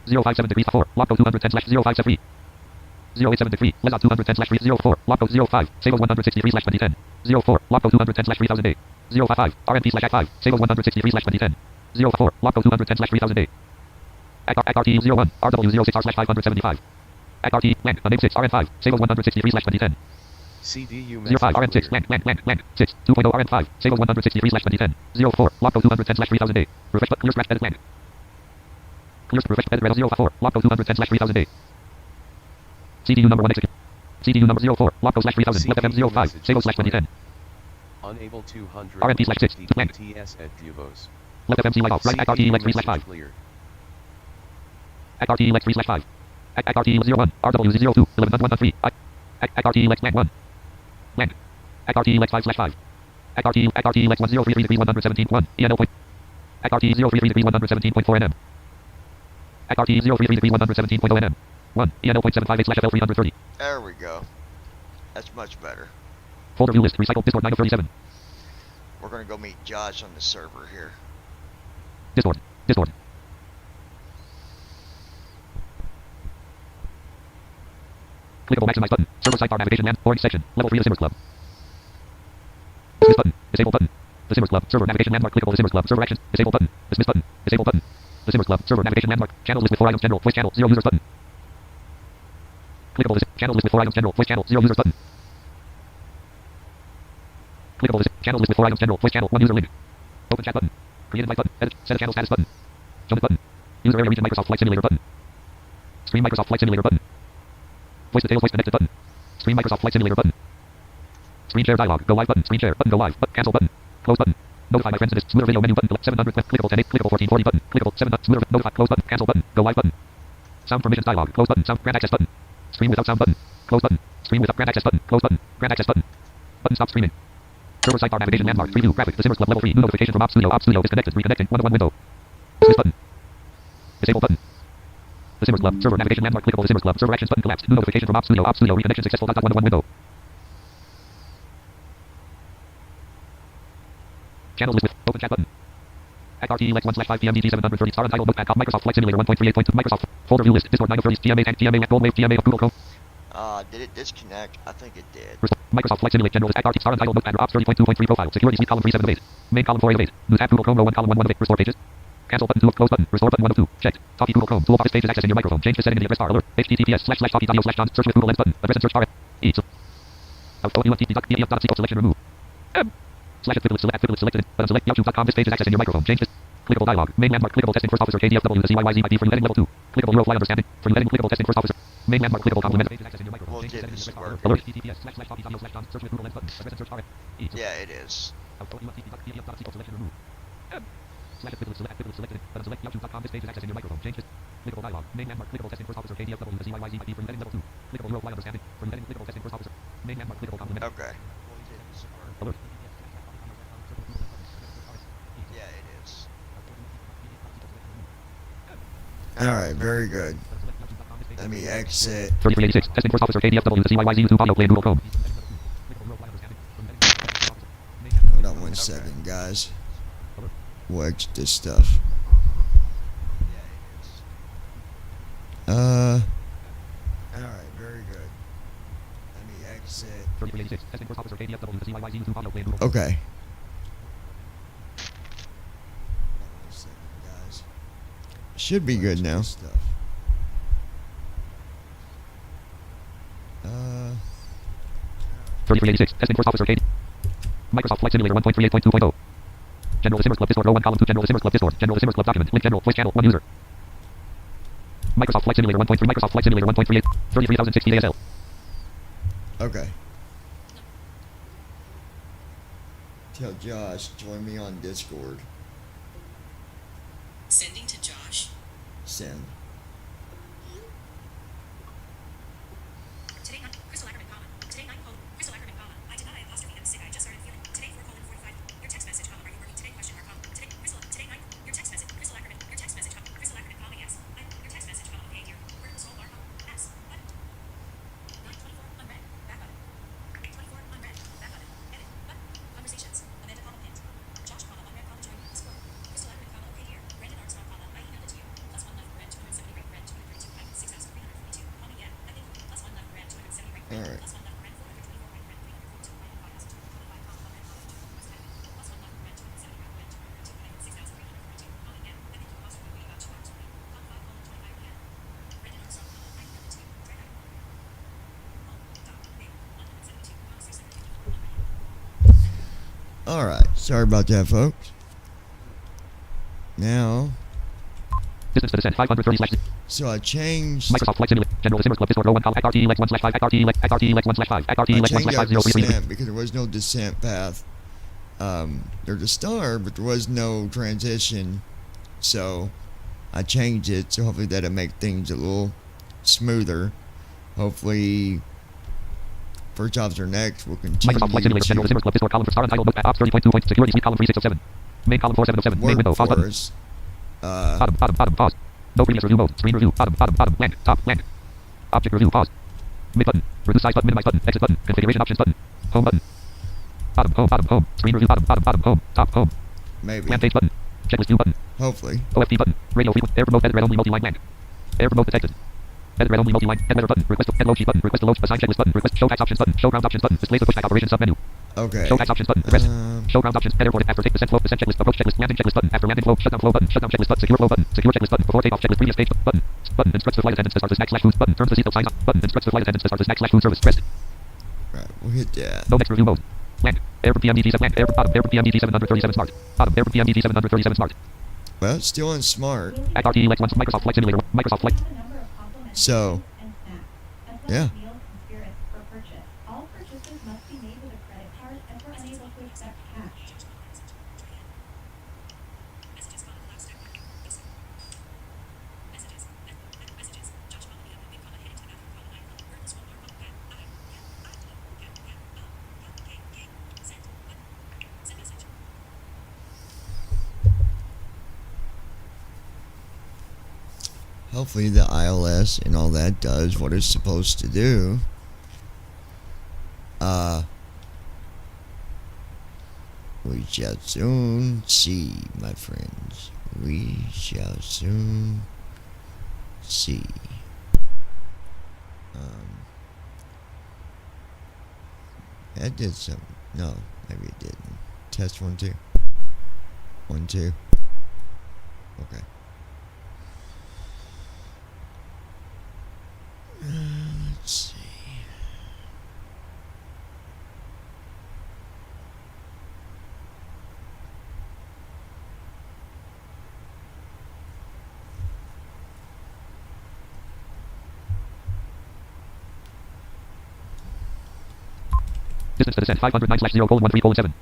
057 degrees 4. Logco 210/057. 087 degree. Lezot 210/04. Logco 05. Sego 163/2010. 04. Logco 210/3000A. 055. RMP slash 5. Sego 163/2010. 04. Logco 210/3000A. ACRT 01. RW 06R/575. ACRT Lang. Name 6. RM5. Sego 163/2010. CDU 05 RM6 Lang 6 2.0 RM5 Sego 163/2010 04 Logco 210/3000A refresh but clear scratch edit Lang clear refresh edit red 04 Logco 210/3000A CDU number 1 execute CDU number 04 Logco slash 3000 left FM 05 Sego slash 2010 Unable 200 RMP slash 6 Lang TS at Duvos. left FM CYYZ right ACRT Lex 3/5 ACRT Lex 3/5 ACRT 01 RW 02 11 ACRT Lex Lang 1 Lang. ACRT Lex 5/5. ACRT Lex 1033 degrees 117.1. ENO point. ACRT 033 degrees 117.4 nm. ACRT 033 degrees 117.0 nm. 1. ENO point 758/L 330. There we go. That's much better. Folder view list. Recycled Discord 9 of 37. We're going to go meet Josh on the server here. Discord. Clickable maximize button. Server sidebar navigation land. Orange section. Level 3 The Simmers Club. Dismiss button. Disable button. The Simmers Club. Server navigation landmark. Clickable The Simmers Club. Server actions. Disable button. Dismiss button. Disable button. The Simmers Club. Server navigation landmark. Channels list with 4 items general. Voice channel. 0 users button. Clickable The channels list with 4 items general. Voice channel. 0 users button. Clickable The channels list with 4 items general. Voice channel. 1 user link. Open chat button. Create invite button. Edit. Set a channel status button. Jump it button. User area region Microsoft Flight Simulator button. Stream Microsoft Flight Simulator button. Voice details voice connected button. Stream Microsoft Flight Simulator button. Screen share dialog. Go live button. Screen share button. Go live. Cancel button. Close button. Notify my friends and Smoother video menu button. 700 clickable 10 8 clickable 1440 button. Clickable 7 Smoother notify close button. Cancel button. Go live button. Sound permissions dialog. Close button. Sound grant access button. Stream without sound button. Close button. Stream without grant access button. Close button. Grant access button. Button stop streaming. Server sidebar navigation landmark. Preview graphic. The Simmers Club level 3. New notification from Op Studio. Op Studio disconnected. Reconnecting. 1 window. Dismiss button. Disable button. The Simmers Club. Server navigation landmark. Clickable The Simmers Club. Server actions button collapsed. New notification from Op Studio. Op Studio reconnection successful. 1 window. Channels list with open chat button. ACRT Lex 1/5 PM DT 730 star untitled notepad. Microsoft Flight Simulator 1.38.2. Microsoft folder view list. Discord 9 of 30. TMA tank TMA Goldwave TMA of Google Chrome. Did it disconnect? I think it did. Microsoft Flight Simulator General ACRT star untitled notepad. Ops 30.2.3 profile. Security suite column 37 of 8. Main column 4 of 8. New tab Google Chrome row 1 column 1 of 8. Restore pages. Cancel button 2 of close button. Restore button 1 of 2. Checked. Talkie Google Chrome. Tool office pages accessing your microphone. Change the setting in the address bar. Alert. https://talkie.io/John. Search with Google Lens button. Address and search bar. Eats. Selection remove. Slash actively selected. But unselect youtube.com. This page is accessing your microphone. Change this. Clickable dialog. Main landmark. Clickable testing first officer. KDFW. The CYYZ IP for you heading level 2. Clickable Eurofly understanding. For you heading clickable testing first officer. Main landmark. Clickable complement. We'll get this work. Alert. https://talkie.io/John. Search with Google Lens button. Address and search bar. Yeah, it is. Selection remove. Slash actively selected. But unselect youtube.com. This page is accessing your microphone. Change this. Clickable dialog. Main landmark. Clickable testing first officer. KDFW. The CYYZ IP for you heading level 2. Clickable Eurofly understanding. For you heading clickable testing first officer. Main landmark. Clickable complement. Okay. Alert. Yeah, it is. Alright, very good. Let me exit. 3386. Testing first officer. KDFW. The CYYZ YouTube audio play in Google Chrome. Hold on 1 second, guys. We'll exit this stuff. Alright, very good. Let me exit. 3386. Testing first officer. KDFW. The CYYZ YouTube audio play in Google Chrome. Okay. Should be good now. 3386. Testing first officer. KD. Microsoft Flight Simulator 1.38.2.0. General The Simmers Club Discord row 1 column 2. General The Simmers Club Discord. General The Simmers Club document. Link general. Voice channel. 1 user. Microsoft Flight Simulator 1.3. Microsoft Flight Simulator 1.38. 33,060 ASL. Okay. Tell Josh, join me on Discord. Sending to Josh. Send. Today, Crystal Ackerman, comma. Today, 9, Crystal Ackerman, comma. I did not apostrophe M sick. I just started feeling. Today, 4:45. Your text message, comma. Are you working today? Question mark, comma. Today, Crystal. Today, 9. Your text message. Crystal Ackerman. Your text message, comma. Crystal Ackerman, comma. Yes. Your text message, comma. Okay, dear. Vertical scroll bar, comma. S. Button. 9:24. Unread. Back button. 24. Unread. Back button. Edit. Button. Conversations. Amanda, comma. Pint. Josh, comma. Unread, comma. Join Discord. Crystal Ackerman, comma. Okay, dear. Brandon Armstrong, comma. I emailed it to you. Plus 1 left. Red 270. Right. Red 232. Right. 6,342. Comma. Yeah. I think. Plus 1 left. Red 270. Right. All right. Plus 1 left. Red 424. Right. Red 342. Right. Podcast 225. Comma. Red comma. Plus 1 plus 1 left. Red 270. Right. Red 202. Right. 6,342. Comma. Yeah. I think you lost your way about 2 hours. Right. Comma 5 colon 25. Yeah. Brandon Armstrong, comma. I emailed it to you. Right. Dot. Big. 172. Comma. 654. All right. Sorry about that, folks. Now. Distance to descent 530 slash. So I changed. Microsoft Flight Simulator. General Simmers Club Discord row 1 column. XRT 1 slash 5. XRT 1 slash 5. XRT I 1 changed slash out 503. descent because there was no descent path. There's a star, but there was no transition. So I changed it. So hopefully that'll make things a little smoother. Hopefully, first officer next will continue. Microsoft Flight Simulator. General Simmers Club Discord column for star untitled book. Ops 30.2. Security suite column 3607. Main column 4707. Main window. Pause button. Bottom. Pause. No previous review mode. Screen review. Bottom. Blank. Top. Blank. Object review. Pause. Mid button. Reduce size button. Minimize button. Exit button. Configuration options button. Home button. Home. Screen review. Bottom. Home. Top. Home. Maybe. Plan page button. Checklist view button. Hopefully. OFT button. Radio frequency. Air remote. Edit red only multi-line blank. Air remote detected. Edit red only multi-line. Head letter button. Request head load sheet button. Request to load. Assign checklist button. Request show tax options button. Show ground options button. Display the pushback operation submenu. Okay. Show tax options button. Address. Show ground options. Header for after take descent flow. Descent checklist. Approach checklist. Landing checklist button. After landing flow. Shutdown flow button. Shutdown checklist button. Secure flow button. Secure checklist button. Before takeoff checklist. Previous page button. Button. Instructs the flight attendants to start the snack slash food button. Turns the seatbelt signs up. Button. Instructs the flight attendants to start the snack slash food service. Pressed. Right. We'll hit that. No next review mode. Blank. Airport PMDT 7 blank. Airport bottom. Airport PMDT 737 smart. Bottom. Airport PMDT 737 smart. Well, it's still in smart. XRT Lex 1 Microsoft Flight Simulator. Microsoft Flight. So. Yeah. Hopefully the ILS and all that does what it's supposed to do. We shall soon see, my friends. We shall soon see. That did some. No, maybe it didn't. Test 1 2. 1 2. Okay. Let's see. Distance to descent 509 slash 0 colon 13 colon 7.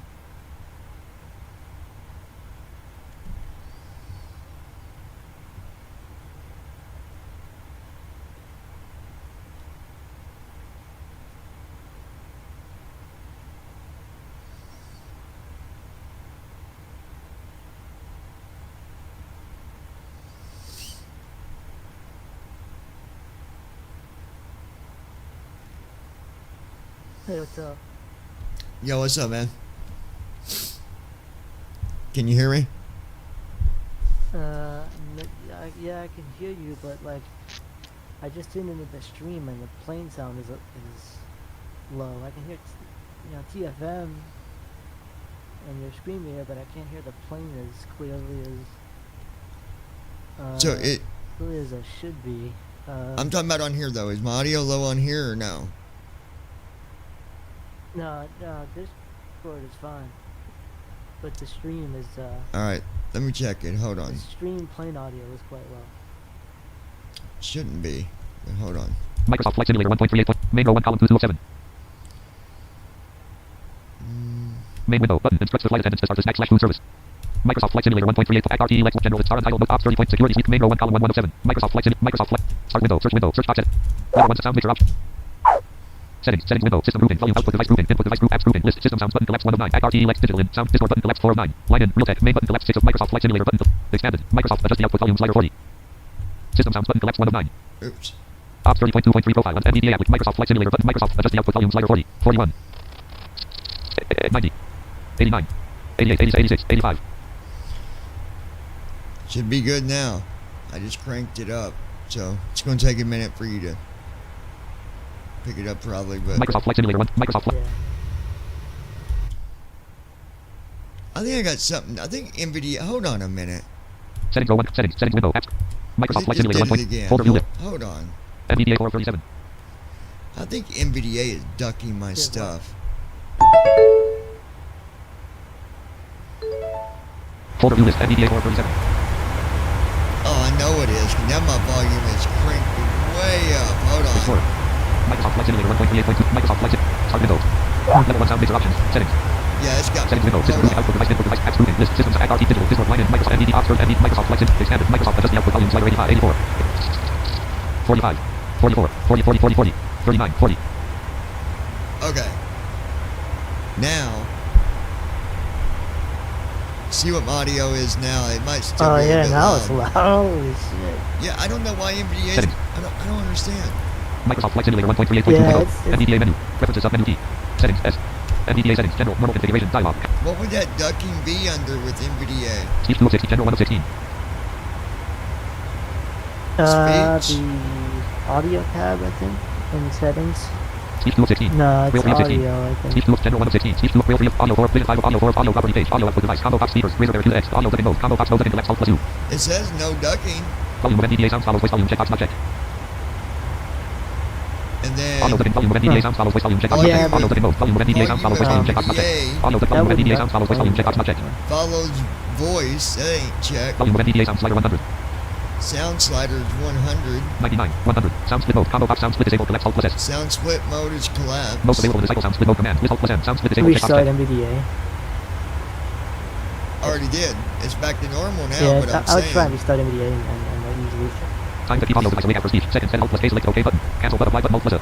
Hey, what's up? Yo, what's up, man? Can you hear me? Yeah, I can hear you, but like, I just tuned into the stream and the plane sound is low. I can hear, TFM and your screen here, but I can't hear the plane as clearly as I should be. I'm talking about on here though. Is my audio low on here or no? No, this Discord is fine, but the stream is. All right, let me check it. Hold on. The stream plane audio is quite low. shouldn't be. But hold on. Microsoft Flight Simulator 1.38. Main row 1 column 2 of 7. Main window button instructs the flight attendants to start the /food service. Microsoft Flight Simulator 1.38. Act RTE Lex General Star Untitled Ops 30 point security sleep. Main row 1 column 1 of 7. Microsoft Flight Start window. Search box edit. Letter 1 sound mixer option. Settings window. System grouping. Volume output device grouping. Input device group apps grouping. List system sounds button collapse 1 of 9. Act RTE Lex digital in. Sound Discord button collapse 4 of 9. Line in. Realtek. Main button collapse 6 of Microsoft Flight Simulator button. Expanded. Microsoft adjust the output volume slider 40. System sounds button collapse 1 of 9. Oops. Ops 30.2.3 profile. NVDA app. Microsoft Flight Simulator button. Microsoft adjust the output volume slider 40. 41. 90. 89. 88. 86. 85. Should be good now. I just cranked it up. So it's going to take a minute for you to pick it up probably. But Microsoft Flight Simulator 1. Microsoft Flight. I think I got something. I think NVIDIA. Hold on a minute. Settings row 1. Settings window. Apps. Microsoft Flight Simulator 1. Again. Folder view list. Hold on. NVDA 437. I think NVIDIA is ducking my stuff. Folder view list. NVDA 437. Oh, I know it is. Now my volume is cranked way up. Hold on. Explorer. Microsoft Flight Simulator 1.38.2. Microsoft Flight Simulator. Start window. Level 1 sound mixer options. Settings. Yeah, it's got. Settings window. System grouping. Output device. Input device. Apps grouping. List systems. Act RT digital. Discord line in. Microsoft NVD Ops. NVD. Microsoft Flight Simulator. Expanded. Microsoft adjust the output volume slider 85. 84. 45. 44. 40. 40. 40. 40. 39. 40. Okay. Now. See what my audio is now. It might still be a bit now loud. it's loud. Holy shit. Yeah, I don't know why NVDA is. I don't understand. Microsoft Flight Simulator 1.38.2. Yeah, NVDA menu. Preferences sub menu key. Settings S. NVDA settings. General. Normal configuration. Dialog. What would that ducking be under with NVDA? Speech 2 of 16. General 1 of 16. Speech? The audio tab, I think, in settings. Speech 2 of 16. No, it's Real 3 of 16. audio, I think. Speech 2 of General 1 of 16. Speech 2 of Real 3 of Audio 4 of Vision 5 of Audio 4 of Audio property page. Audio output device. Combo box speakers. Razor Bear 2X. Audio ducking mode. Combo box mode. Collapse Alt plus U. It says no ducking. Volume of NVDA sounds follows voice volume checkbox not checked. And then. Audio ducking volume of NVDA sounds follows voice volume checkbox not checked. Audio ducking mode. Volume of NVDA sounds follows voice volume checkbox not checked. Audio ducking volume of NVDA sounds follows voice volume checkbox not checked. Follows voice. That ain't checked. Volume of NVDA sound slider 100. Sound slider is 100. 99. 100. Sound split mode. Combo box sound split disabled. Collapse Alt plus S. Sound split mode is collapsed. Most available in the cycle sound split mode command. List Alt plus N. Sound split disabled. Checkbox Restart checked. NVDA. Already did. It's back to normal now, Yeah, but I'm I would saying. try and restart NVDA and use restart. Time to keep audio device awake after speech. Seconds. Set Alt plus K. Select OK button. Cancel but apply button. Alt plus A.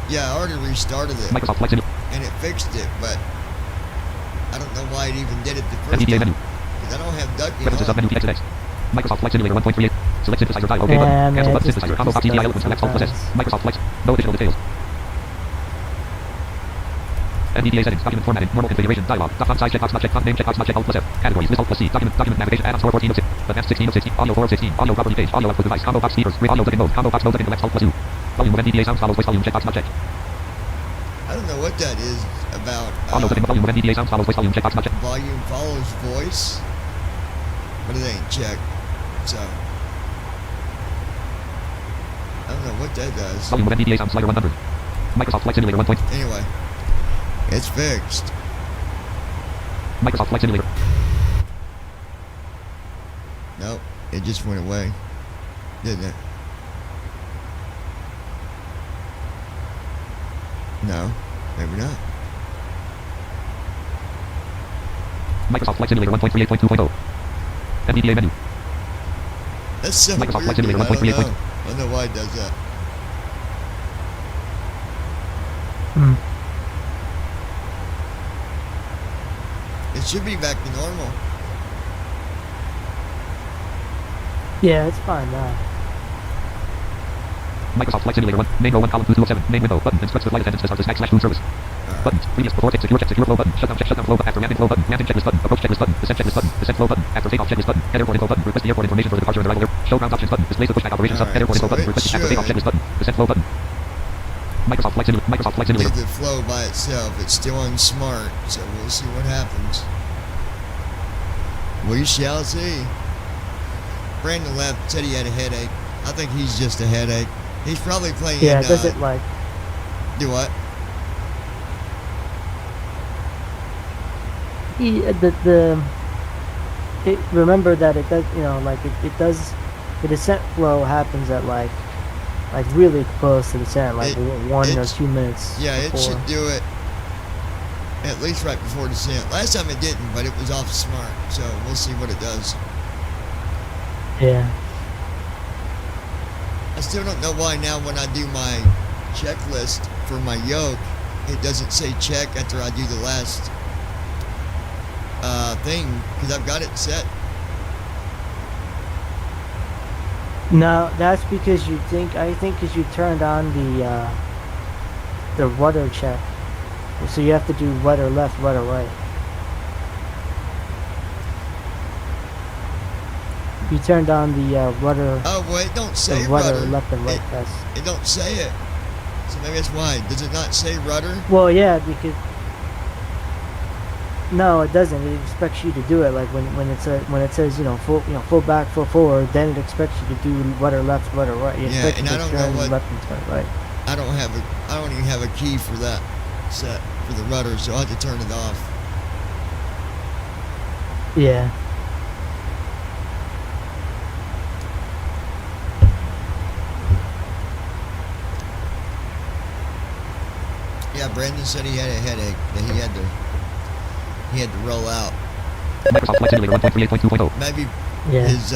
Yeah, I already restarted it. Microsoft Flight Simulator. And it fixed it, but I don't know why it even did it the first NVDA time. menu. Because I don't have ducking Preferences on. sub menu X. Microsoft Flight Simulator 1.38. Select synthesizer dial OK button. Cancel button synthesizer. Combo box TDI elements. Collapse Alt plus S. Microsoft Flight. No additional details. NVDA settings. Document formatting. Normal configuration. Dialog. Font size checkbox not checked. Font name checkbox not checked. Alt plus F. Categories. List Alt plus C. Document navigation. Add-on store 14 of 6. Advanced 16 of 16. Audio 4 of 16. Audio property page. Audio output device. Combo box speakers. Audio ducking mode. Combo box mode. Collapse Alt plus U. Volume of NVDA sounds follows voice volume checkbox not checked. I don't know what that is about. Audio ducking volume of NVDA sounds follows voice volume checkbox not checked. Volume follows voice. But it ain't checked. So. I don't know what that does. Volume of NVDA sound slider 100. Microsoft Flight Simulator 1. Anyway. It's fixed. Microsoft Flight Simulator. Nope. It just went away. Didn't it? No. Maybe not. Microsoft Flight Simulator 1.38.2.0. NVDA menu. That's so Microsoft weird. Flight Simulator I don't 1.38. know. I don't know why it does that. It should be back to normal. Yeah, it's fine now. Microsoft Flight Simulator 1. Main row 1 column 2 of 7. Main window button instructs the flight attendants to start the /food service. Buttons. Previous before check secure flow button. Shutdown flow after landing flow button. Landing checklist button. Approach checklist button. Descent checklist button. Descent flow button. After takeoff checklist button. Head airport info button. Request the airport information for the departure and arrival. Show ground options button. Displays the pushback operations hub. Head airport info button. Request the after takeoff checklist button. Descent flow button. Microsoft Flight Simulator. Did the flow by itself. It's still on smart, so we'll see what happens. We shall see. Brandon left, said he had a headache. I think he's just a headache. He's probably playing. Yeah, does it like? Do what? Remember that it does, you know, like it does the descent flow happens at like really close to the center, like 1 or 2 minutes. Yeah, before. it should do it at least right before descent. Last time it didn't, but it was off smart, so we'll see what it does. Yeah. I still don't know why now when I do my checklist for my yoke, it doesn't say check after I do the last thing, because I've got it set. No, that's because I think because you turned on the rudder check. So you have to do rudder left, rudder right. You turned on the rudder. Oh, well, it don't say rudder rudder. left and right test. It don't say it. So maybe that's why. Does it not say rudder? Well, yeah, because no, it doesn't. It expects you to do it like when it says full back, full forward. Then it expects you to do rudder left, rudder right. It Yeah, expects and you I to don't know turn what. left and turn right. I don't even have a key for that set for the rudder, so I have to turn it off. Yeah. Yeah, Brandon said he had a headache that he had to roll out. Microsoft Flight Simulator 1.38.2.0. Maybe Yeah. his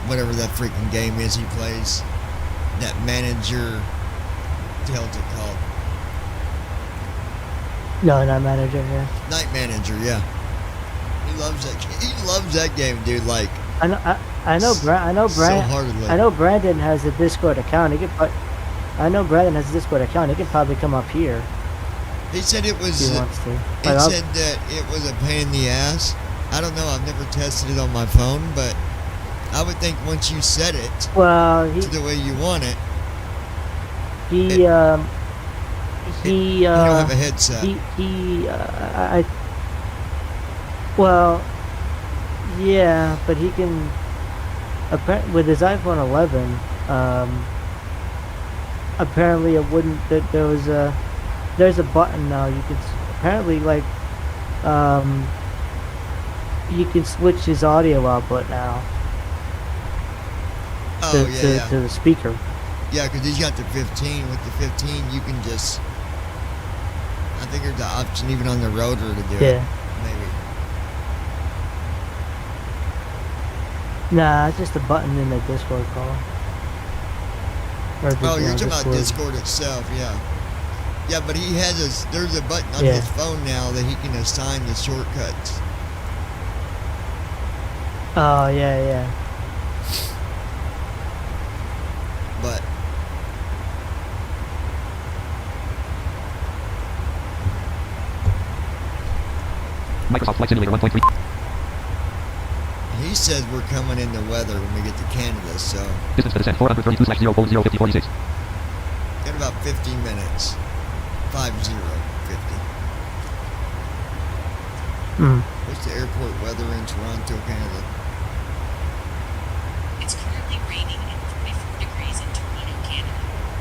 whatever that freaking game is he plays, that manager, what the hell is it called? No, not manager. Yeah. Night Manager, yeah. He loves that. He loves that game, dude. Like I know so heartedly. I know Brandon has a Discord account. I know Brandon has a Discord account. He can probably come up here. He said it was. If he wants to. It said that it was a pain in the ass. I don't know. I've never tested it on my phone, but I would think once you set it to the way you want it, you don't have a headset. Yeah, but he can. With his iPhone 11, apparently it wouldn't. There's a button now. You can apparently you can switch his audio output now. To the speaker. Yeah, because he's got the 15. With the 15, you can just. I think there's the option even on the rotor to do it. Maybe. Nah, it's just a button in the Discord call. You're talking about Discord itself, yeah. Yeah, but he has there's a button on his phone now that he can assign the shortcuts. Oh, yeah. But Microsoft Flight Simulator 1.3. he says we're coming into weather when we get to Canada, so Distance to descent 432/0405046. in about 15 minutes. 50. What's the airport weather in Toronto, Canada? It's currently raining and 44 degrees in Toronto, Canada.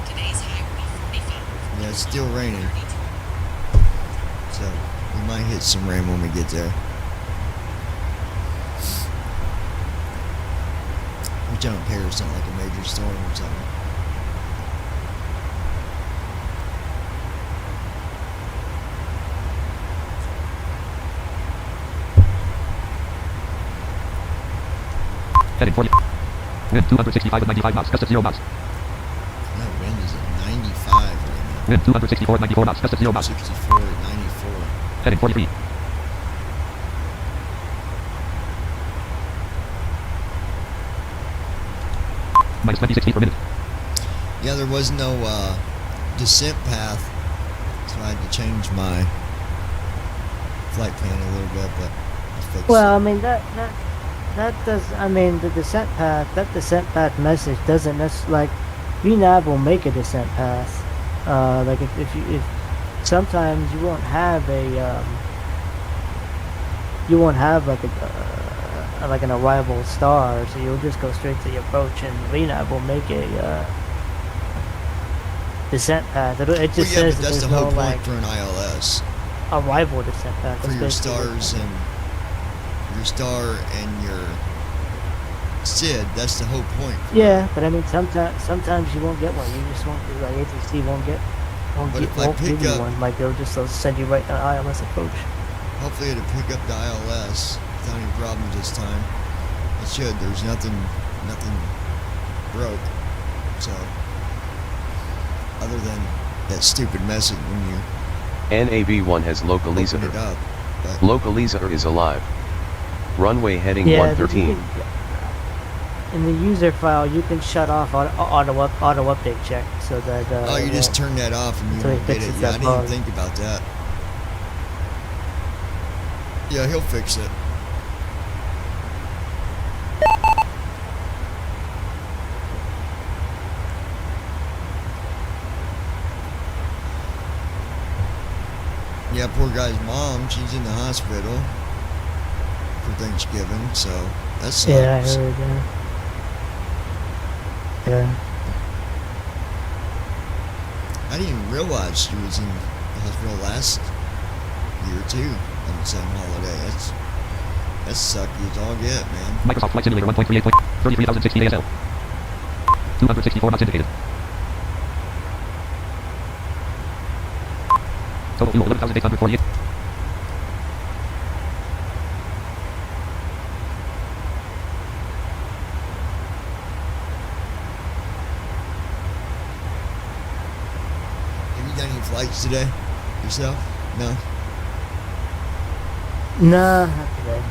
Today's high will be 45. Yeah, it's still raining. So we might hit some rain when we get there. Which I don't care, it's not like a major storm or something. Heading 40. Wind 265 at 95 knots, gust at 0 knots. That wind is at 95 right now. Wind 264 at 94 knots, gust at 0 knots. 64 at 94. Heading 43. Minus 26 feet per minute. Yeah, there was no descent path, so I had to change my flight plan a little bit, but I fixed it. I mean that does. I mean the descent path. That descent path message doesn't necessarily VNAV will make a descent path. Like if sometimes you won't have like an arrival star, so you'll just go straight to the approach, and VNAV will make a descent path. It just says but that that's there's the whole no point for an ILS. arrival descent path. For your stars and your star and your SID. That's the whole point. Yeah, but I mean, sometimes you won't get one. You just won't. Like ATC won't give you one. Like they'll send you right to ILS approach. Hopefully it'll pick up the ILS without any problems this time. It should. There's nothing broke. So, other than that stupid message when you NAV1 has localizer. open it up. But Localizer is alive. Runway heading Yeah, 113. in the user file, you can shut off auto update check so that. oh, you just turn that off and you so won't get it. fixes Yeah, I that didn't even bug. think about that. Yeah, he'll fix it. Yeah, poor guy's mom, she's in the hospital for Thanksgiving, so that sucks. Yeah, I heard. Yeah. I didn't even realize she was in the hospital last year too on the same holiday. That's sucky as all get, man. Microsoft Flight Simulator 1.38.33,060 ASL. 264 knots indicated. Total fuel 11,848. Have you done any flights today yourself? No? No, not today.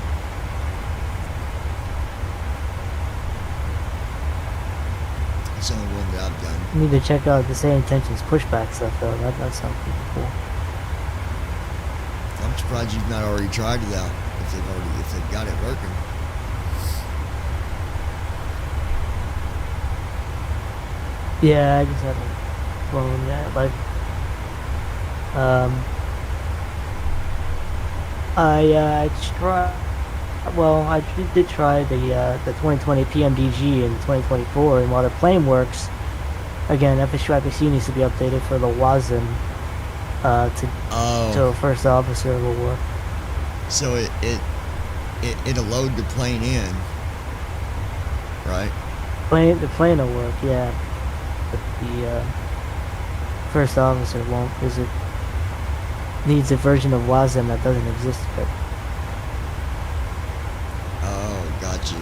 It's the only one that I've done. Need to check out the same intentions pushback stuff though. That sounds pretty cool. I'm surprised you've not already tried it out if they've got it working. Yeah, I just haven't flown yet. Like, I tried. Well, I did try the 2020 PMDG in 2024, and while the plane works, again, FSU-IPC needs to be updated for the WASM to first officer will work. So it'll load the plane in, right? The plane will work, yeah, but the first officer won't, because it needs a version of WASM that doesn't exist yet. Oh, got you.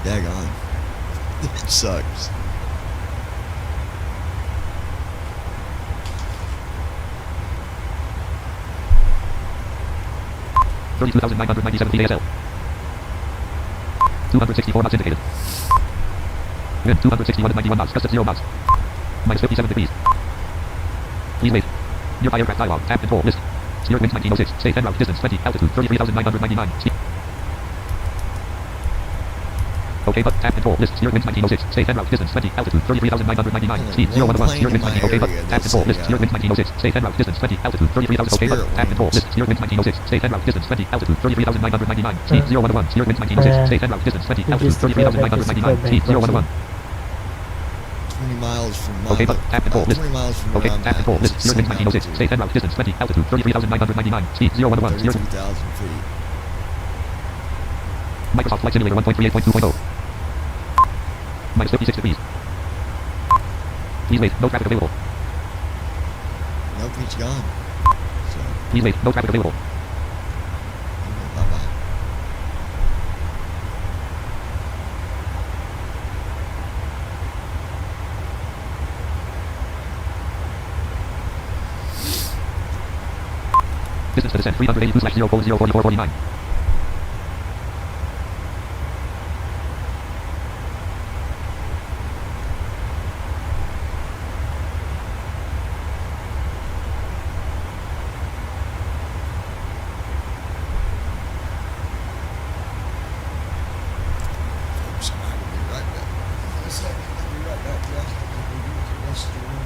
Daggone. It sucks. $32,997 ASL. 264 knots indicated. Wind 261.91 knots. Gust at 0 knots. Minus 57 degrees. Please wait. Nearby aircraft dialog. Tab control list. Steer wind 1906. Safe en route. Distance 20. Altitude 33,999. Speed. OK but tab control list. Steer wind 1906. Safe en route. Distance 20. Altitude 33,999. Speed 011. Steer wind 19. OK but tab control list. Steer wind 1906. Safe en route. Distance 20. Altitude 33,000. OK but tab control list. Steer wind 1906. Safe en route. Distance 20. Altitude 33,999. Speed 011. Steer wind 1906. Safe en route. Distance 20. Altitude 33,999. Speed 011. 20 miles from OK but tab control list. 20 miles from OK where I'm tab at. control list. Steer wind 1906. Safe en route. Distance 20. Altitude 33,999. Speed 011. Steer 32,000 feet. Microsoft Flight Simulator 1.38.2.0. Minus 56 degrees. Please wait. No traffic available. Nope, he's gone. So, Please wait. No traffic available. bye-bye. Distance to descent 382/0:04449. Folks, I will be right back. In a second, I'll be right back, y'all. I'll be with the rest of the room.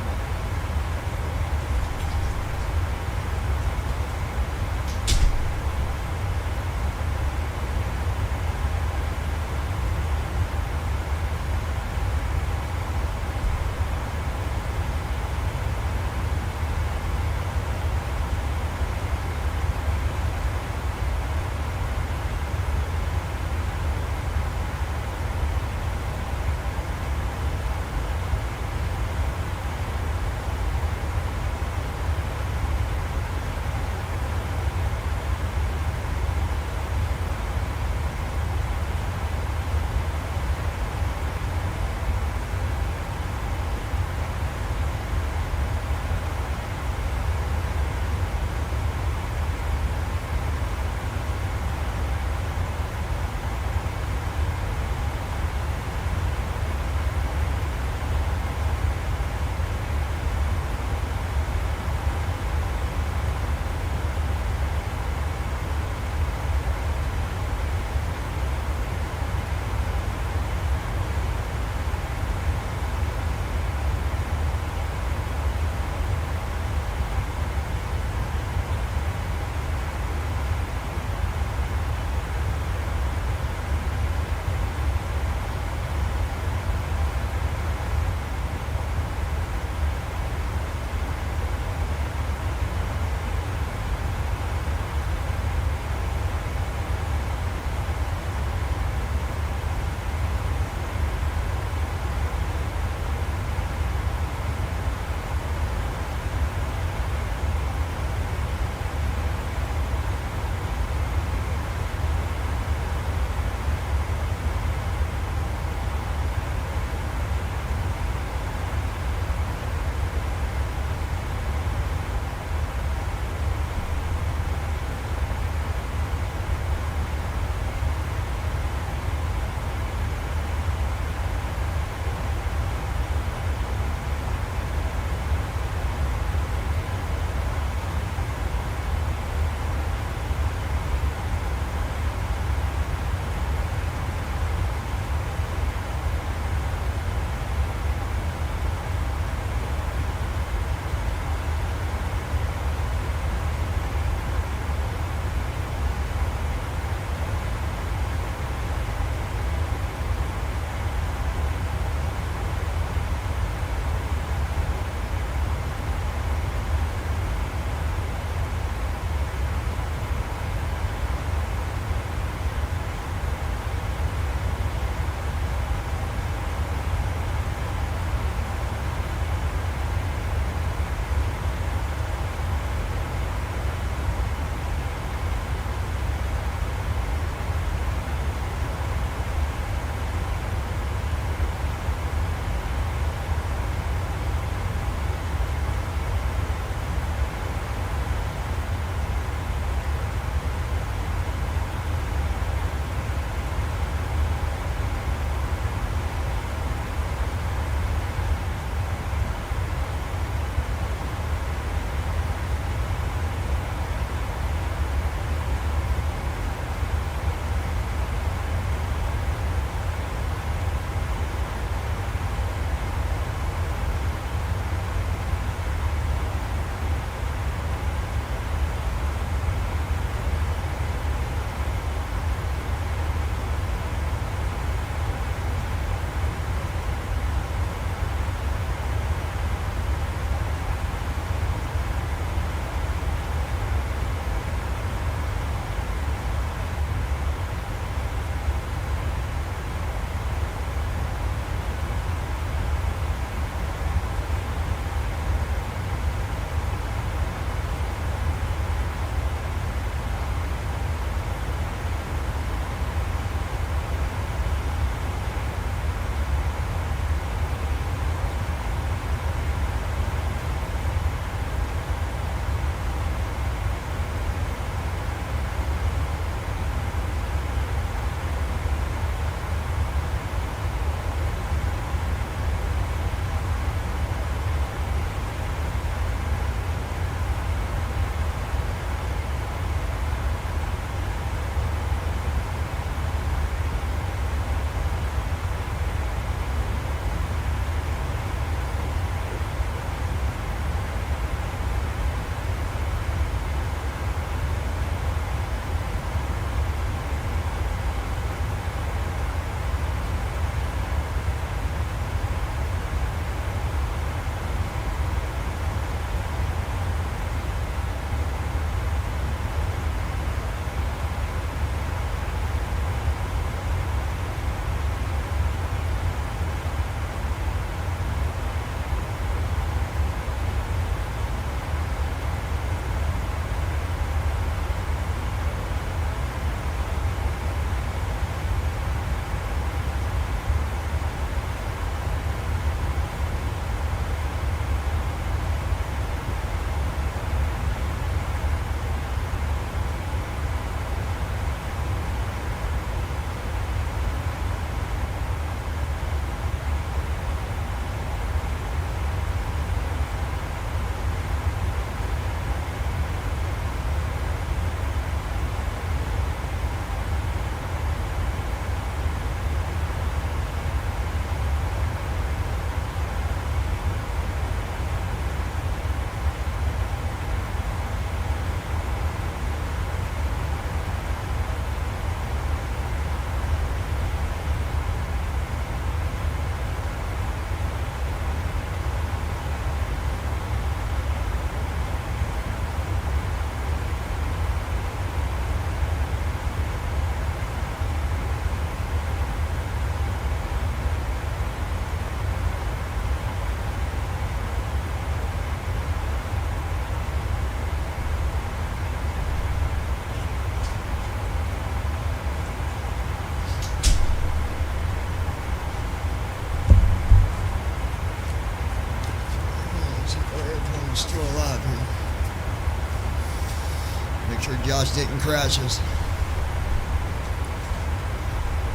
Make sure Josh didn't crash us.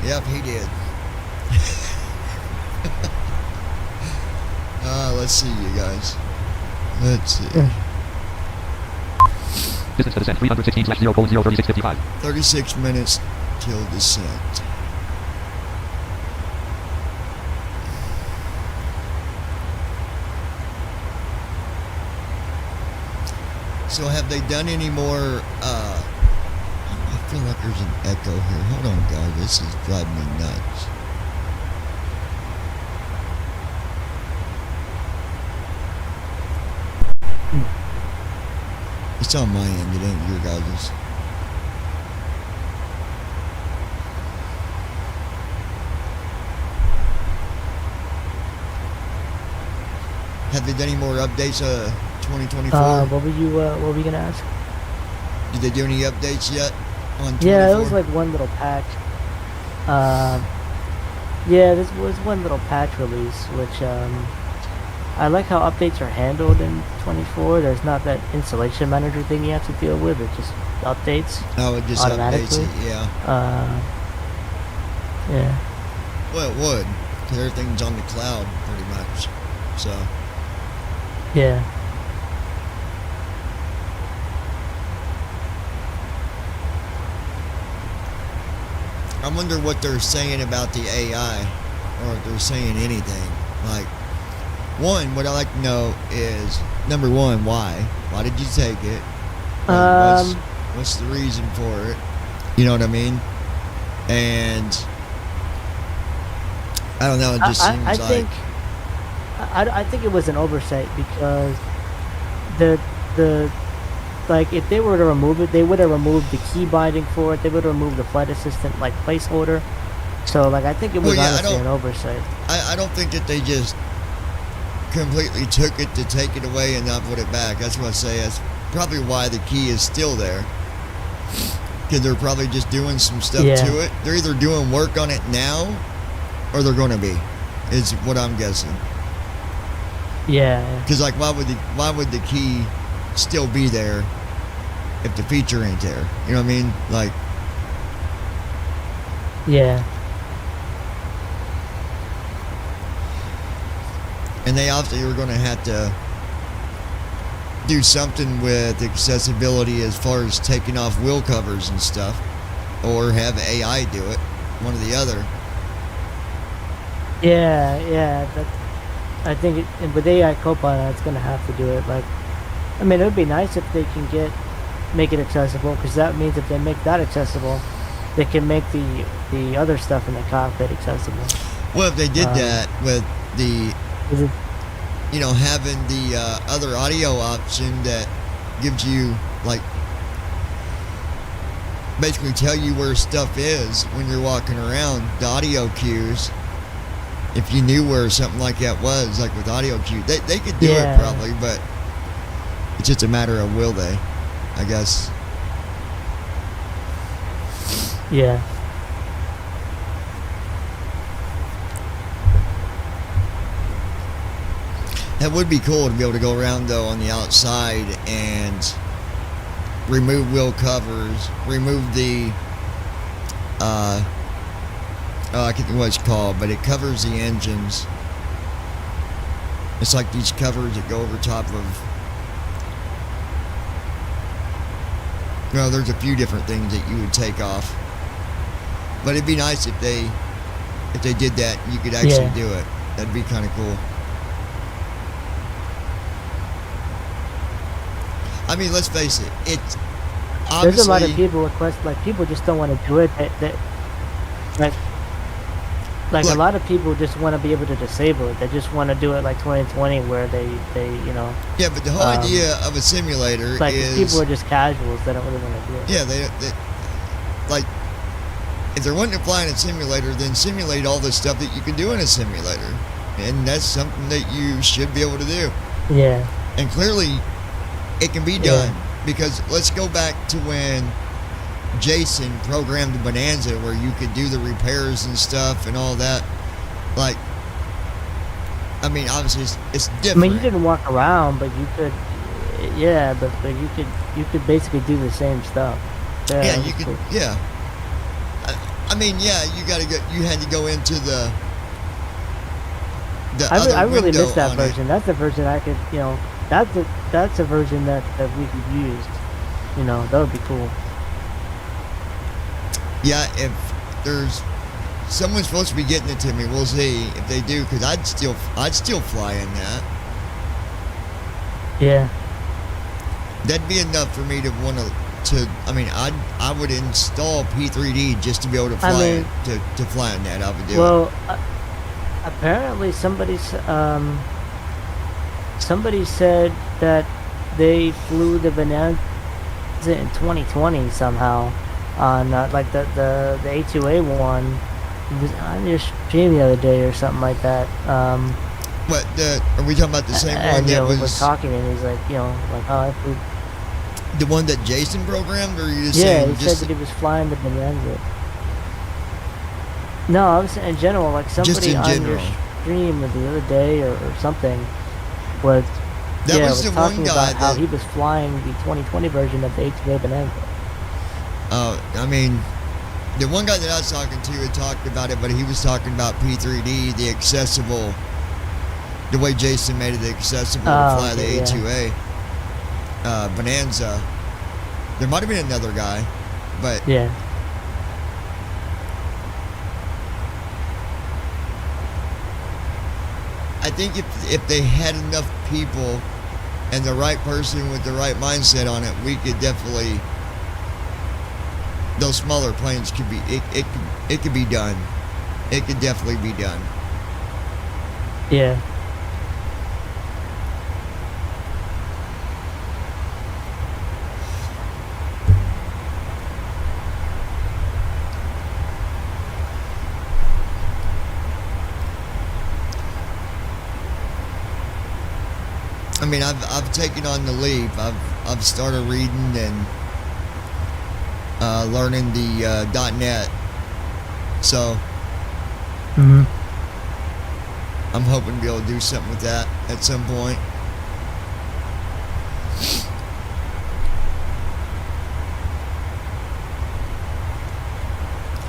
Yep, he did. Let's see, you guys. Let's see. Distance to descent 316/0:03655. 36 minutes till descent. So have they done any more, I feel like there's an echo here. Hold on, guys. This is driving me nuts. It's on my end. It ain't your guys's. Have they done any more updates, 2024? What were you gonna ask? Did they do any updates yet on 24? Yeah, it was like one little patch. Yeah, this was one little patch release, which I like how updates are handled in 24. There's not that installation manager thing you have to deal with. It just updates. Oh, it just updates it, yeah. Yeah. Well, it would, because everything's on the cloud, pretty much. So. Yeah. I wonder what they're saying about the AI, or if they're saying anything. Like, one, what I like to know is, number one, why? Why did you take it? What's the reason for it? You know what I mean? And I don't know. It just seems I like I think it was an oversight because the like if they were to remove it, they would have removed the key binding for it. They would have removed the flight assistant like placeholder. So like I think it was honestly an oversight. I don't think that they just completely took it to take it away and not put it back. That's what I say. That's probably why the key is still there. Because they're probably just doing some stuff to it. They're either doing work on it now, or they're going to be. Is what I'm guessing. Yeah. Because like, why would the key still be there if the feature ain't there? You know what I mean? Like. Yeah. And they obviously are going to have to do something with accessibility as far as taking off wheel covers and stuff, or have AI do it, one or the other. Yeah, I think with AI Copilot, it's going to have to do it. Like, I mean, it would be nice if they can make it accessible, because that means if they make that accessible, they can make the other stuff in the cockpit accessible. Well, if they did that with the, having the other audio option that gives you, like, basically tell you where stuff is when you're walking around, the audio cues. If you knew where something like that was, like with audio cue, they could do it probably, but it's just a matter of will they, I guess. Yeah. That would be cool to be able to go around though on the outside and remove wheel covers, remove the I can't think what it's called, but it covers the engines. It's like these covers that go over top of. Well, there's a few different things that you would take off, but it'd be nice if they did that. You could actually do it. That'd be kind of cool. I mean, let's face it. It's obviously, there's a lot of people request, like people just don't want to do it. Like a lot of people just want to be able to disable it. They just want to do it like 2020, where they Yeah, but the whole idea of a simulator like is people are just casuals. They don't really want to do it. Yeah, they like if they're wanting to fly in a simulator, then simulate all the stuff that you can do in a simulator, and that's something that you should be able to do. Yeah. And clearly, it can be done because let's go back to when Jason programmed the Bonanza, where you could do the repairs and stuff and all that. Like, I mean, obviously it's different. I mean, you didn't walk around, but you could. Yeah, but you could basically do the same stuff. Yeah, you could. Cool. Yeah. I mean, yeah, you had to go into the I really miss that version. That's the version I could, that's a version that we could use. That would be cool. Yeah, if there's someone's supposed to be getting it to me, we'll see if they do, because I'd still fly in that. Yeah. That'd be enough for me to want to. I mean, I would install P3D just to be able to fly it, to fly in that. I would do it. Well, apparently somebody said that they flew the Bonanza in 2020 somehow on like the A2A one. It was on your stream the other day or something like that. What are we talking about? The same one that was talking, and he's like, like, oh, I flew. The one that Jason programmed, or you just yeah, saying? He said that he was flying the Bonanza. No, I was in general, like somebody on your stream the other day or something was talking about how he was flying the 2020 version of the A2A Bonanza. I mean, the one guy that I was talking to had talked about it, but he was talking about P3D, the accessible, the way Jason made it accessible to fly the A2A Bonanza. There might have been another guy, but yeah. I think if they had enough people and the right person with the right mindset on it, we could definitely. Those smaller planes could be. It could be done. It could definitely be done. Yeah. I mean, I've taken on the leap. I've started reading and learning the .NET. So I'm hoping to be able to do something with that at some point.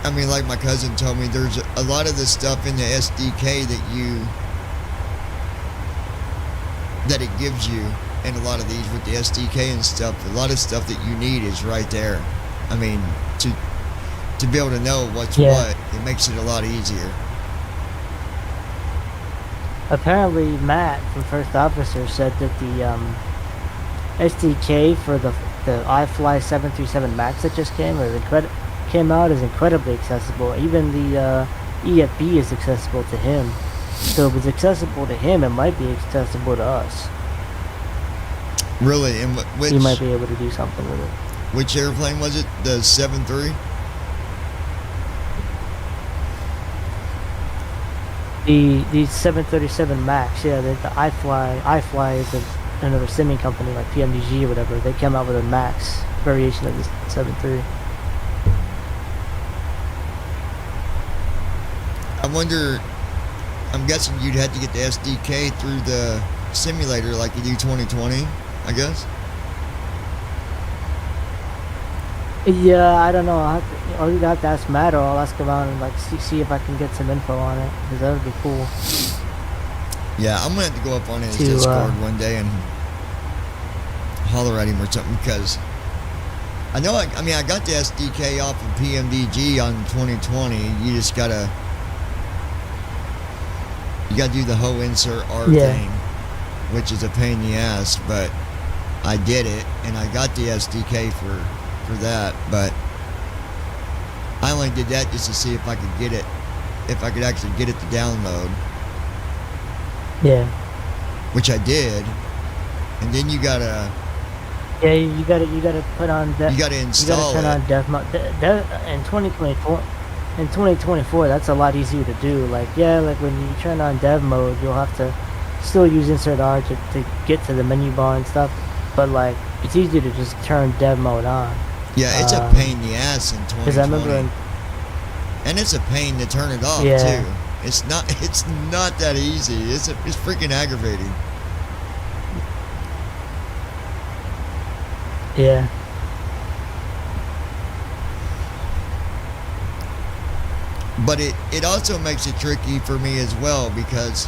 I mean, like my cousin told me, there's a lot of the stuff in the SDK that it gives you, and a lot of these with the SDK and stuff, a lot of stuff that you need is right there. I mean, to be able to know what's what, it makes it a lot easier. Apparently, Matt from First Officer said that the SDK for the iFly 737 Max that just came out is incredibly accessible. Even the EFB is accessible to him. So if it's accessible to him, it might be accessible to us. Really? And which? He might be able to do something with it. Which airplane was it? The 7.3? The 737 Max, yeah. The iFly is another simming company like PMDG or whatever. They came out with a Max variation of the 7.3. I wonder. I'm guessing you'd have to get the SDK through the simulator like you do 2020, I guess. Yeah, I don't know. I'll either have to ask Matt, or I'll ask around and like see if I can get some info on it, because that would be cool. Yeah, I'm gonna have to go up on his Discord one day and holler at him or something, because I know. I got the SDK off of PMDG on 2020. You just gotta. You gotta do the whole insert R thing, which is a pain in the ass, but I did it, and I got the SDK for that, but I only did that just to see if I could get it, if I could actually get it to download. Yeah. Which I did, and then you gotta. Yeah, you gotta put on. You gotta install it. You gotta turn on dev mode. In 2024. In 2024, that's a lot easier to do. Like when you turn on dev mode, you'll have to still use insert R to get to the menu bar and stuff. But like, it's easier to just turn dev mode on. Yeah, it's a pain in the ass in 2020. Because I remember, and it's a pain to turn it off too. It's not that easy. It's freaking aggravating. Yeah. But it also makes it tricky for me as well because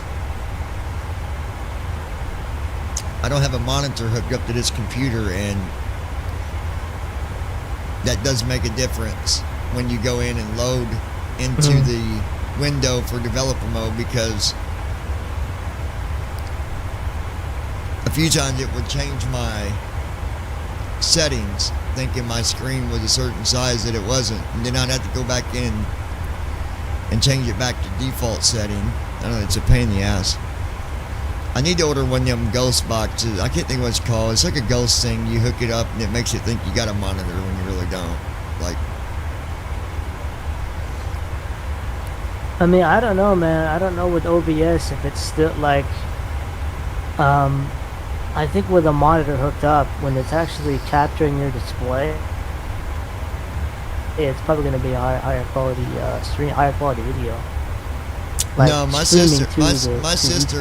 I don't have a monitor hooked up to this computer, and that does make a difference when you go in and load into the window for developer mode, because a few times it would change my settings thinking my screen was a certain size that it wasn't, and then I'd have to go back in and change it back to default setting. I don't know, it's a pain in the ass. I need to order one of them ghost boxes. I can't think what it's called. It's like a ghost thing. You hook it up and it makes it think you got a monitor when you really don't. Like, I mean, I don't know, man. I don't know with OBS if it's still like, I think with a monitor hooked up, when it's actually capturing your display, it's probably going to be a higher quality higher quality video. Like no, my sister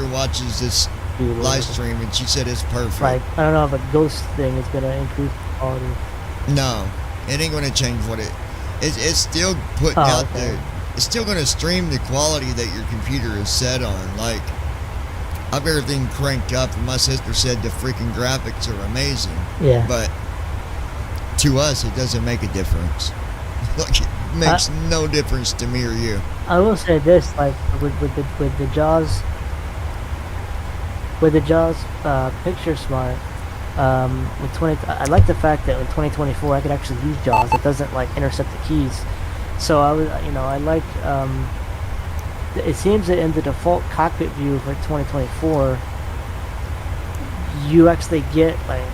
watches this live stream and she said it's perfect. Like, I don't know if a ghost thing is going to increase quality. No, it ain't going to change what it's still putting out there. It's still going to stream the quality that your computer is set on. Like, I've got everything cranked up, and my sister said the freaking graphics are amazing. Yeah. But to us, it doesn't make a difference. Like, it makes no difference to me or you. I will say this, like with the JAWS Picture Smart, with 20, I like the fact that in 2024 I could actually use JAWS. It doesn't like intercept the keys. So I like. It seems that in the default cockpit view for 2024, you actually get like.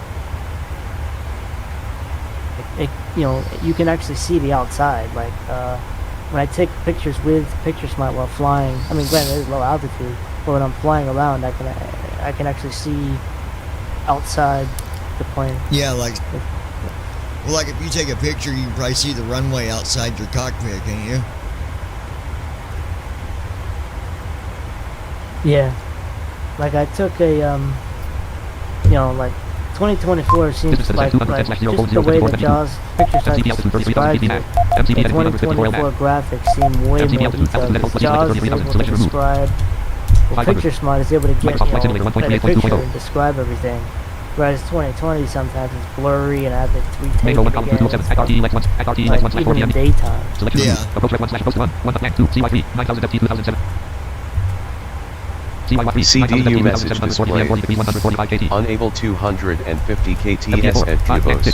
You can actually see the outside. Like when I take pictures with Picture Smart while flying, I mean, granted it's low altitude, but when I'm flying around, I can actually see outside the plane. Yeah, like if you take a picture, you can probably see the runway outside your cockpit, can't you? Yeah, like I took a like. 2024 seems like just the way the JAWS Picture Smart describes it. The 2024 graphics seem way more detailed. JAWS is able to describe, well, Picture Smart is able to get at a picture and describe everything. Whereas 2020 sometimes it's blurry and I have to retake it again. Like even in daytime. CDU message display. Unable 250 KTS at Cubos.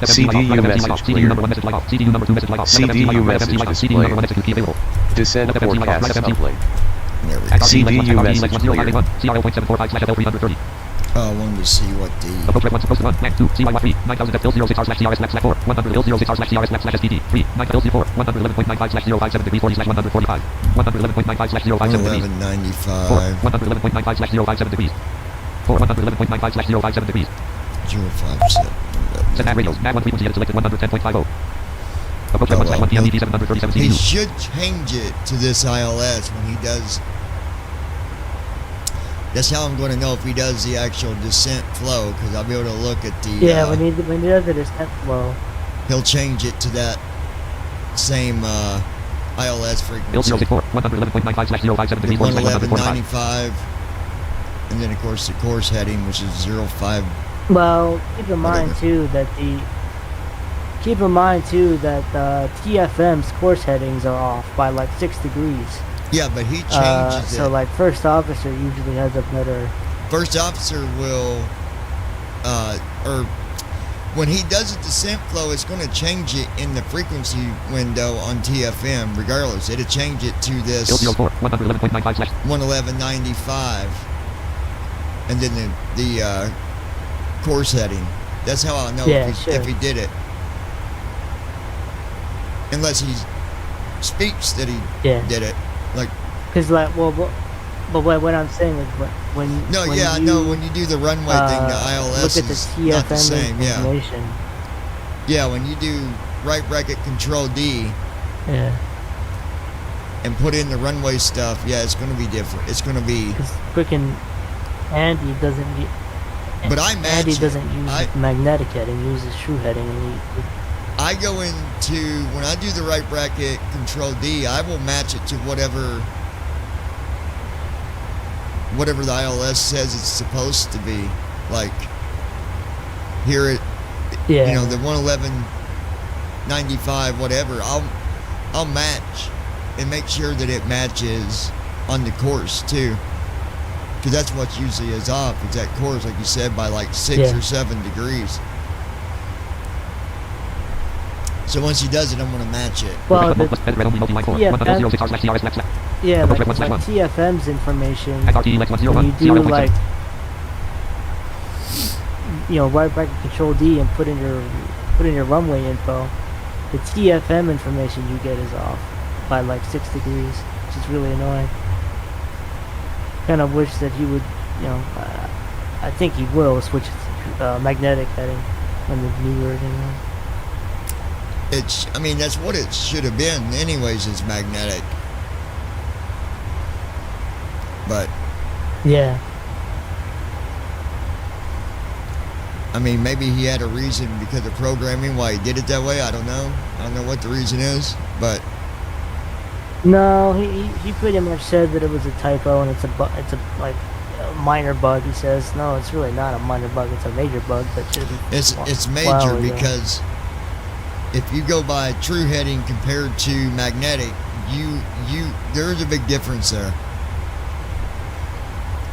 CDU message clear. CDU message display. Descent forecast uplink. CDU message clear. I wanted to see what the... Approach red 1 supposed to run. Max 2, CYYZ, 9000 F 06 r /CRS /4, 100 L 06 r /CRS /SPD, 3, 9 L 04, 111.95/057 degrees 40 /145, 111.95/057 degrees, 111.95/057 degrees, 111.95/057 degrees, 057. set ad radios, mag 1 frequency edit selected 110.50. Approach red 1/1 PM EV 737 He CDU. should change it to this ILS when he does... That's how I'm going to know if he does the actual descent flow, because I'll be able to look at the... Yeah, when he does the descent flow. He'll change it to that same ILS frequency. L 064, 111.95/057 degrees, 111.95. And then, of course, the course heading, which is 05. Well, keep in mind, too, that TFM's course headings are off by like 6 degrees. Yeah, but he changes it. So, like, first officer usually has a better... First officer will, or when he does a descent flow, it's going to change it in the frequency window on TFM, regardless. It'll change it to this 111.95, and then the course heading. That's how I'll know if he did it. Unless he speaks that he did it. Like, because like, but what I'm saying is when when you do the runway thing, the ILS look at the is TFM not the same. information. Yeah, when you do right bracket control D. Yeah. and put in the runway stuff, yeah, it's going to be different. It's going to be. Because freaking Andy doesn't. But I match Andy it. doesn't use magnetic heading. He uses true heading, and I go into when I do the right bracket Control D. I will match it to whatever the ILS says it's supposed to be. Like here it, yeah. You know, the 111.95, whatever. I'll match and make sure that it matches on the course too, because that's what usually is off. Is that course, like you said, by like 6 or 7 degrees. So once he does it, I'm going to match it. Well, like TFM's information, when you do like, you know, right bracket Control D and put in your runway info, the TFM information you get is off by like 6 degrees, which is really annoying. Kind of wish that he would, you know, I think he will switch magnetic heading when the new version. I mean, that's what it should have been anyways, is magnetic. But yeah, I mean, maybe he had a reason because of programming why he did it that way. I don't know what the reason is, but no, he pretty much said that it was a typo and it's a like a minor bug. He says no, it's really not a minor bug, it's a major bug that should be. It's major because if you go by true heading compared to magnetic, there is a big difference there,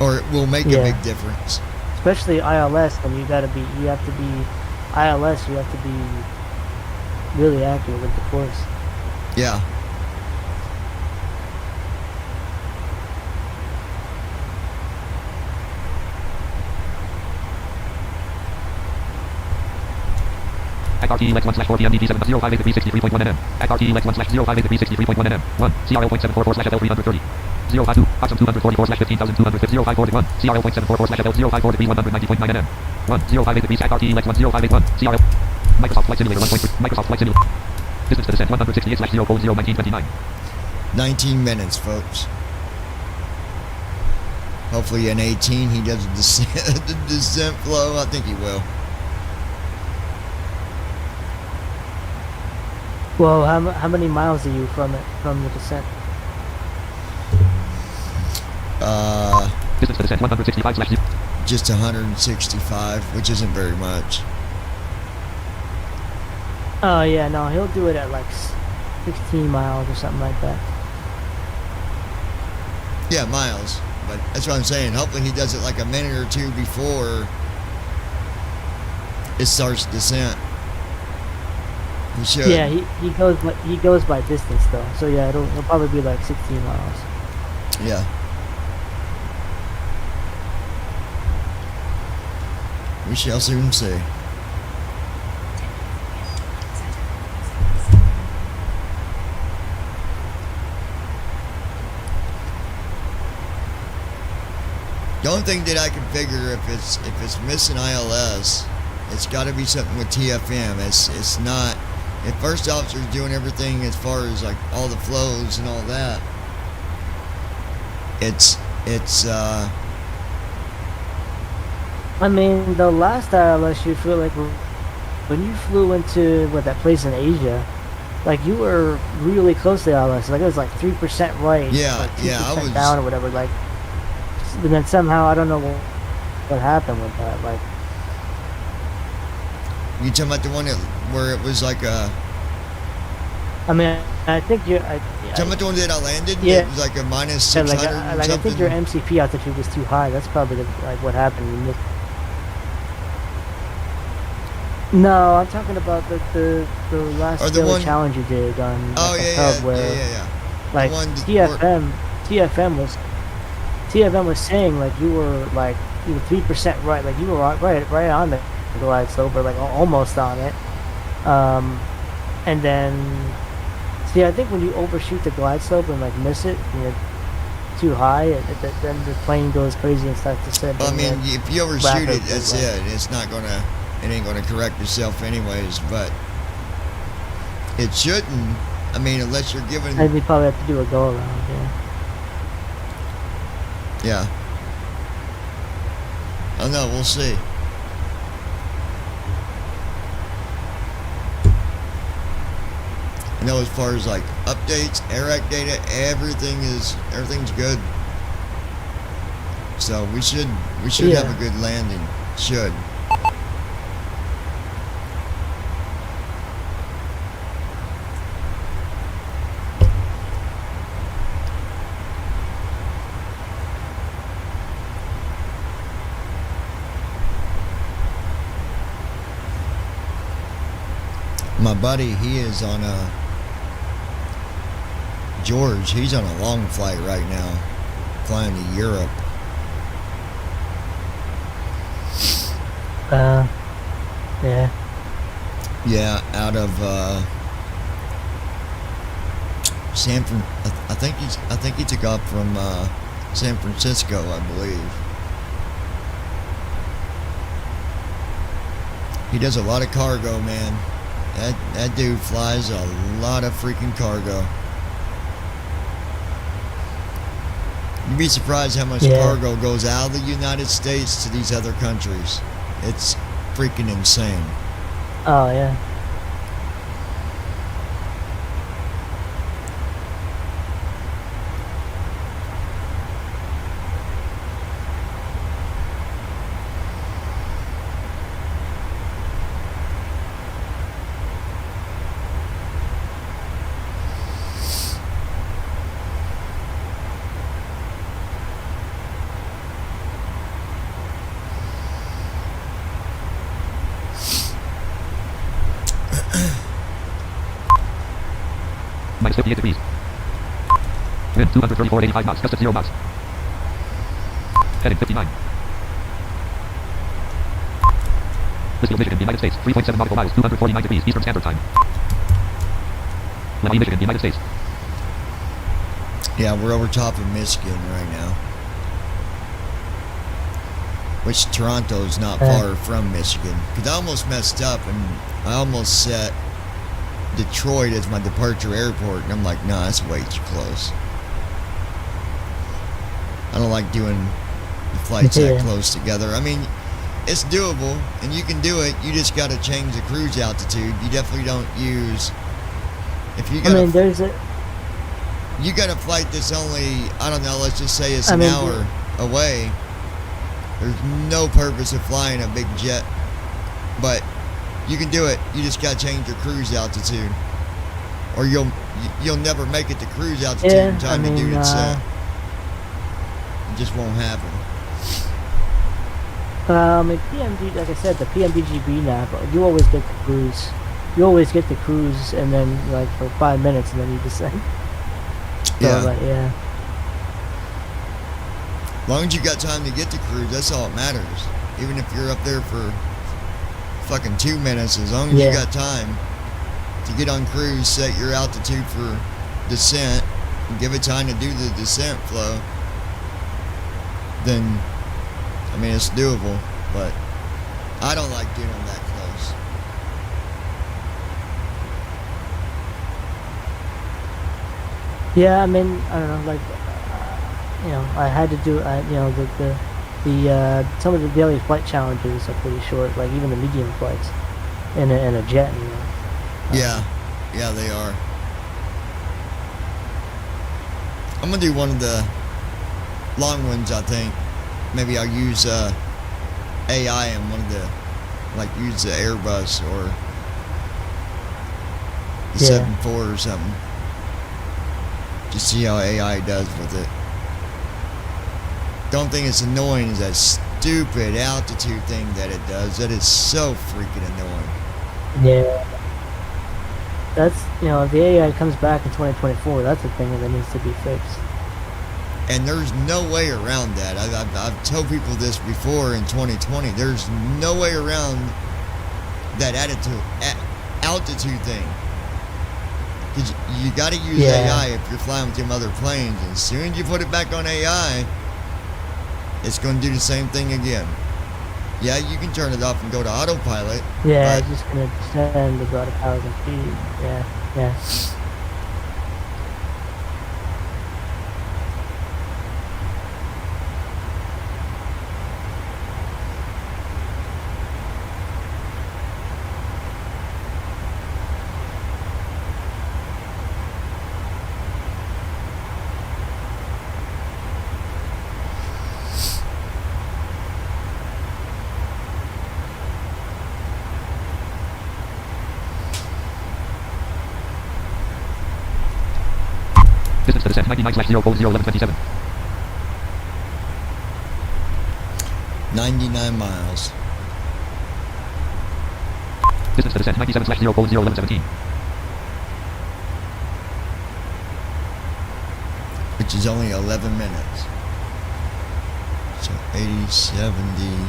or it will make a big difference. Especially ILS, when you have to be really accurate with the course. Yeah. ACT-EX1/4PMDP7058363.1 nm. ACT-EX1/0588363.1 nm. 1. CRL.74/FL330. 052. Oxum 244/15250. 054-1. CRL.744/FL054 degrees 190.9 nm. 1. 058 degrees. ACT-EX1058.1. CRL. Microsoft Flight Simulator 1.3. Microsoft Flight Simulator. Distance to descent 168/0:01929. 19 minutes, folks. Hopefully in 18 he does the descent flow. I think he will. Well, how many miles are you from the descent? Distance to descent 165/0. Just 165, which isn't very much. Oh yeah, no, he'll do it at like 16 miles or something like that. Yeah, miles. But that's what I'm saying. Hopefully he does it like a minute or two before it starts descent. He should. Yeah, he goes by distance though. So yeah, it'll probably be like 16 miles. Yeah. We shall soon see. The only thing that I can figure, if it's missing ILS, it's got to be something with TFM. It's not. If first officer's doing everything as far as like all the flows and all that, I mean, the last ILS you feel like when you flew into that place in Asia, like you were really close to ILS. Like it was like 3% right, yeah, like 2% I was down or whatever. Like, but then somehow I don't know what happened with that. Like, you talking about the one where it was like a? I mean, I think you. Talking about the one that I landed? Yeah. It was like a minus 600 or I something? think your MCP altitude was too high. That's probably what happened. No, I'm talking about the last daily challenge you did on like TFM was saying like you were 3% right, like you were right on the glide slope, or like almost on it, and then see, I think when you overshoot the glide slope and like miss it and you're too high, then the plane goes crazy and starts to set. Well, I mean, if you overshoot it, that's it. It ain't gonna correct itself anyways. But it shouldn't. I mean, unless you're given... And we probably have to do a go-around, yeah. Yeah. Oh no, we'll see. I know as far as like updates, AirAct data, everything's good. So we should have a good landing. Should. My buddy, he is on George, he's on a long flight right now, flying to Europe. Yeah. Yeah, out of I think he took off from San Francisco, I believe. He does a lot of cargo, man. That dude flies a lot of freaking cargo. You'd be surprised how much cargo goes out of the United States to these other countries. It's freaking insane. Oh, yeah. Minus 58 degrees. Wind 234.85 knots. Gust at 0 knots. Heading 59. Lisfield, Michigan, United States. 3.7 nautical miles. 249 degrees. Eastern Standard Time. Lemhi, Michigan, United States. Yeah, we're over top of Michigan right now. Which Toronto's not far from Michigan. Because I almost messed up and I almost set Detroit as my departure airport, and I'm like, nah, that's way too close. I don't like doing the flights that close together. I mean, it's doable, and you can do it. You just got to change the cruise altitude. You definitely don't use... If you got you got a flight that's only, I don't know, let's just say it's an hour away. There's no purpose of flying a big jet, but you can do it. You just got to change your cruise altitude, or you'll never make it to cruise altitude in time to do the descent. It just won't happen. PMD, like I said, the PMDGB nav, you always get the cruise. You always get the cruise, and then like for 5 minutes, and then you descend. So, As long as you got time to get to cruise, that's all that matters. Even if you're up there for fucking 2 minutes, as long as you got time to get on cruise, set your altitude for descent, and give it time to do the descent flow, then, I mean, it's doable, but I don't like doing them that close. Yeah, I mean, I don't know, like, I had to do, some of the daily flight challenges are pretty short, like even the medium flights in a jet, Yeah, they are. I'm gonna do one of the long ones, I think. Maybe I'll use AI in one of the, like use the Airbus or the 7.4 or something. Just see how AI does with it. The only thing that's annoying is that stupid altitude thing that it does. That is so freaking annoying. Yeah. That's, if the AI comes back in 2024, that's a thing that needs to be fixed. And there's no way around that. I've told people this before in 2020. There's no way around that altitude thing. Because you got to use AI if you're flying with them other planes. And as soon as you put it back on AI, it's going to do the same thing again. Yeah, you can turn it off and go to autopilot. Yeah, it's just going to descend about 1,000 feet. Yeah. 99/0:1127. 99 miles. Distance to descent 97/0:1117. Which is only 11 minutes. So 80, 70.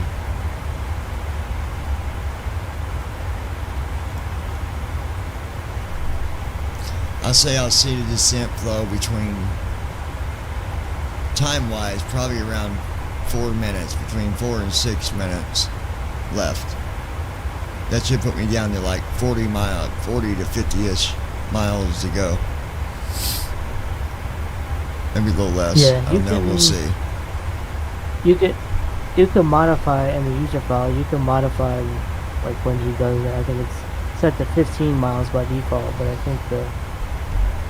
I'll say I'll see the descent flow between, time-wise, probably around 4 minutes, between 4 and 6 minutes left. That should put me down to like 40 to 50-ish miles to go. Maybe a little less. Yeah, I don't know. We'll see. You could modify in the user file. You can modify like when he does it. I think it's set to 15 miles by default, but I think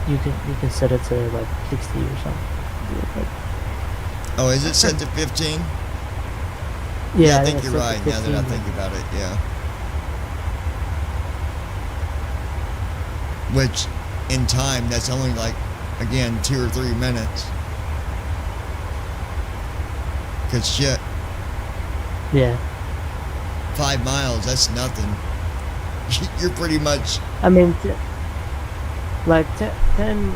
you can set it to like 60 or something. Oh, is it set to 15? Yeah, I think you're right. Now that I think about it, yeah. Which, in time, that's only like, again, 2 or 3 minutes. Cause shit. Yeah. 5 miles, that's nothing. You're pretty much. I mean, like 10.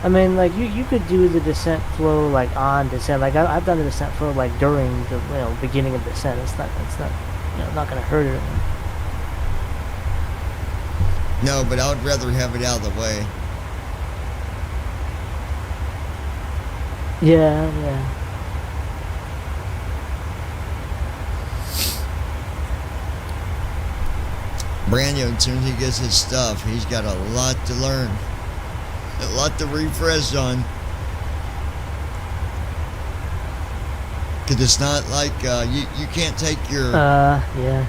I mean, like you could do the descent flow like on descent. Like I've done the descent flow like during the beginning of descent. It's not not gonna hurt it. No, but I would rather have it out of the way. Yeah. Brando, as soon as he gets his stuff, he's got a lot to learn. A lot to refresh on. Cause it's not like you can't take your yeah.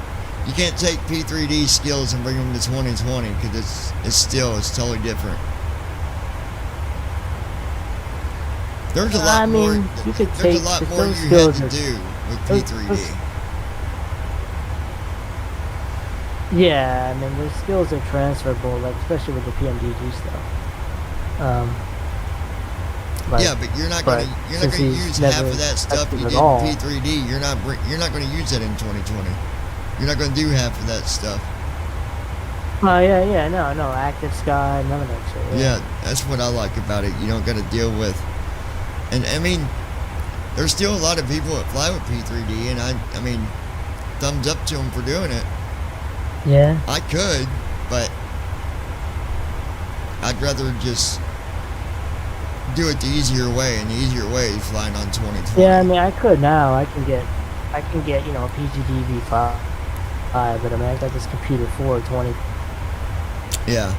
You can't take P3D skills and bring them to 2020 because it's totally different. There's a lot more. You could there's take a lot more those you had skills to are- do with P3D. Yeah, I mean the skills are transferable, like especially with the PMDG stuff. Yeah, but you're not gonna use half of that stuff you did in P3D. You're not gonna use that in 2020. You're not gonna do half of that stuff. Oh yeah, no, active sky, none of that shit. Yeah, that's what I like about it. You don't got to deal with, and I mean, there's still a lot of people that fly with P3D, and I mean, thumbs up to them for doing it. Yeah. I could, but I'd rather just do it the easier way, and the easier way is flying on 2020. Yeah, I mean I could now. I can get a PGD V5, but I mean I got this computer 420. Yeah.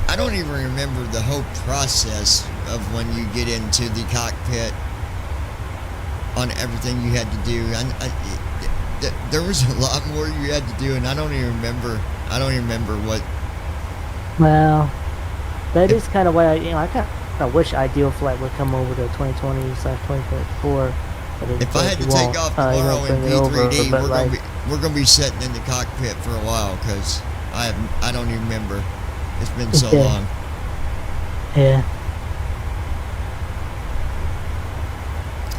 I don't even remember the whole process of when you get into the cockpit on everything you had to do. There was a lot more you had to do, and I don't even remember what. Well, that is kind of why I kind of wish Ideal Flight would come over to 2020/2024. If I had to take off tomorrow in P3D, we're gonna be sitting in the cockpit for a while because I don't even remember. It's been so long. Yeah.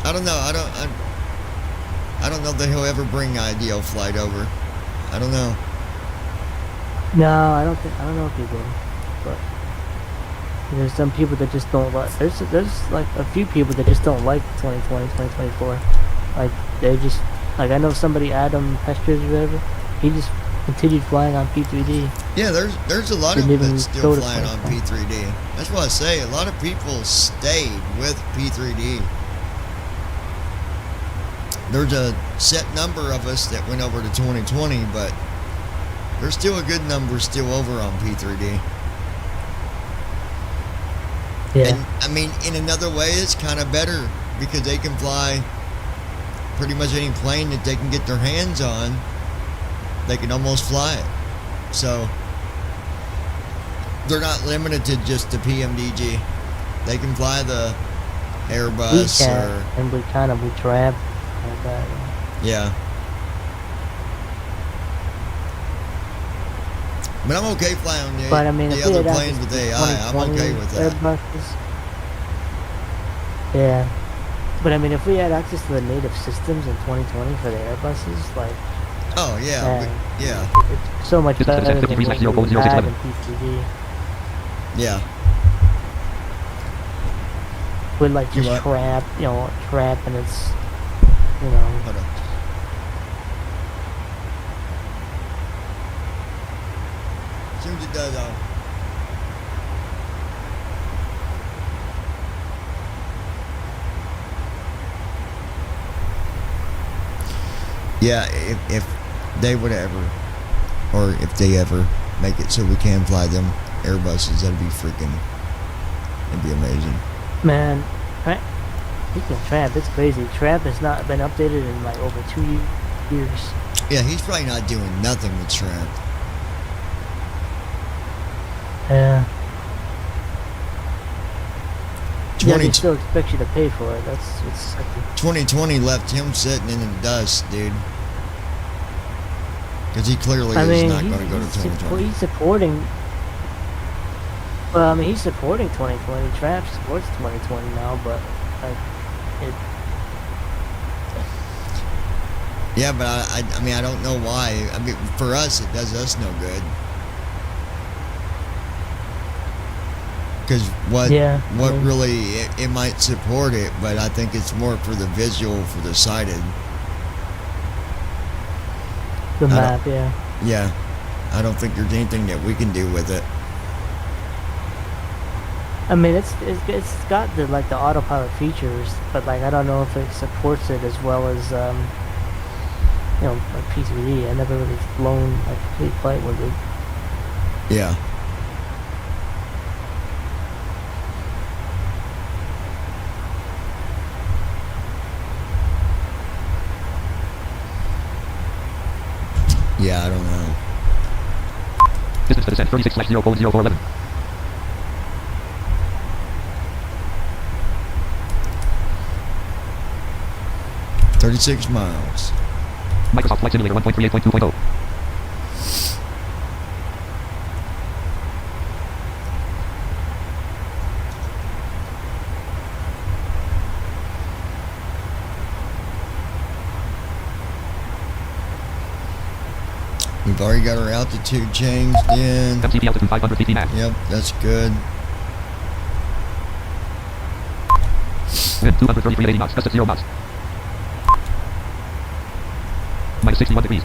I don't know. I don't know that he'll ever bring Ideal Flight over. I don't know. No, I don't know if he will. But there's some people that just don't like. There's like a few people that just don't like 2020/2024. Like they just like I know somebody, Adam Pesters or whatever. He just continued flying on P3D. Yeah, there's a lot of them that's still flying on P3D. That's why I say a lot of people stayed with P3D. There's a set number of us that went over to 2020, but there's still a good number still over on P3D. Yeah. And I mean, in another way, it's kind of better because they can fly pretty much any plane that they can get their hands on. They can almost fly it. So they're not limited to just the PMDG. They can fly the Airbus or and we trap like that. Yeah. But I'm okay flying the, but I mean, the other planes with AI. I'm okay with that. Airbuses, yeah. But I mean, if we had access to the native systems in 2020 for the Airbuses, like, oh yeah, yeah, it's so much better than what we had in PCD. Yeah. With like just trap, and it's, Hold on. As soon as it does, yeah, if they would ever, or if they ever make it so we can fly them Airbuses, that'd be freaking, it'd be amazing. Man, speaking of Trap, it's crazy. Trap has not been updated in like over 2 years. Yeah, he's probably not doing nothing with Trap. Yeah. Yeah, they still expect you to pay for it. That's what's sucky. 2020 left him sitting in the dust, dude. Because he clearly is not going to go to 2020. He's supporting. Well, I mean, he's supporting 2020. Trap supports 2020 now, but like it. Yeah, but I mean, I don't know why. I mean, for us, it does us no good. Because what really, it might support it, but I think it's more for the visual, for the sighted. The map, yeah. Yeah. I don't think there's anything that we can do with it. I mean, it's got the autopilot features, but like I don't know if it supports it as well as like PCD. I never really flown a complete flight with it. Yeah. Yeah, I don't know. Distance to descent 36/0.0411. 36 miles. Microsoft Flight Simulator 1.38.2.0. We've already got our altitude changed in. MCP altitude 500 feet max. Yep, that's good. Wind 233 knots, gust at 0 knots. Minus 61 degrees.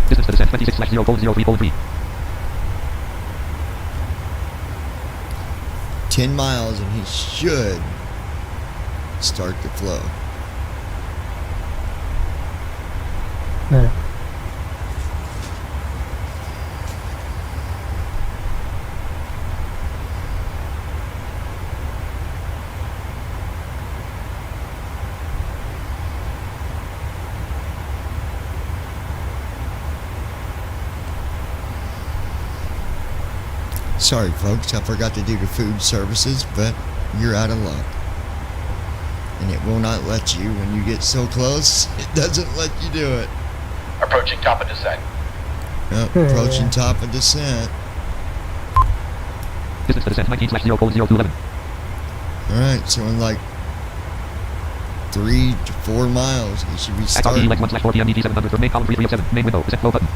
Distance to descent 26/0.03.3. 10 miles and he should start to flow. Yeah. Sorry folks, I forgot to do the food services, but you're out of luck. And it will not let you when you get so close. It doesn't let you do it. Approaching top of descent. Yep, approaching top of descent. Distance to descent 19/0.0211. Alright, so in like 3 to 4 miles, you should be starting. like 1/4 PM ED 700 for main column 3307. Main window, descent flow button.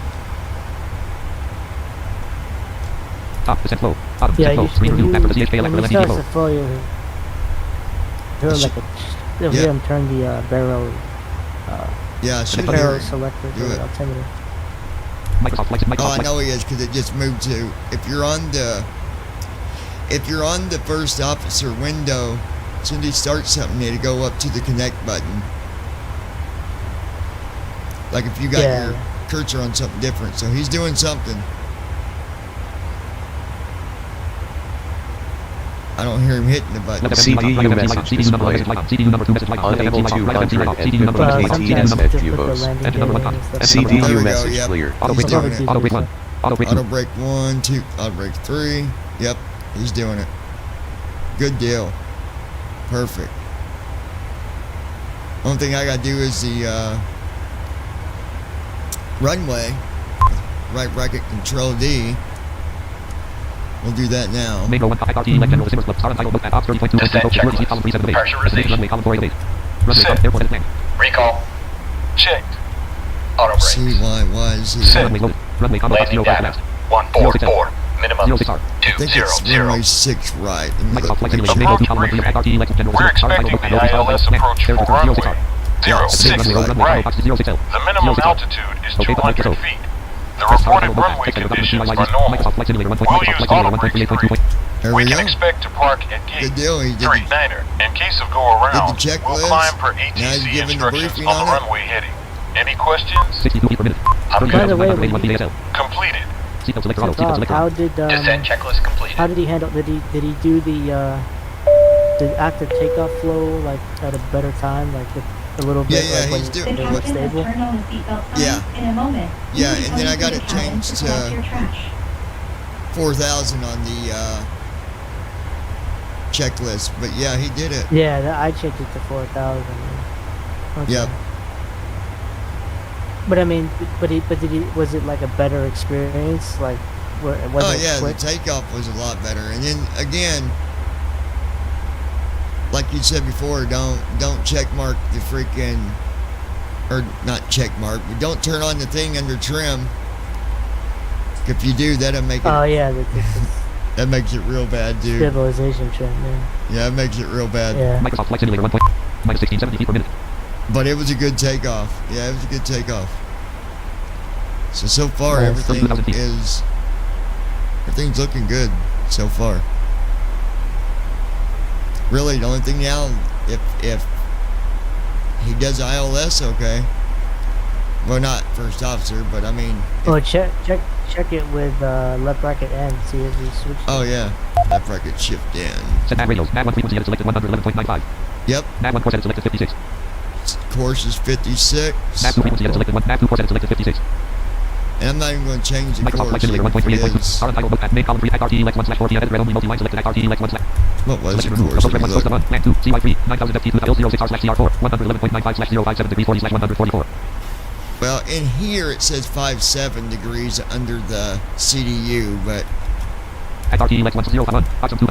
Top, descent flow. Bottom, Yeah, descent flow. Screen review after the CHK when electrical you LED start flow. to flow, you'll hear like you'll hear him turn the barrel. Yeah, I should barrel hear selector do to it. altimeter. Microsoft Flight. Oh, I know he is because it just moved to. If you're on the first officer window, as soon as he starts something, it'll go up to the connect button. Like if you got your cursor on something different. So he's doing something. I don't hear him hitting the button. CDU message displayed. Unable 200 at 50 KTS at Fubos. CDU message cleared. Auto brake 1, 2, auto brake 3. Yep, he's doing it. Good deal. Perfect. Only thing I gotta do is the runway. Right bracket control D. We'll do that now. Descent checklist. Pressurization. Set. Recall. Checked. Auto brakes. CYYZ. Set. Landing data. 144. Minimum 200. I think it's runway 6 right. We're expecting the ILS approach for runway 06 right. The minimum altitude is 200 feet. The reported runway conditions are normal. We'll use auto brakes free. We can expect to park at gate 39er. In case of go around, we'll climb per ATC instructions on the runway heading. Any questions? By the way, Completed. How did Descent checklist completed. How did he handle? Did he do the active takeoff flow like at a better time, like a little bit? Yeah, like he's doing it stable. Yeah. Yeah, and then I got it changed to 4,000 on the checklist. But yeah, he did it. Yeah, I changed it to 4,000. Okay. Yep. But I mean, but did he? Was it like a better experience? Like, was it quick? The takeoff was a lot better. And then again, like you said before, don't check mark the freaking, or not check mark, but don't turn on the thing under trim. If you do, that'll make it. Oh yeah, that makes it real bad, dude. Stabilization trim, yeah. Yeah, it makes it real bad. Yeah. Microsoft Flight Simulator 1. Minus 1670 feet per minute. But it was a good takeoff. Yeah, it was a good takeoff. So far everything's looking good so far. Really, the only thing now, if he does ILS okay, well, not first officer, but I mean. Oh, check it with left bracket N. See if he switches. Oh yeah, left bracket shift in. Set nav radios. Nav 1 frequency selected 111.95. Yep. Nav 1 course selected 56. Course is 56. Nav 2 frequency selected 1. Nav 2 course selected 56. And I'm not even going to change the Microsoft Flight Simulator 1.38. Current title book at main column 3 at RTE 1/4 PM edit only multi-line selected at RTE 1/. What was the course? course? Land 2 CY3 9000 FT 2006R/CR4 111.95/057 degrees 144. Well, in here it says 57 degrees under the CDU, but at RTE 1051 option 2.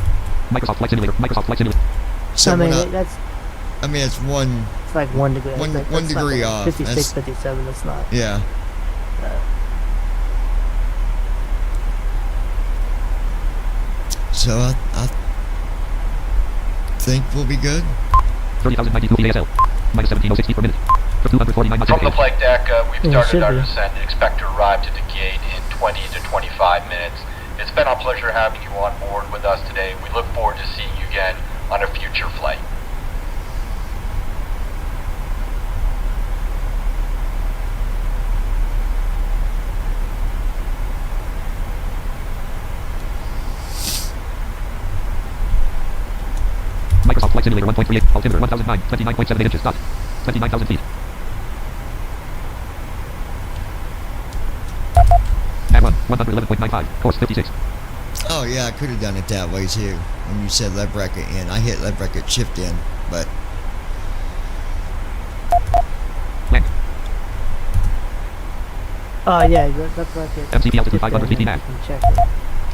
Microsoft Flight Simulator. Microsoft Flight Simulator. So I mean, it's one. It's like 1 degree. One degree off. 56, 57. That's not. Yeah. So I think we'll be good. 30,092 PASL. Minus 1706 feet per minute. For 249 miles. From the flight deck, we've started our be. descent and expect to arrive to the gate in 20 to 25 minutes. It's been our pleasure having you on board with us today. We look forward to seeing you again on a future flight. Microsoft Flight Simulator 1.38. Altimeter 1009. 29.78 inches. Dot. 29,000 feet. Nav 1. 111.95. Course 56. Oh yeah, I could have done it that way too. When you said left bracket in, I hit left bracket shift in, but. Land. Oh yeah, left bracket. MCP altitude 500 feet nav. Check it.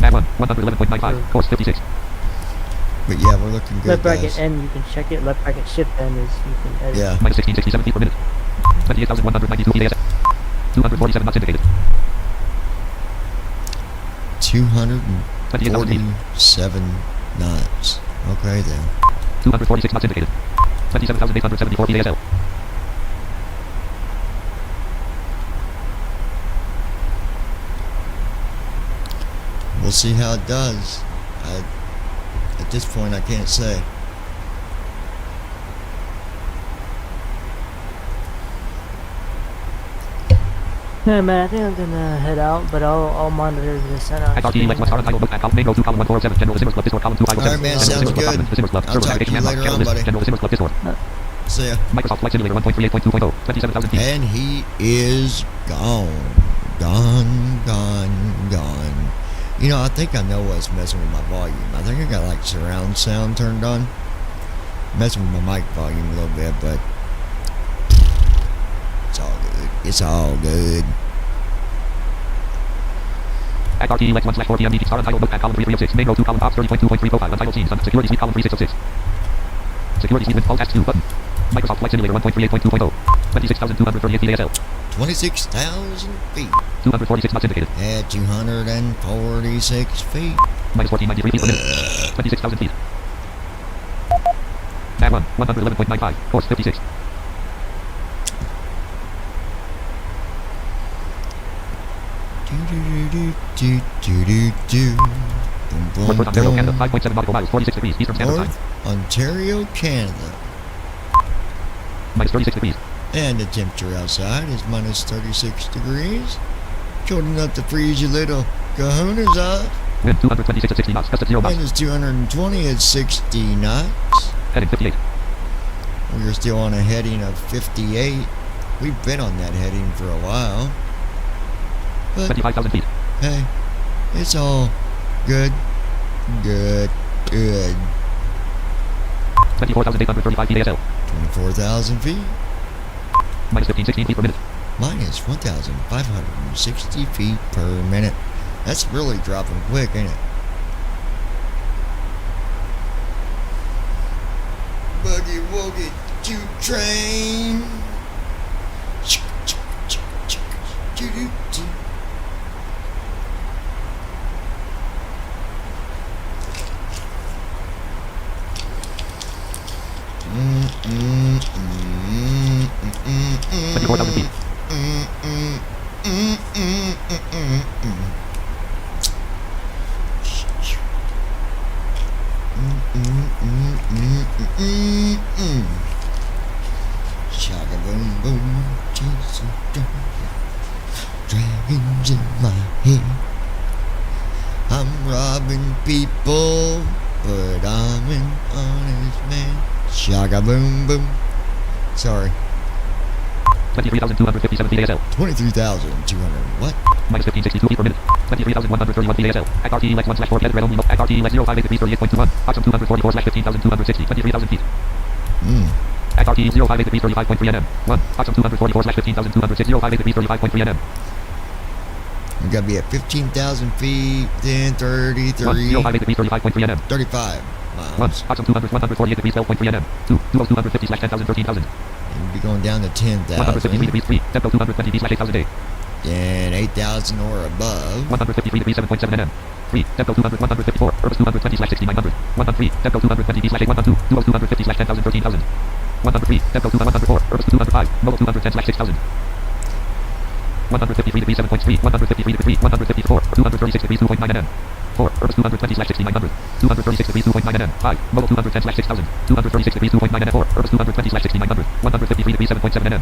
Nav 1. 111.95. Course 56. But yeah, we're looking good. Left bracket guys. N, you can check it. Left bracket shift N is you can edit. Yeah. Minus 1667 feet per minute. 28,192 PASL. 247 knots indicated. 247 knots. Okay then. 246 knots indicated. 27,874 PASL. We'll see how it does. At this point, I can't say. Yeah, man, I think I'm gonna head out, but I'll monitor the center. XRT Lex West Star Title Book column Mango 2 column 147 General Zimmers Club Discord column 2 Alright, man, sounds good. I'll talk to you later on, buddy. General Zimmers Club Discord. See ya. Microsoft Flight Simulator 1.38.2.0 27,000 feet. And he is gone. Gone. You know, I think I know what's messing with my volume. I think I got like surround sound turned on. Messing with my mic volume a little bit, but it's all good. It's all good. XRT Lex 1/4 PM ET Star Title Book column 3306 Mango 2 column Ops 30.2.3 profile Untitled Scenes Security Suite column 3606 Security Suite with all task 2 button Microsoft Flight Simulator 1.38.2.0 26,238 feet ASL 26,000 feet. 246 knots indicated. At 246 feet. Minus 1493 feet per minute. 26,000 feet. Nav 1, 111.95. Course 56. North Ontario, Canada, 5.7 nautical miles, 46 degrees, Eastern Standard Time. Ontario, Canada. Minus 36 degrees. And the temperature outside is minus 36 degrees. Cold enough to freeze your little kahunas off. Wind 226 at 60 knots, gust at 0 knots. Minus 220 at 60 knots. Heading 58. We're still on a heading of 58. We've been on that heading for a while. But 25,000 feet. hey, it's all good. 24,835 feet ASL. 24,000 feet. Minus 1516 feet per minute. Minus 1,560 feet per minute. That's really dropping quick, ain't it? Buggy wuggy choo train. Shaka boom boom, chasing dragons in my head. I'm robbing people, but I'm an honest man. Shaka boom boom. Sorry. 23,257 feet ASL. 23,200 what? Minus 1562 feet per minute. 23,131 feet ASL. XRT Lex 1/4 Red only. XRT Lex 058 degrees 38.21. Oxygen 244/15,260. 23,000 feet. XRT 058 degrees 35.3 nm. 1. Oxygen 244/15,206. 058 degrees 35.3 nm. We gotta be at 15,000 feet, then 33. 058 degrees 35.3 nm. 35 miles. 1. Oxygen 148 degrees 12.3 nm. 2. 250/10,000 13,000. We'll be going down to 10,000. 153 degrees 3. Tempo 220 feet/8,000 day. Then 8,000 or above. 153 degrees 7.7 nm. 3. Tempo 154. Urbis 220/6900. 103. Tempo 220 feet/812. Duos 250/10,000 13,000. 103. Tempo 104. Urbis 205. Mobile 210/6000. 153 degrees 7.3. 153 degrees 154. 236 degrees 2.9 nm. 4. Urbis 220/6900. 236 degrees 2.9 nm. 5. Mobile 210/6000. 236 degrees 2.9 nm. 4. Urbis 220/6900. 153 degrees 7.7 nm.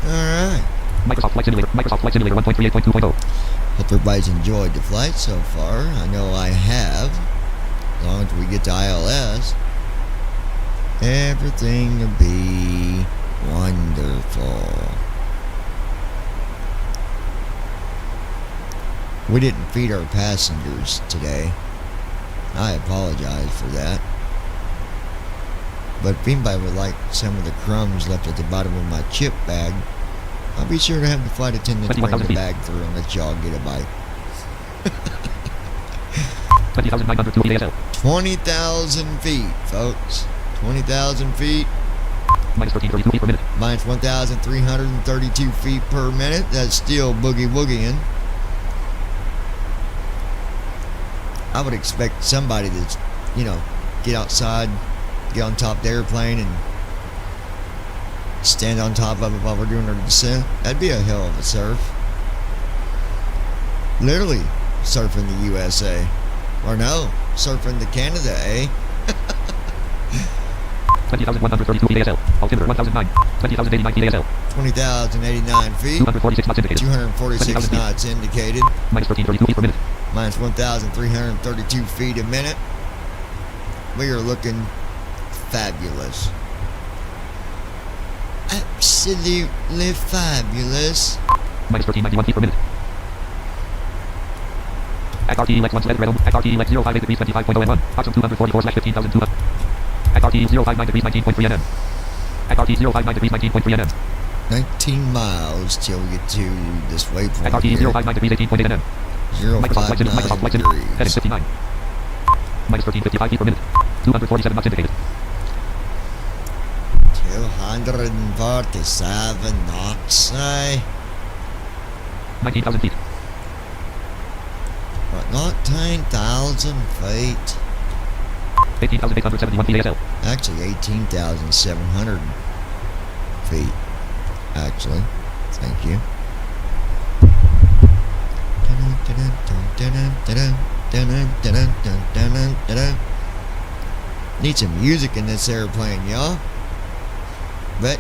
Alright. Microsoft Flight Simulator 1.38.2.0. Hope everybody's enjoyed the flight so far. I know I have. As long as we get to ILS, everything will be wonderful. We didn't feed our passengers today. I apologize for that. But if anybody would like some of the crumbs left at the bottom of my chip bag, I'll be sure to have the flight attendant bring the bag through and let y'all get a bite. 20,902 feet ASL. 20,000 feet, folks. 20,000 feet. Minus 1332 feet per minute. Minus 1,332 feet per minute. That's still boogie woogieing. I would expect somebody that's, get outside, get on top of the airplane and stand on top of it while we're doing our descent. That'd be a hell of a surf. Literally surfing the USA. Or no, surfing the Canada, eh? 20,132 feet ASL. Altimeter 1009. 20,089 feet ASL. 20,089 feet. 246 knots indicated. 246 knots indicated. Minus 1332 feet per minute. Minus 1,332 feet a minute. We are looking fabulous. Absolutely fabulous. Minus 1391 feet per minute. At RT Lex 1 sled realm. At RT Lex 058 degrees 25.01. Oxum 244 slash 15,200. At RT 059 degrees 19.3 nm. At RT 059 degrees 19.3 nm. 19 miles till we get to this waypoint. At RT 059 degrees 18.8 nm. 059 degrees. Heading 59. Minus 1355 feet per minute. 247 knots indicated. 247 knots, eh? 19,000 feet. But not 10,000 feet. 18,871 feet ASL. Actually, 18,700 feet. Actually. Thank you. Need some music in this airplane, y'all. But,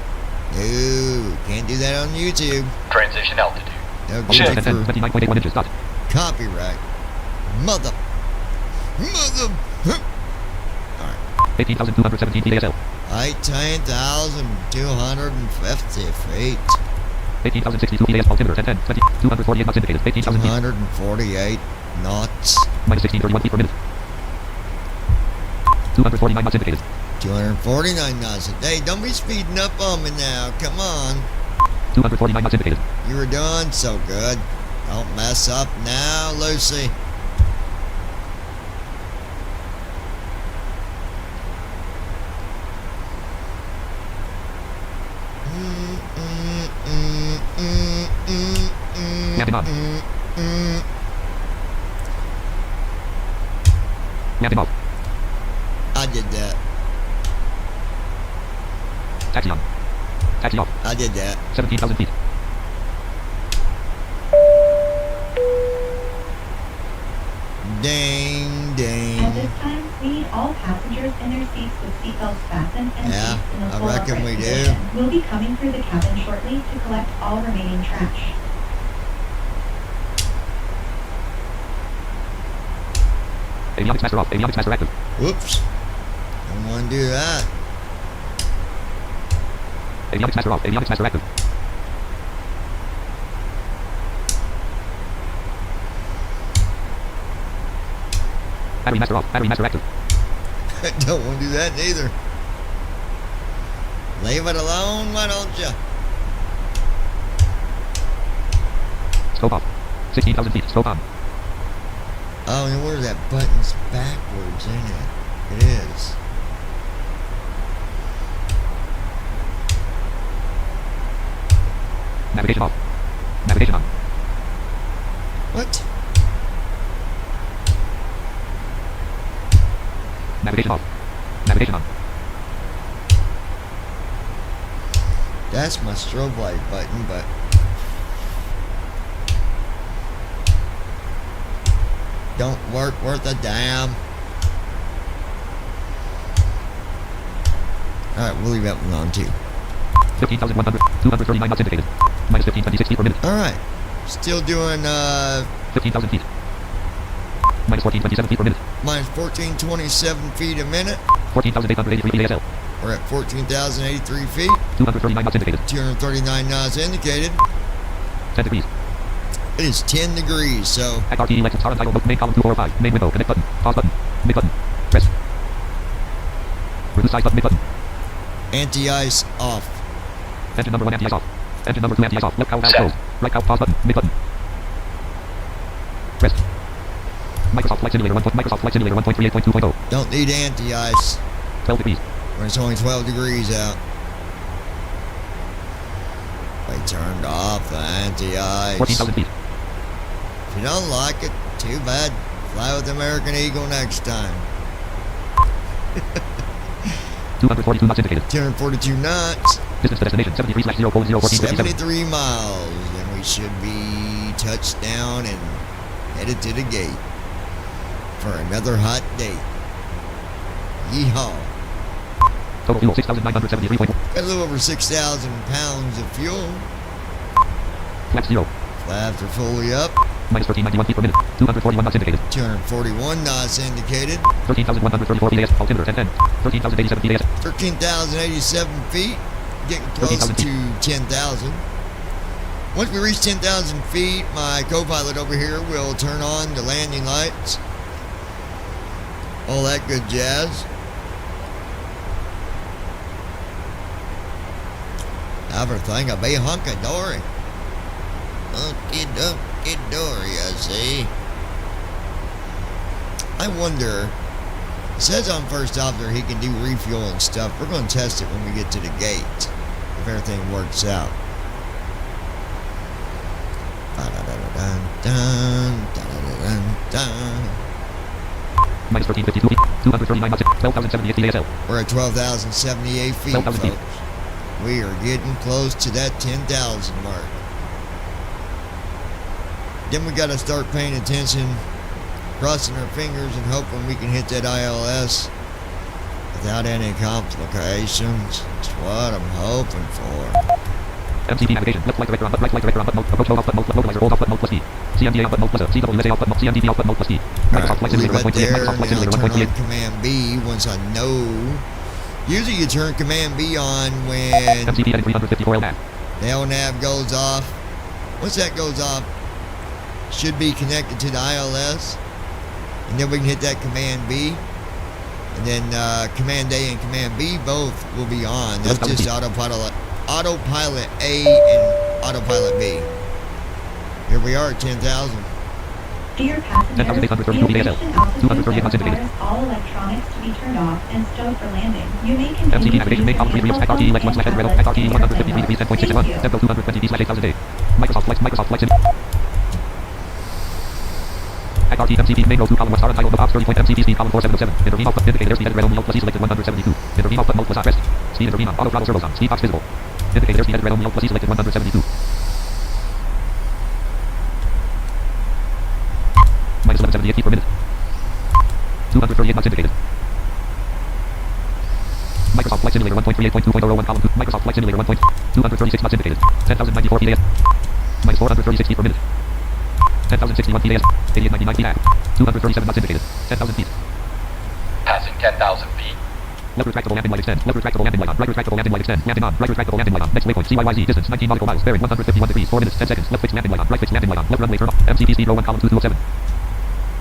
no, can't do that on YouTube. Transition altitude. No good for 29.81 inches. Dot. copyright. Mother. 18,217 feet ASL. 18,250 feet. 18,062 feet ASL. Altimeter 10, 20, 248 knots indicated. 18,000 feet. 248 knots. Minus 1631 feet per minute. 249 knots indicated. 249 knots a day. Don't be speeding up on me now. Come on. 249 knots indicated. You were doing so good. Don't mess up now, Lucy. Landing on. Landing off. I did that. Taxi on. Taxi off. I did that. 17,000 feet. Ding, ding. At this time, we need all passengers in their seats with seatbelts fastened and Yeah, seats in the I full reckon upright we do. position. We'll be coming through the cabin shortly to collect all remaining trash. Avionics master off. Avionics master active. Whoops. Don't want to do that. Avionics master off. Avionics master active. Battery master off. Battery master active. Don't want to do that neither. Leave it alone, why don't you? Scope off. 16,000 feet. Scope on. Oh, and where's that button's backwards, isn't it? It is. Navigation off. Navigation on. What? Navigation off. Navigation on. That's my strobe light button, but don't work worth a damn. Alright, we'll leave that one on too. 15,100. 239 knots indicated. Minus 1526 feet per minute. Alright. Still doing 15,000 feet. Minus 1427 feet per minute. minus 1427 feet a minute. 14,883 feet ASL. We're at 14,083 feet. 239 knots indicated. 239 knots indicated. 10 degrees. It is 10 degrees, so At RT Electric Star Title Book Main Column 245. Main window. Connect button. Pause button. Mid button. Press. Reduce size button. Mid button. anti-ice off. Engine number 1 anti-ice off. Engine number 2 anti-ice off. Left valve closed. Right valve pause button. Mid button. Press. Microsoft Flight Simulator 1. Microsoft Flight Simulator 1.38.2.0. Don't need anti-ice 12 degrees. when it's only 12 degrees out. They turned off the anti-ice. 14,000 feet. If you don't like it, too bad. Fly with American Eagle next time. 242 knots indicated. 242 knots. Distance to destination 73/0.014. 73 miles, and we should be touched down and headed to the gate for another hot day. Yeehaw. Total fuel 6,973.4. Got a little over 6,000 pounds of fuel. Flaps 0. Flaps are fully up. Minus 1391 feet per minute. 241 knots indicated. 241 knots indicated. 13,134 PAS. Altimeter 1010. 13,087 PAS. 13,087 feet. Getting close to 10,000. Once we reach 10,000 feet, my co-pilot over here will turn on the landing lights. All that good jazz. Everything will be hunky-dory. Hunky-dory, I see. I wonder, it says on first officer he can do refuel and stuff. We're going to test it when we get to the gate, if everything works out. Minus 1352 feet. 239 knots. 12,078 PASL. We're at 12,078 feet, 12,000 feet. folks. We are getting close to that 10,000 mark. Then we got to start paying attention, crossing our fingers and hoping we can hit that ILS without any complications. That's what I'm hoping for. MCP navigation. Left flight director on. Right flight director on. Mode. Approach low off. Mode. Localizer hold off. Mode plus T. CMDA off. Mode plus O. CWSA off. Mode. CMDB off. Mode plus T. Microsoft Flight Simulator 1.38. Microsoft Flight Simulator 1.38. Turn on Command B once I know. Usually you turn Command B on when MCP heading 354 LNAV. the LNAV goes off. Once that goes off, should be connected to the ILS, and then we can hit that Command B, and then Command A and Command B both will be on. That's just autopilot A and autopilot B. Here we are at 10,000. Dear passengers, 10,832 the PASL. aviation altitude 238 knots indicated. requires all electronics to be turned off and stowed for landing. You may continue MCP to navigation. use Make your column 3 reels. vehicle XRT phone Lex 1 slash and red. other XRT 153 degrees 10.6 Thank 1. you. Tempo 220 slash 8,000 day. Microsoft Flight Sim. XRT MCP main row 2 column 1 star untitled the box 30 point MCP speed column 407. Intervene off indicator airspeed red on plus E selected 172. Intervene off mode plus rest. Speed intervene on auto throttle servos on. Speed box visible. Indicator airspeed red on plus E selected 172. Minus 1178 feet per minute. 238 knots indicated. Microsoft Flight Simulator 1.38.2.001 column 2. Microsoft Flight Simulator 1.236 knots indicated. 10,094 PAS. Minus 436 feet per minute. 10,061 PAS. 8899 PAC. 237 knots indicated. 10,000 feet. Passing 10,000 feet. Left retractable landing light extend. Left retractable landing light on. Right retractable landing light extend. Landing on. Right retractable landing light on. Next waypoint. CYYZ. Distance 19 nautical miles. Bearing 151 degrees. 4 minutes. 10 seconds. Left fixed landing light on. Right fixed landing light on. Left runway turn off. MCP speed row 1 column 2207.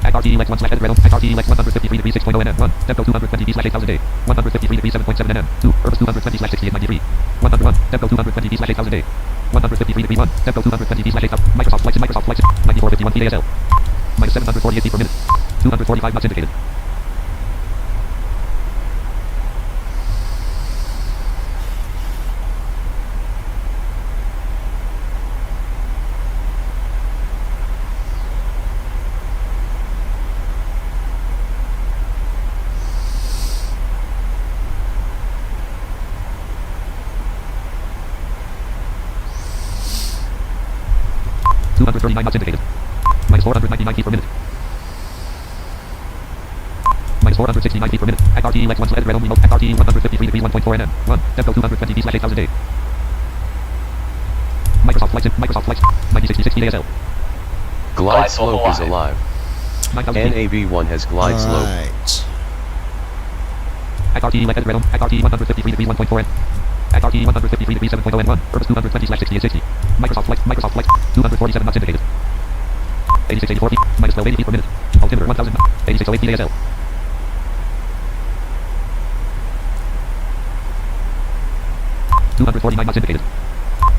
XRT Lex 1 slash red on. XRT Lex 153 degrees 6.0 nm. 1. Tempo 220 d slash 8,000 day. 153 degrees 7.7 nm. 2. Urbis 220 slash 6893. 101. Tempo 220 d slash 8,000 day. 153 degree 1. Tempo 220 d slash 8,000. Microsoft Flight 9451 PASL. Minus 748 feet per minute. 245 knots indicated. $239 knots indicated. Minus 499 feet per minute. Minus 469 feet per minute. XRT Lex 1 slash red only mode. XRT 153 degrees 1.4 nm. 1. Tempo 220 d slash 8,000 day. Microsoft Flight 9066 PASL. Glide slope is alive. 9,000 feet. NAV1 has glide slope. XRT Lex red on. XRT 153 degrees 1.4 n. XRT 153 degrees 7.0 n 1. Urbis 220 slash 6860. Microsoft Flight 247 knots indicated. 8684 feet. Minus 1280 feet per minute. Altimeter 1000. 8608 PASL. $249 knots indicated.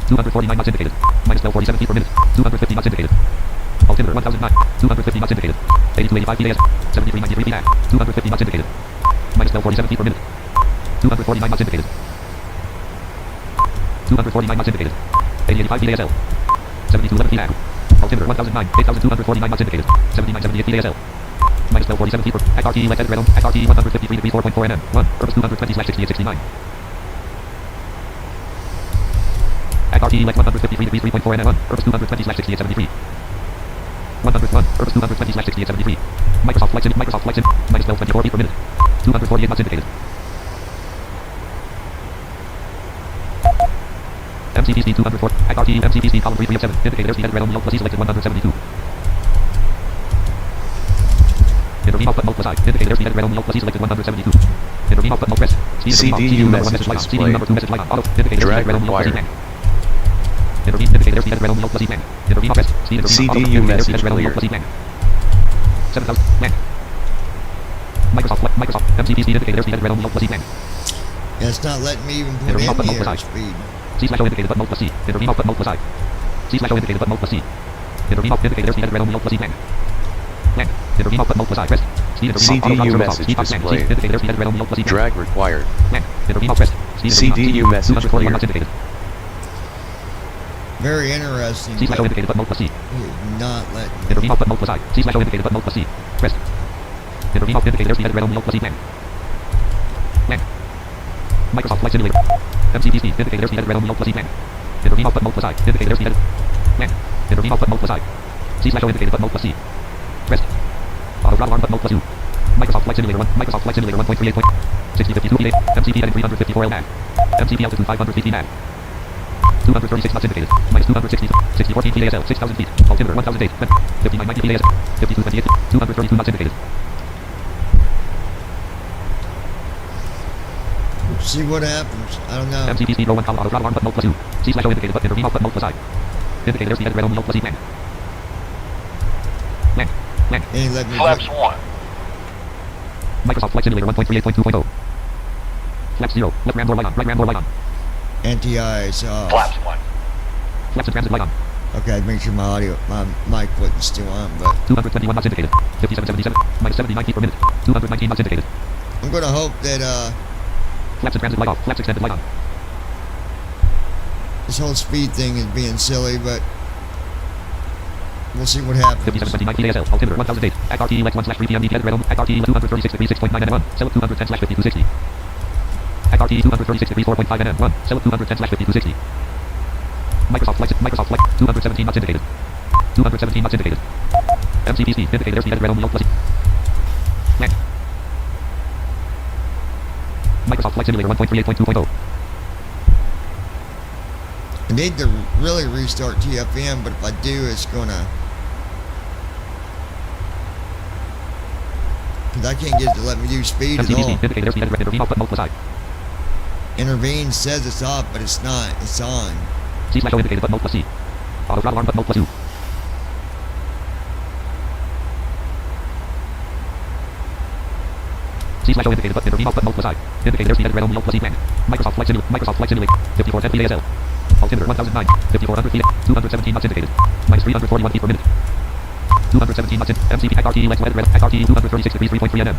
249 knots indicated. Minus 1247 feet per minute. 250 knots indicated. Altimeter 1009. 250 knots indicated. 8285 PAS. 7393 PAC. 250 knots indicated. Minus 1247 feet per minute. 249 knots indicated. 249 knots indicated. 8085 PASL. 7211 PAC. Altimeter 1009. 8249 knots indicated. 7978 PASL. Minus 1247 feet per XRT Lex red on. XRT 153 degrees 4.4 nm. 1. Urbis 220 slash 6869. XRT Lex 153 degrees 3.4 nm. 1. Urbis 220 slash 6873. 101. Urbis 220 slash 6873. Microsoft Flight Sim. Minus 1224 feet per minute. 248 knots indicated. MCP speed 204. XRT MCP speed column 3 of 7. Indicator speed red only plus E selected 172. Intervene off button mode plus I. Indicator speed red only plus E selected 172. Intervene off button mode press. CDU message display. number 2 message light on. Auto. Indicator Drag speed red only plus E required. man. Intervene indicator speed red only plus E man. Intervene off press. Speed intervene auto. CDU Indicator message speed red only clear. plus E man. 7000 man. Microsoft MCP speed indicator speed red only plus E man. Yeah, it's not letting me even put Intervene off in button the mode plus I. airspeed. C/O indicated button mode plus C. Intervene off button mode plus I. C/O indicated button mode plus C. Intervene off indicator speed red only plus E man. Man. Intervene off button mode plus I. Press. Speed intervene off auto CDU auto message speed off man. display. Indicator speed red only plus E man. Drag required. Man. Intervene off press. Speed CDU message 241 clear. knots indicated. Very interesting. C/O but indicated button mode plus C. it would not let me. Intervene off button mode plus I. C/O indicated button mode plus C. Press. Intervene off indicator speed red only plus E man. Man. Microsoft Flight Simulator. MCP speed indicator speed red only plus E man. Intervene off button mode plus I. Indicator speed man. Intervene off button mode plus I. C/O indicated button mode plus C. Press. Auto throttle arm button mode plus U. Microsoft Flight Simulator 1. Microsoft Flight Simulator 1.38. 6052 E8. MCP heading 354 L mag. MCP altitude 500 feet mag. 236 knots indicated. Minus 260. 64 feet PASL. 6,000 feet. Altimeter 1008. 5990 PASL. 5228. 232 knots indicated. See what happens. I don't know. MCP speed row 1 column auto throttle arm button mode plus U. C/O indicated button intervene off button mode plus I. Indicator speed red only plus E man. Man. Man. Any let me Flaps 1. Microsoft Flight Simulator 1.38.2.0. Flaps 0. Left ram door light on. Right ram door light on. Anti-eyes off. Flaps 1. Flaps and transit light on. Okay, make sure my mic wasn't still on, but 221 knots indicated. 5777. Minus 79 feet per minute. 219 knots indicated. I'm gonna hope that Flaps and transit light off. Flaps extended light on. this whole speed thing is being silly, but we'll see what happens. 5729 PASL. Altimeter 1008. XRT Lex 1 3 PM red red XRT 236 degrees 6.9 nm 1. Cell 210 5260. XRT 236 degrees 4.5 nm 1. Cell 210 5260. Microsoft Flight 217 knots indicated. 217 knots indicated. MCP speed indicator speed red only plus E. Man. Microsoft Flight Simulator 1.38.2.0. I need to really restart TFM, but if I do, it's gonna. Because I can't get it to let me do speed at MCP all. speed indicator speed red intervene off button mode plus I. Intervene says it's off, but it's not. It's on. C/O indicated button mode plus C. Auto throttle arm button mode plus U. C/O indicated button intervene off button mode plus I. Indicator speed red only plus E man. Microsoft Flight Simulator 5410 PASL. Altimeter 1009. 5400 feet. 217 knots indicated. Minus 341 feet per minute. 217 knots in. MCP XRT Lex red XRT 236 degrees 3.3 nm.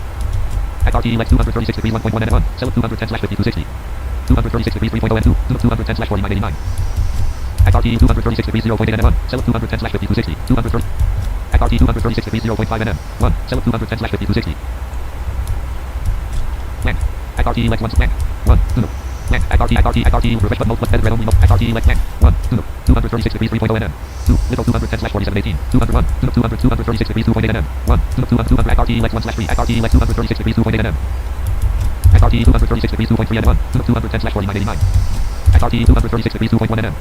XRT Lex 236 degrees 1.1 nm 1. Cell 210/5260. 236 degrees 3.0 n2. 210/4989. XRT 236 degrees 0.8 nm 1. Cell 210/5260. 230. XRT 236 degrees 0.5 nm 1. Cell 210/5260. Man. XRT Lex 1 man. 1. No. Man. XRT refresh button mode plus red only mode. XRT Lex man. 1. No. 236 degrees 3.0 nm. 2. Little 210/4718. 201. 236 degrees 2.8 nm. 1. 200 XRT Lex 1/3. XRT Lex 236 degrees 2.8 nm. XRT 236 degrees 2.3 nm 1. 210/4989. XRT 236 degrees 2.1 nm.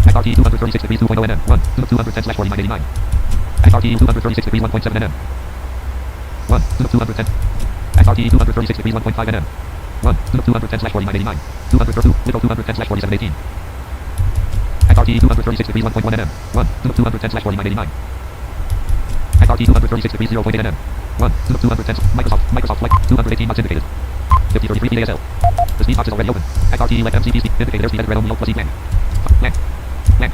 XRT 236 degrees 2.0 nm 1. 210/4989. XRT 236 degrees 1.7 nm. 1. 210. XRT 236 degrees 1.5 nm. 1. 210/4989. 202. Little 210/4718. XRT 236 degrees 1.1 nm. 1. 210/4989. XRT 236 degrees 0.8 nm. 1. 210. Microsoft Flight 218 knots indicated. 5033 PASL. The speed box is already open. XRT Lex MCP speed indicator speed red only plus E man. Man. Man.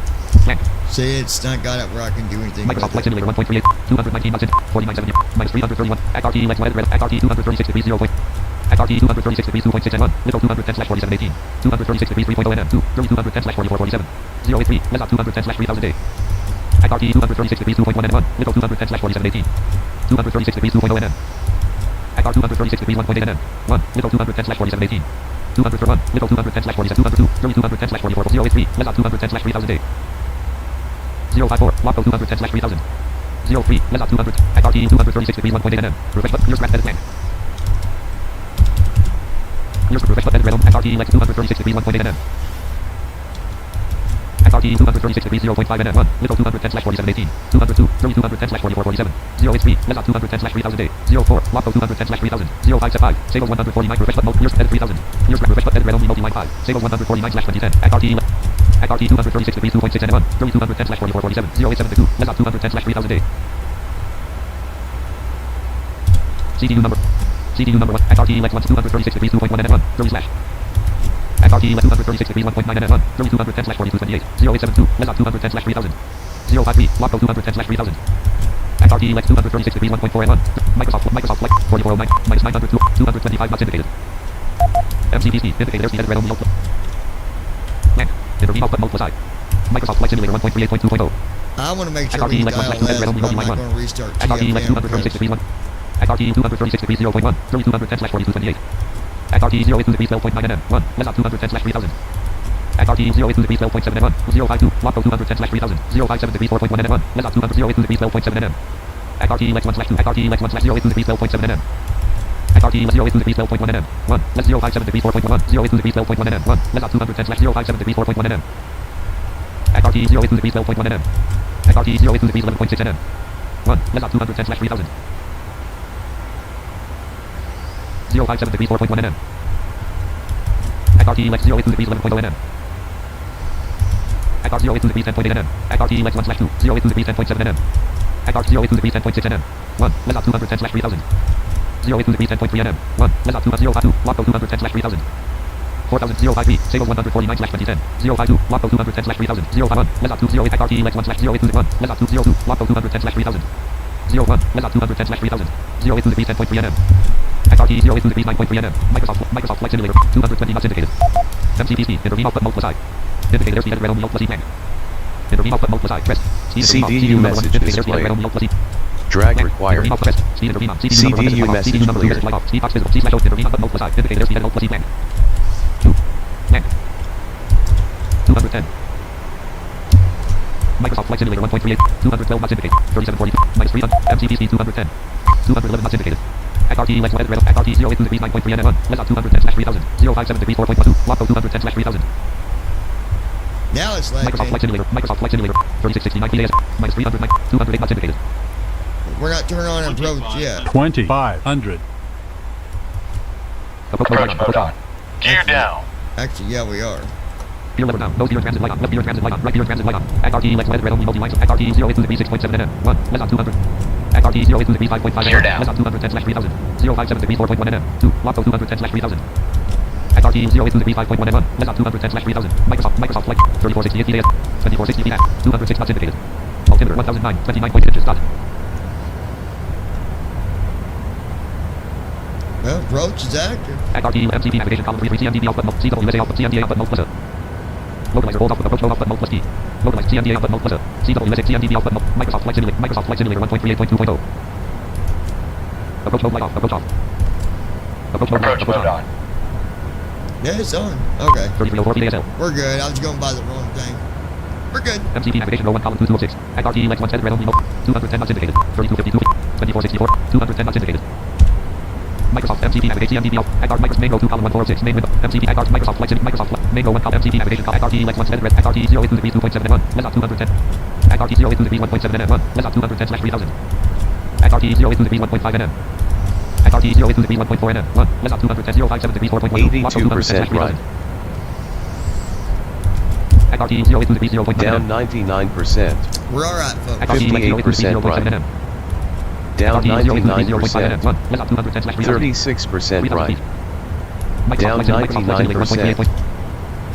Man. See, it's not got it where I can do anything. Microsoft Flight Simulator 1.38. 219 knots in. 4970. Minus 331. XRT Lex red XRT 236 degrees 0. XRT 236 degrees 2.6 and 1. Little 210/4718. 236 degrees 3.0 nm 2. 210/4447. 083. Less up 210/3000 a. XRT 236 degrees 2.1 and 1. Little 210/4718. 236 degrees 2.0 nm. XR 236 degrees 1.8 nm. 1. Little 210/4718. 201. Little 210/47. 202. 210/44. 083. Less up 210/3000 a. 054. Lock 210/3000. 03. Less up 200. XRT 236 degrees 1.8 nm. Refresh button. Here's edit plan. Here's refresh button. Red XRT Lex 236 degrees 1.8 nm. FRT 236 degrees 0.5 NM 1. Little 210 slash 4718. 202. 210 slash 4447. 083. Less 210 slash 3008. 04. Locko 210 slash 3000. 0575. Sable 149 refresh but mode. Years edit 3000. Years refresh but edit red only multi line 5. Sable 149 slash 2010. FRT FRT 236 degrees 2.6 NM 1. 3210 slash 4447. 0872. Less 210 slash 3008. CDU number 1. FRT Lex 236 degrees 2.1 NM 1. 30 slash. FRT Lex 236 degrees 1.9 NM 1. 3210 slash 4228. 0872. Less 210 slash 3000. 053. Locko 210 slash 3000. FRT Lex 236 degrees 1.4 N1. Microsoft Flex 4409 minus 900 225 knots indicated. MCPC indicated airspeed red only output. Blank. Intervene output mode plus I. Microsoft Flight Simulator 1.38.2.0. I want to make sure we dial that. I'm not going to restart FRT Lex 236 degrees 1. FRT 236 degrees 0.1. 3210 slash 4228. FRT 082 degrees 12.9 NM 1. Less 210 slash 3000. FRT 082 degrees 12.7 NM 1. 052. Locko 210 slash 3000. 057 degrees 4.1 NM 1. Less 082 degrees 12.7 NM. FRT Lex 1 slash 2. FRT Lex 1 slash 082 degrees 12.7 NM. FRT Lex 082 degrees 12.1 NM 1. Less 057 degrees 4.1. 082 degrees 12.1 NM 1. Less 210 slash 057 degrees 4.1 NM. FRT 082 degrees 12.1 NM. FRT 082 degrees 11.6 NM 1. Less 210 slash 3000. 057 degrees 4.1 NM. FRT Lex 082 degrees 11.0 NM. FRT 082 degrees 10.8 NM. FRT Lex 1 slash 2. 082 degrees 10.7 NM. FRT 082 degrees 10.6 NM. 1. Less 210 slash 3000. 082 degrees 10.3 NM. 1. Less 052. Locko 210 slash 3000. 4053. Sable 149 slash 2010. 052. Locko 210 slash 3000. 051. Less 208. FRT Lex 1 slash 082 1. Less 202. Locko 210 slash 3000. 01. Less 210 slash 3000. 082 degrees 10.3 NM. FRT 082 degrees 9.3 NM. Microsoft Flight Simulator 220 knots indicated. MCPC intervene output mode plus I. Indicated airspeed red only plus E blank. Intervene output mode plus I. Press. CDU message displayed. Drag required. CDU message cleared. Speed box visible. C/O intervene output mode plus I. Indicated airspeed red plus E blank. 2. Blank. 210. Microsoft Flight Simulator 1.38. 212 knots indicated. 3742. Minus 300. MCPC 210. 211 knots indicated. FRT Lex 1 red. FRT 082 degrees 9.3 NM 1. Less 210 slash 3000. 057 degrees 4.12. Locko 210 slash 3000. Now it's like Microsoft Flight Simulator 3669 PAS minus 300 208 knots indicated. We're not turning on approach yet. 2500. Approach mode on. Gear down. Actually, yeah, we are. Gear lever down. Nose gear transit light on. Left gear transit light on. Right gear transit light on. FRT Lex red only multi lines. FRT 082 degrees 6.7 NM 1. Less on 200. FRT 082 degrees 5.5 Gear NM. down. Less on 210 slash 3000. 057 degrees 4.1 NM. 2. Locko 210 slash 3000. FRT 082 degrees 5.1 NM 1. Less on 210 slash 3000. Microsoft Flight 3460 PAS 2460 PAS 206 knots indicated. Altimeter 1009 29.6 inches dot. Well, approach is active. FRT MCP navigation column 33 CMDB output mode. CWSA output CMDA output mode plus a. Localizer hold output approach mode output mode plus T. Localized CMDA output mode plus a. CWSA CMDB output mode. Microsoft Flight Simulator 1.38.2.0. Approach mode light off. Approach off. Approach mode Approach mode on. Yeah, it's on. Okay. 3304 PASL. We're good. I was going by the wrong thing. We're good. MCP navigation row 1 column 2206. FRT Lex 1 set red only mode. 210 knots indicated. 3252 feet. 2464. 210 knots indicated. Microsoft MCP navigation CMDB out. Microsoft main row 2 column 1406. Main window. MCP Microsoft Flight Sim. Microsoft main row 1 column MCP navigation column. FRT Lex 1 set red. FRT 082 degrees 2.7 N1. Less on 210. FRT 082 degrees 1.7 N1. Less on 210 slash 3000. FRT 082 degrees 1.5 NM. FRT 082 degrees 1.4 NM. 1. Less on 210 057 degrees 4.1. 82% right. FRT 082 degrees 0.9 Down 99%. We're alright, folks. 58% right. Down 99%. 36% right. Down 99%.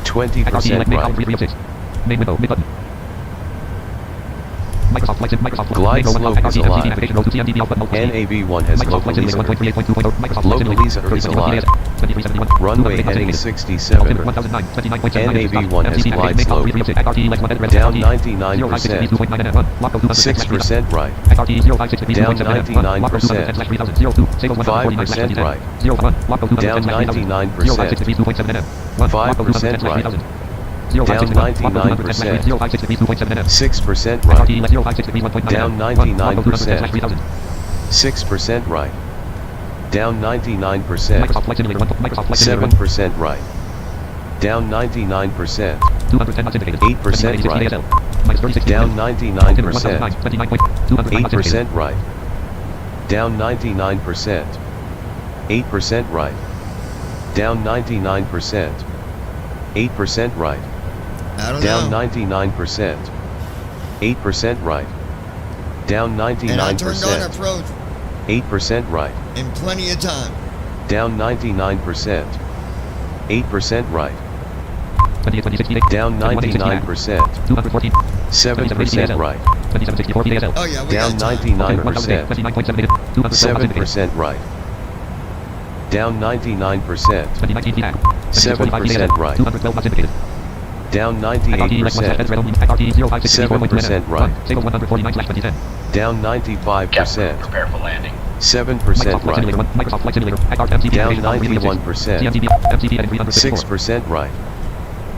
20% right. Main window, mid button. Microsoft Glide slope is alive. NAV1 has localizer. Localizer is alive. Runway heading 67. NAV1 has glide slope. Down 99%. 6% right. Down 99%. 5% right. Down 99%. 5% right. Down 99%. 6% right. Down 99%. 6% right. Down 99%. 7% right. Down 99%. 210 knots indicated. 8% right. Minus 36 Down degrees. 99%. 29.200 8% right. Down 99%. 8% right. Down 99%. 8% right. I don't Down know. 99%. 8% right. Down 99%. And I turned on approach 8% right. in plenty of time. Down 99%. 8% right. 26 feet. Down 99%. 214. 7% right. 2764 feet ASL. Oh yeah, we Down got time. 99%. 29.7 212 7% right. Down 99%. 2019 feet. 7% right. 212 knots indicated. Down RT 98%. 0564.29. 7% right. Sable 149/2010. Down 95%. Prepare for landing. 7% Microsoft Flight Simulator right. 1. Microsoft Flight Simulator. MCP Down application 91%. CMTB. MCP and 354. 6% right.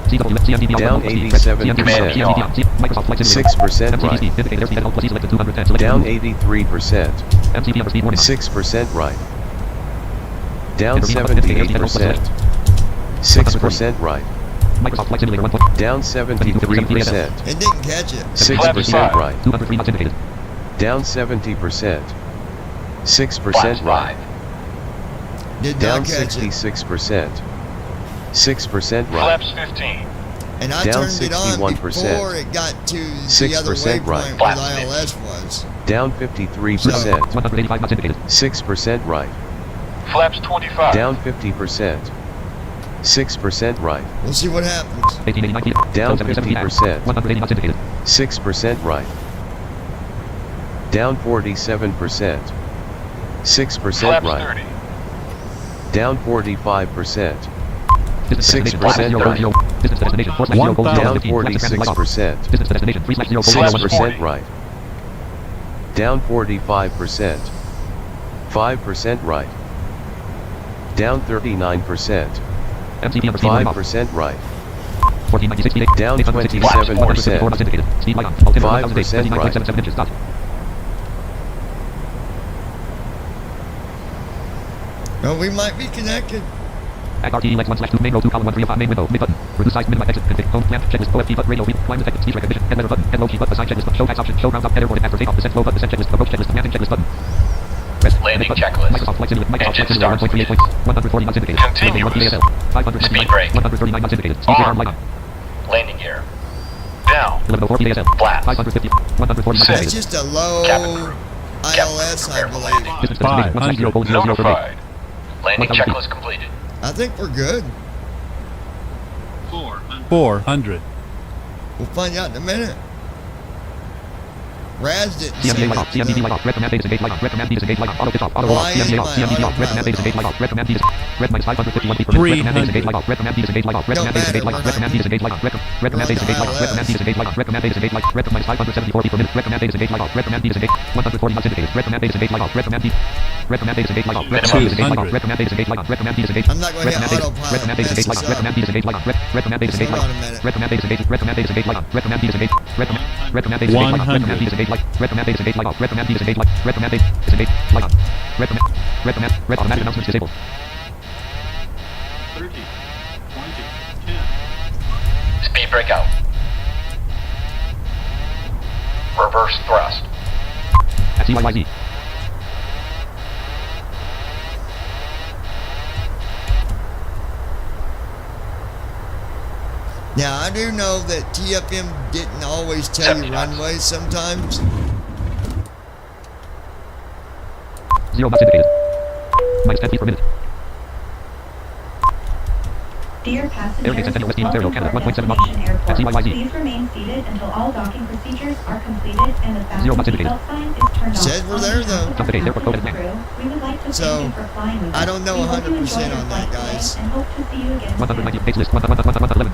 CMTB Down 87%. Microsoft Flight Simulator. 6% right. MCP speed. Indicate airspeed and plus selected 210. Select Down route. 83%. MCP upper speed warning. 6% right. Down Enter 78%. 6% right. Microsoft Flight Simulator 1. Down 73%. It didn't catch it. 6% right. 203 knots indicated. Down 70%. 6% right. Did Down not catch it. 66%. 6% right. Flaps 15. And I Down turned it on 61%. before it got to the 6% other waypoint right. where the ILS was. Down 53%. 185 knots indicated. 6% right. Flaps 25. Down 50%. 6% right. We'll see what happens. 1889 feet. Down 77 feet. 50%. 180 knots indicated. 6% right. Down 47%. 6% Flaps right. 30. Down 45%. Distance destination 6% right. 4/0. Distance destination 4/0 gold 0 Down 15. Left to light off. 46%. Distance destination 3/0 gold 6% right. Down 45%. 5% right. Down 39%. MCP upper speed warning off. 5% right. 1496 feet. Down 866 154 knots indicated. Speed light on. Altimeter 5% 1008. 39.77 inches. Dot. Well, we might be connected. Act RTE Lex 1/2 main row 2 column 1 3 of 5 main window mid button. Reduce size minimize exit config home clamp checklist OFT button radio climb detected speed recognition head letter button head low key button assign checklist show tax option show rounds up header point after takeoff descent low button descent checklist approach checklist landing checklist button. Rest Landing button. checklist. Microsoft Flight Simulator Microsoft Flight Engine Simulator starts 1.38 points 140 knots indicated. Continuous. 1 ASL 590 Speed brake. 139 knots indicated. Speed Arm. light on. Landing gear. Down. 1104 ASL Flat. 550 140 knots That's indicated. just a low Cabin crew. ILS, I Prepare for believe. landing. Distance destination 160 gold 00 for me. Notified. Landing 1,000 feet. checklist completed. I think we're good. 400. We'll find out in a minute. Raz didn't CMDA say light off. CMDB light off. Red command disengage light on. Red command disengage light on. Auto pitch off. Auto roll off. Why CMDA is off. my CMDB off. Red command disengage light off. Red command red minus 551 feet per minute. Red command disengage light off. Red command disengage light off. Red command disengage light off. Red command disengage light off. Red command disengage light off. Red command disengage light off. Red command disengage light. Red minus 574 feet per minute. Red command disengage light off. Red command disengage 140 knots indicated. Red command disengage light off. Red command disengage light off. Red command disengage light off. Red command disengage light off. Red command disengage. I'm not going to hit autopilot. Red command disengage light on. Red command disengage light on. Red command disengage light on. Red command disengage. Red command disengage light on. Red command disengage. Red command disengage light on. Red command disengage light. Red command disengage light on. Red command disengage light. Red command disengage light on. Red automatic announcements disabled. 30, 20, 10. Speed breakout. Reverse thrust. At CYYZ. Now, I do know that TFM didn't always tell you runways sometimes. 0 knots indicated. Minus 10 feet per minute. Dear passengers, Airgate Centennial West Team Ontario, welcome Canada, to 1.7 our knots. destination At airport. CYYZ. Please remain seated until all docking procedures are completed and the 0 fasten knots indicated. seatbelt sign is turned off. Says we're there, though. Jump the gate, airport code at Crew, we would like to So, thank you for flying with us. I don't know We hope you 100% enjoy your on that, flight today guys. and hope to see you again 190 soon. page list. 11.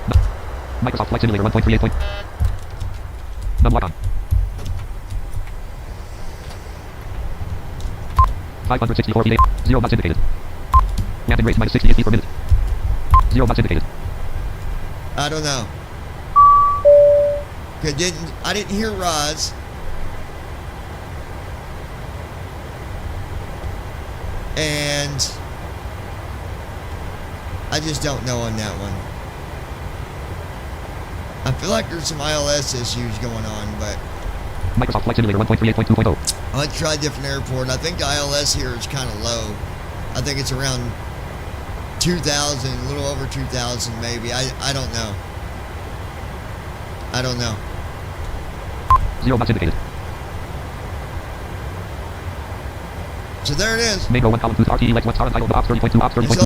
Microsoft Flight Simulator 1.38 point. Num lock on. 564 feet. 0 knots indicated. Landing rate minus 68 feet per minute. 0 knots indicated. I don't know. I didn't hear Roz. And I just don't know on that one. I feel like there's some ILS issues going on, but Microsoft Flight Simulator 1.38.2.0. let's try a different airport. I think the ILS here is kind of low. I think it's around 2,000, a little over 2,000 maybe. I don't know. I don't know. 0 knots indicated. So there it is. Mango 1 column 2 RTE legs 1 star untitled ops 30.2 ops 30.2.